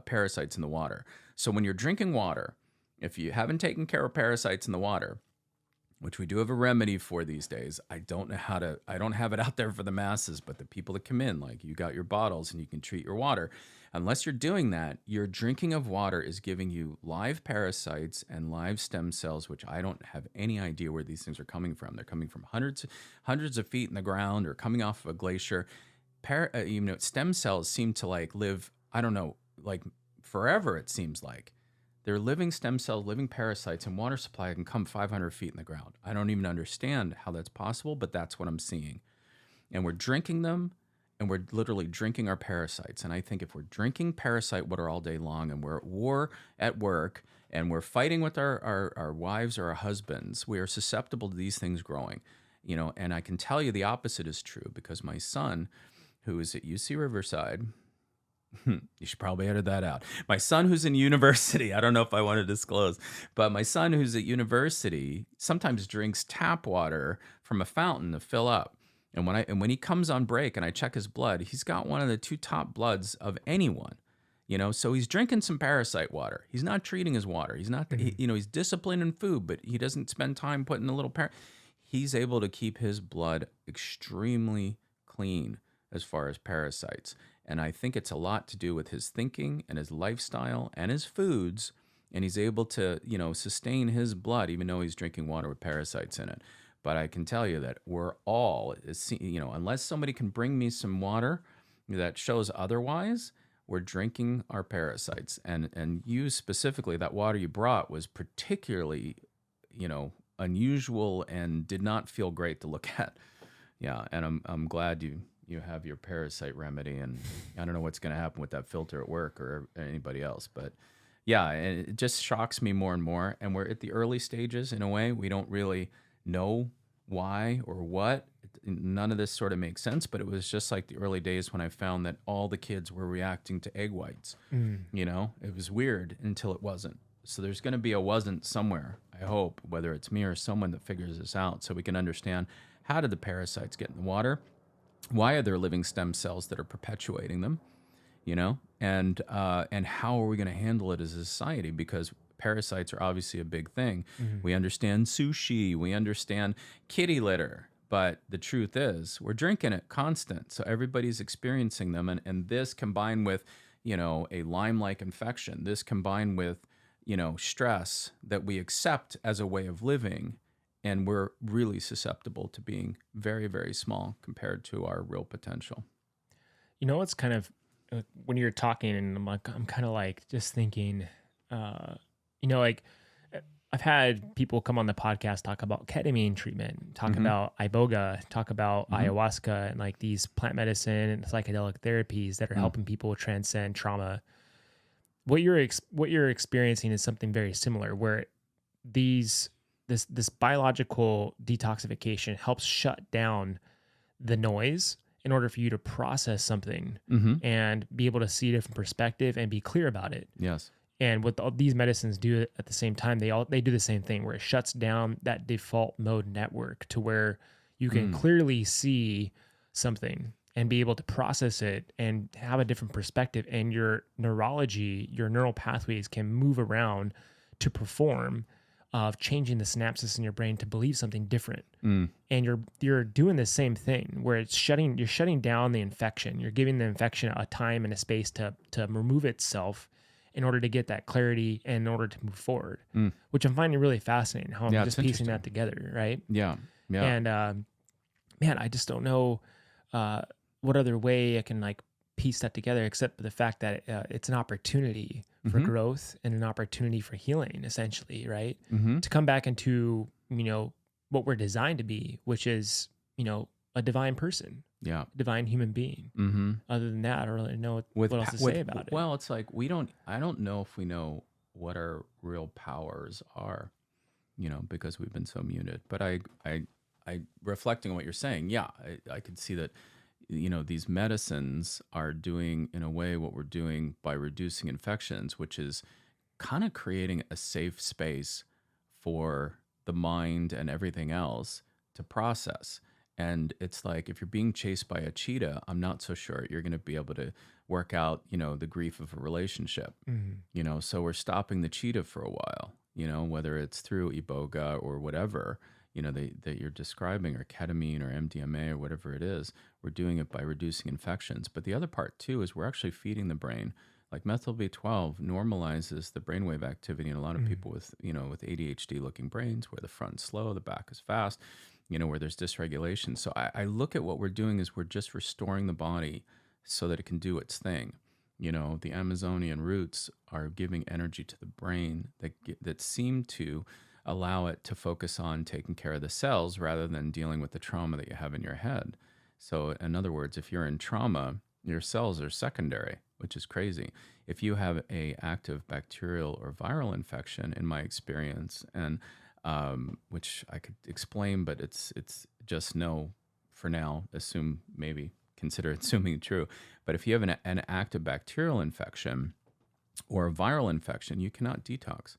parasites in the water. So when you're drinking water, if you haven't taken care of parasites in the water, which we do have a remedy for these days, I don't have it out there for the masses, but the people that come in, like you got your bottles and you can treat your water. Unless you're doing that, your drinking of water is giving you live parasites and live stem cells, which I don't have any idea where these things are coming from. They're coming from hundreds of feet in the ground or coming off of a glacier. Stem cells seem to live, I don't know, forever, it seems like. They're living stem cells, living parasites, and water supply can come 500 feet in the ground. I don't even understand how that's possible, but that's what I'm seeing. And we're drinking them, and we're literally drinking our parasites. And I think if we're drinking parasite water all day long, and we're at war at work, and we're fighting with our wives or our husbands, we are susceptible to these things growing. And I can tell you the opposite is true, because my son, who is at UC Riverside, you should probably edit that out. My son who's in university, I don't know if I want to disclose, but my son who's at university sometimes drinks tap water from a fountain to fill up. And when he comes on break and I check his blood, he's got one of the 2 top bloods of anyone. So he's drinking some parasite water. He's not treating his water. He's not, he's disciplined in food, but he doesn't spend time putting a little He's able to keep his blood extremely clean as far as parasites. And I think it's a lot to do with his thinking and his lifestyle and his foods. And he's able to, sustain his blood, even though he's drinking water with parasites in it. But I can tell you that we're all, unless somebody can bring me some water that shows otherwise, we're drinking our parasites. And you specifically, that water you brought was particularly, unusual and did not feel great to look at. Yeah, and I'm glad you have your parasite remedy, and I don't know what's going to happen with that filter at work or anybody else, but yeah, it just shocks me more and more. And we're at the early stages in a way. We don't really know why or what. None of this sort of makes sense, but it was just like the early days when I found that all the kids were reacting to egg whites. It was weird until it wasn't. So there's going to be a wasn't somewhere, I hope, whether it's me or someone that figures this out, so we can understand, how did the parasites get in the water? Why are there living stem cells that are perpetuating them? And how are we going to handle it as a society? Because parasites are obviously a big thing. We understand sushi, we understand kitty litter, but the truth is we're drinking it constant. So everybody's experiencing them. And this combined with, a Lyme-like infection, this combined with, stress that we accept as a way of living, and we're really susceptible to being very, very small compared to our real potential. It's kind of, when you're talking, and I'm kind of like just thinking, like I've had people come on the podcast talk about ketamine treatment, talk about iboga, talk about ayahuasca, and like these plant medicine and psychedelic therapies that are helping people transcend trauma. What you're experiencing is something very similar, where this biological detoxification helps shut down the noise in order for you to process something and be able to see a different perspective and be clear about it. Yes. And what all these medicines do at the same time, they do the same thing, where it shuts down that default mode network to where you can clearly see something and be able to process it and have a different perspective, and your neurology, your neural pathways can move around to perform of changing the synapses in your brain to believe something different. And you're doing the same thing, where you're shutting down the infection. You're giving the infection a time and a space to remove itself in order to get that clarity and in order to move forward, which I'm finding really fascinating, how I'm just piecing that together. Right. Yeah. Yeah. And, man, I just don't know, what other way I can like piece that together, except for the fact that it's an opportunity for growth and an opportunity for healing, essentially, right? To come back into, what we're designed to be, which is, a divine person, divine human being. Other than that, I don't really know what else to say about it. Well, it's like, I don't know if we know what our real powers are, because we've been so muted. But I reflecting on what you're saying, I could see that, these medicines are doing, in a way, what we're doing by reducing infections, which is kind of creating a safe space for the mind and everything else to process. And it's like, if you're being chased by a cheetah, I'm not so sure you're going to be able to work out, the grief of a relationship. So we're stopping the cheetah for a while, whether it's through iboga or whatever, that you're describing, or ketamine or MDMA or whatever it is. We're doing it by reducing infections. But the other part too is we're actually feeding the brain. Like methyl B12 normalizes the brainwave activity in a lot of people with, with ADHD looking brains, where the front's slow, the back is fast, where there's dysregulation. So I look at what we're doing is we're just restoring the body so that it can do its thing. The Amazonian roots are giving energy to the brain that seem to allow it to focus on taking care of the cells rather than dealing with the trauma that you have in your head. So in other words, if you're in trauma, your cells are secondary, which is crazy. If you have a active bacterial or viral infection, in my experience, and which I could explain, but it's just no for now. Consider assuming true. But if you have an active bacterial infection or a viral infection, you cannot detox.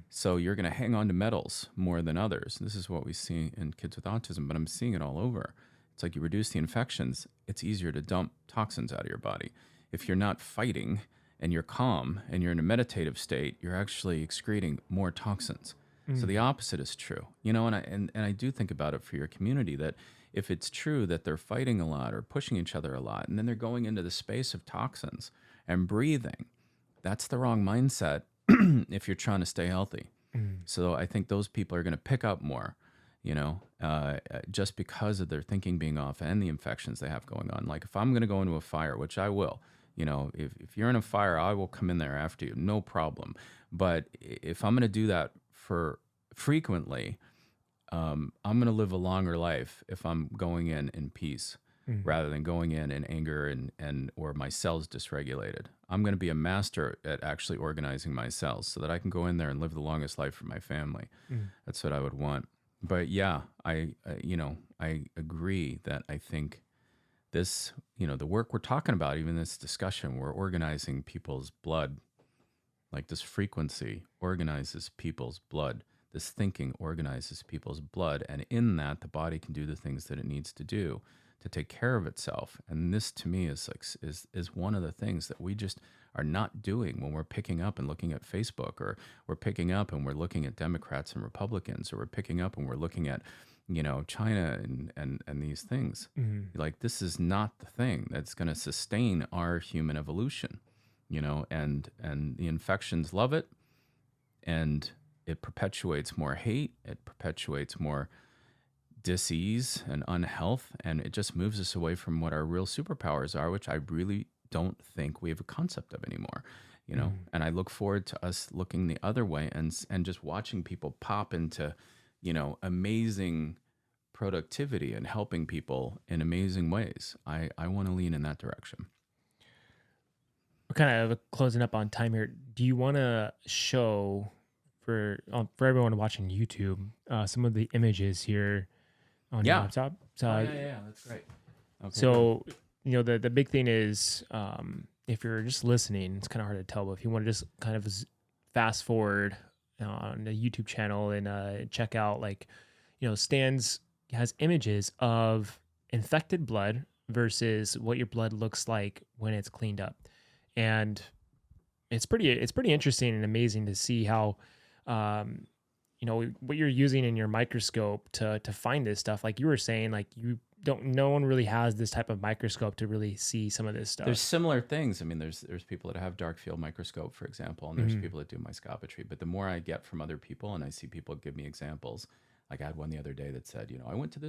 So you're going to hang on to metals more than others. This is what we see in kids with autism, but I'm seeing it all over. It's like you reduce the infections, it's easier to dump toxins out of your body. If you're not fighting and you're calm and you're in a meditative state, you're actually excreting more toxins. So the opposite is true. And I do think about it for your community, that if it's true that they're fighting a lot or pushing each other a lot, and then they're going into the space of toxins and breathing, that's the wrong mindset if you're trying to stay healthy. So I think those people are going to pick up more, just because of their thinking being off and the infections they have going on. Like if I'm going to go into a fire, which I will, if you're in a fire, I will come in there after you, no problem. But if I'm going to do that for frequently, I'm going to live a longer life if I'm going in peace rather than going in anger and or my cells dysregulated. I'm going to be a master at actually organizing my cells so that I can go in there and live the longest life for my family. That's what I would want. But yeah, I agree that I think this, the work we're talking about, even this discussion, we're organizing people's blood. Like this frequency organizes people's blood. This thinking organizes people's blood. And in that, the body can do the things that it needs to do to take care of itself. And this to me is one of the things that we just are not doing when we're picking up and looking at Facebook, or we're picking up and we're looking at Democrats and Republicans, or we're picking up and we're looking at, China and these things. Like this is not the thing that's going to sustain our human evolution, and the infections love it, and it perpetuates more hate, it perpetuates more dis-ease and unhealth, and it just moves us away from what our real superpowers are, which I really don't think we have a concept of anymore, And I look forward to us looking the other way and just watching people pop into, amazing productivity and helping people in amazing ways. I want to lean in that direction. We're kind of closing up on time here. Do you want to show for everyone watching YouTube some of the images here on your laptop? So, that's great. Okay, so the big thing is, if you're just listening, it's kind of hard to tell, but if you want to just kind of fast forward on the YouTube channel and check out, Stan's has images of infected blood versus what your blood looks like when it's cleaned up. And it's pretty interesting and amazing to see how, what you're using in your microscope to find this stuff. Like you were saying, no one really has this type of microscope to really see some of this stuff. There's similar things. I mean, there's people that have dark field microscope, for example, and there's people that do microscopy. But the more I get from other people and I see people give me examples, like I had one the other day that said, I went to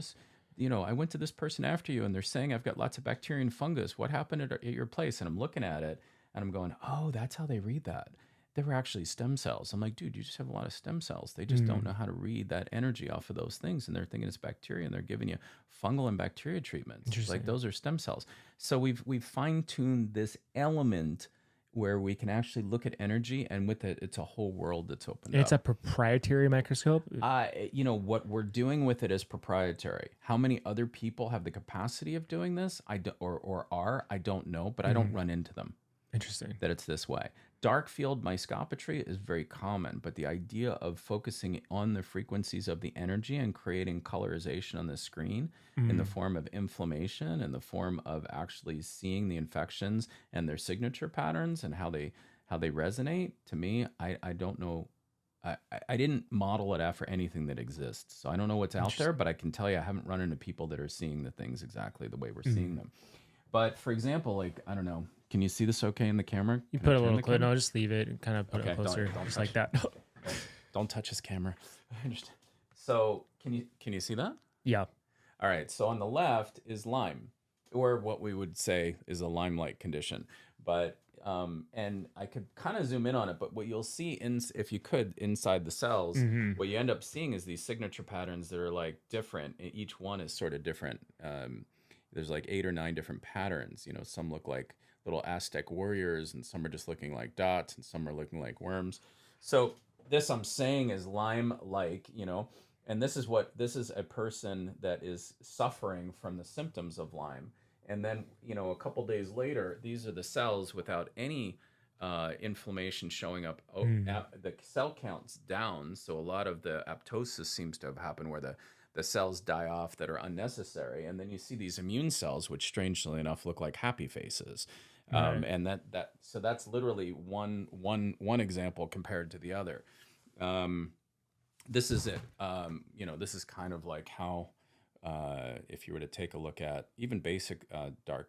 this person after you, and they're saying I've got lots of bacteria and fungus. What happened at your place? And I'm looking at it and I'm going, oh, that's how they read that. They were actually stem cells. I'm like, dude, you just have a lot of stem cells. They just don't know how to read that energy off of those things. And they're thinking it's bacteria, and they're giving you fungal and bacteria treatments. Like those are stem cells. So we've fine-tuned this element where we can actually look at energy, and with it, it's a whole world that's opened up. It's a proprietary microscope? What we're doing with it is proprietary. How many other people have the capacity of doing this? I don't know, but I don't run into them. Interesting. That it's this way. Dark field microscopy is very common, but the idea of focusing on the frequencies of the energy and creating colorization on the screen in the form of inflammation, in the form of actually seeing the infections and their signature patterns and how they resonate, to me, I don't know. I didn't model it after anything that exists. So I don't know what's out there, but I can tell you I haven't run into people that are seeing the things exactly the way we're seeing them. But for example, I don't know. Can you see this okay in the camera? You put a little close. No, just leave it and kind of put it closer, don't just like that. Don't touch his camera. I understand. So can you see that? Yeah. All right. So on the left is Lyme, or what we would say is a Lyme-like condition. But and I could kind of zoom in on it, but what you'll see if you could inside the cells, what you end up seeing is these signature patterns that are like different. Each one is sort of different. There's like 8 or 9 different patterns. You know, some look like little Aztec warriors, and some are just looking like dots, and some are looking like worms. So this I'm saying is Lyme-like, you know, and this is a person that is suffering from the symptoms of Lyme. And then, you know, a couple days later, these are the cells without any inflammation showing up. The cell count's down, so a lot of the apoptosis seems to have happened where the cells die off that are unnecessary. And then you see these immune cells, which strangely enough look like happy faces. Right. And so that's literally one example compared to the other. This is it. You know, this is kind of like how, if you were to take a look at even basic dark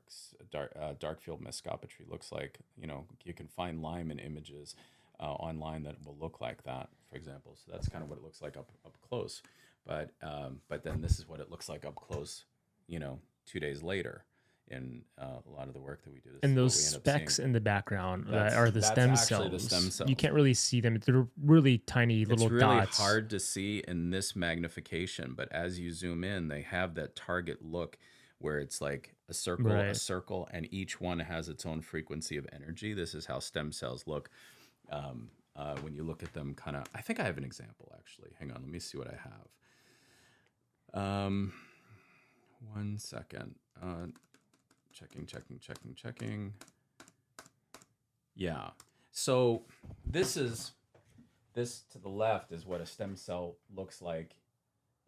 field mescometry looks like, you know, you can find Lyme in images online that will look like that, for example. So that's kind of what it looks like up close. But then this is what it looks like up close, you know, 2 days later. In a lot of the work that we do. And those specks in the background that are the stem cells. The stem cells. You can't really see them. They're really tiny little dots. It's really hard to see in this magnification, but as you zoom in, they have that target look where it's like a circle, and each one has its own frequency of energy. This is how stem cells look when you look at them kind of. I think I have an example, actually. Hang on, let me see what I have. 1 second. Checking. Yeah. So this to the left is what a stem cell looks like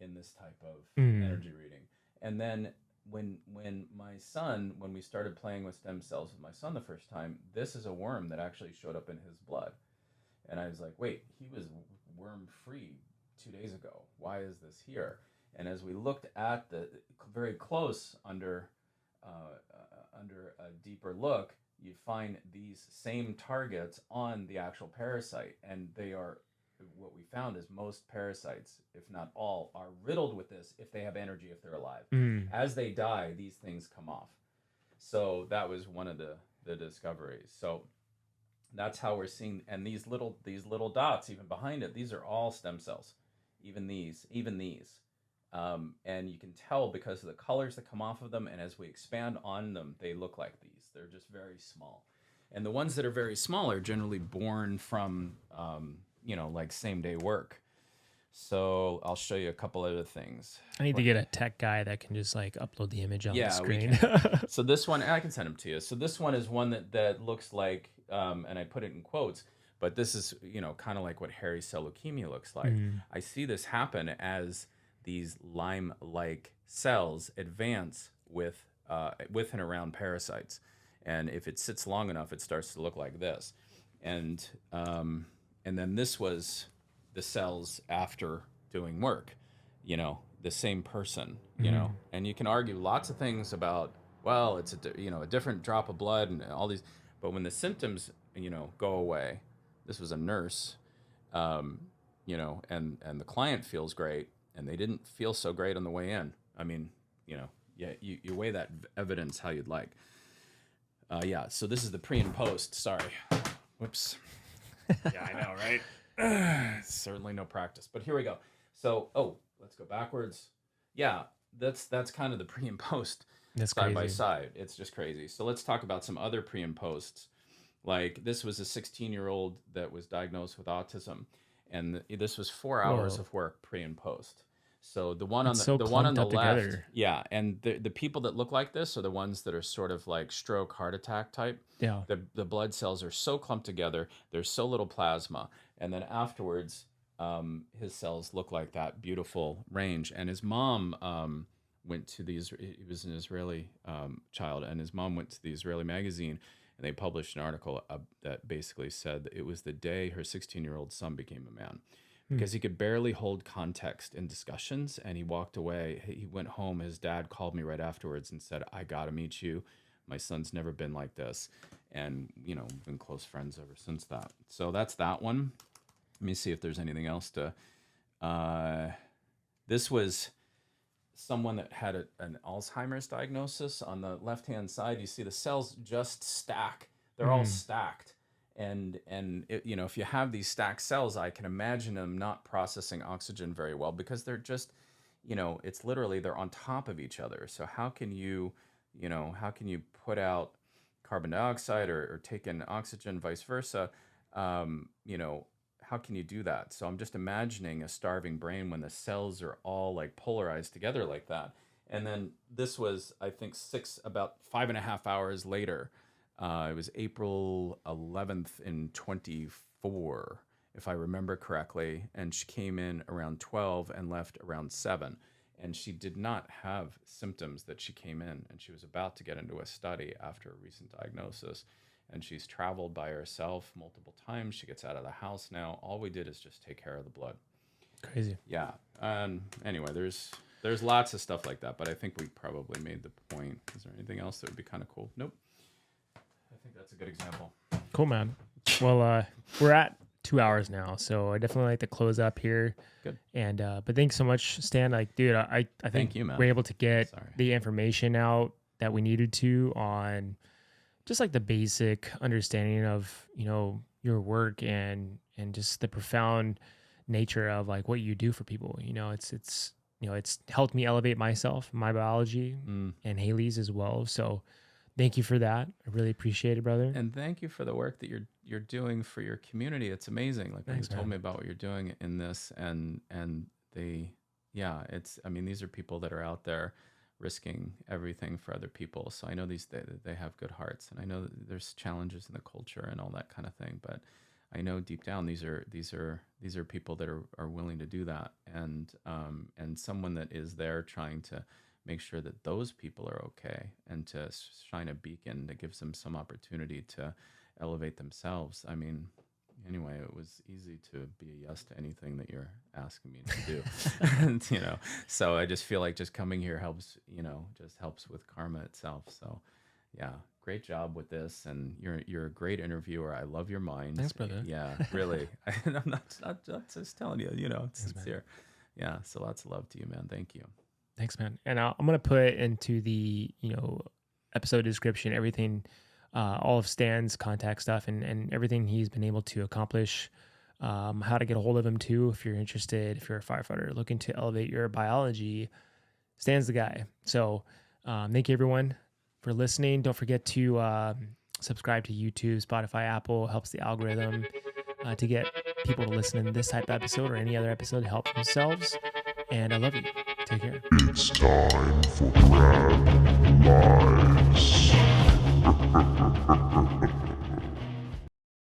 in this type of energy reading. And then when we started playing with stem cells with my son the first time, this is a worm that actually showed up in his blood. And I was like, wait, he was worm free 2 days ago. Why is this here? And as we looked at the very close under a deeper look, you find these same targets on the actual parasite, and they are, what we found is most parasites, if not all, are riddled with this if they have energy, if they're alive. As they die, these things come off. So that was one of the discoveries. So that's how we're seeing, and these little dots even behind it, these are all stem cells, even these. And you can tell because of the colors that come off of them, and as we expand on them, they look like these. They're just very small. And the ones that are very small are generally born from, you know, like same-day work. So I'll show you a couple other things. I need to get a tech guy that can just like upload the image on the screen. So this one, I can send them to you. So this one is one that looks like, and I put it in quotes, but this is, you know, kind of like what hairy cell leukemia looks like. I see this happen as these Lyme-like cells advance with and around parasites, and if it sits long enough, it starts to look like this. And then this was the cells after doing work, you know, the same person, you know. And you can argue lots of things about, well, it's a different drop of blood and all these, but when the symptoms, you know, go away, this was a nurse, you know, and the client feels great. And they didn't feel so great on the way in. I mean, you know, yeah, you weigh that evidence how you'd like. Yeah, so this is the pre and post. Sorry. Whoops. Yeah, I know, right? Certainly no practice. But here we go. So, let's go backwards. Yeah, that's kind of the pre and post side by side. It's just crazy. So let's talk about some other pre and posts. Like this was a 16-year-old that was diagnosed with autism. And this was 4 hours of work pre and post. So the one on the left, together. Yeah, and the people that look like this are the ones that are sort of like stroke, heart attack type. Yeah. The blood cells are so clumped together. There's so little plasma, and then afterwards, his cells look like that beautiful range. And his mom went to the. He was an Israeli child, and his mom went to the Israeli magazine. And they published an article that basically said that it was the day her 16-year-old son became a man because he could barely hold context in discussions, and he walked away. He went home. His dad called me right afterwards and said, I got to meet you. My son's never been like this. And, you know, we've been close friends ever since that. So that's that one. Let me see if there's anything else to... This was someone that had an Alzheimer's diagnosis. On the left-hand side, you see the cells just stack They're all stacked. And it, you know, if you have these stacked cells, I can imagine them not processing oxygen very well because they're just, you know, it's literally they're on top of each other. So how can you, you know, how can you put out carbon dioxide or take in oxygen, vice versa? You know, how can you do that? So I'm just imagining a starving brain when the cells are all like polarized together like that. And then this was, I think, about 5.5 hours later. It was April 11th in 24, if I remember correctly. And she came in around 12 and left around 7. And she did not have symptoms that she came in. And she was about to get into a study after a recent diagnosis. And she's traveled by herself multiple times. She gets out of the house now. All we did is just take care of the blood. Crazy. Yeah. Anyway, there's lots of stuff like that, but I think we probably made the point. Is there anything else that would be kind of cool? Nope. I think that's a good example. Cool, man. Well, we're at 2 hours now, so I definitely like to close up here. Good. And but thanks so much, Stan. Like, dude, I think Thank you, man. we're able to get Sorry. the information out that we needed to on just like the basic understanding of, you know, your work and just the profound nature of like what you do for people. You know, it's you know, it's helped me elevate myself, my biology, and Haley's as well. So thank you for that. I really appreciate it, brother. And thank you for the work that you're doing for your community. It's amazing. Like when you told me about what you're doing in this, and it's, I mean, these are people that are out there risking everything for other people. So I know they have good hearts, and I know that there's challenges in the culture and all that kind of thing. But I know deep down these are people that are willing to do that, and someone that is there trying to make sure that those people are okay, and to shine a beacon that gives them some opportunity to elevate themselves. I mean, anyway, it was easy to be a yes to anything that you're asking me to do. And, you know, so I just feel like just coming here helps, you know, just helps with karma itself. So yeah, great job with this. And you're a great interviewer. I love your mind. Thanks, brother. Yeah, really. I'm not just telling you, you know, it's sincere. Yeah. So lots of love to you, man. Thank you. Thanks, man. And I'm going to put into the, you know, episode description, everything, all of Stan's contact stuff and everything he's been able to accomplish, how to get a hold of him too. If you're interested, if you're a firefighter looking to elevate your biology, Stan's the guy. So thank you everyone for listening. Don't forget to subscribe to YouTube, Spotify, Apple. Helps the algorithm to get people to listen to this type of episode or any other episode to help themselves. And I love you. Take care. It's time for Grab Lives.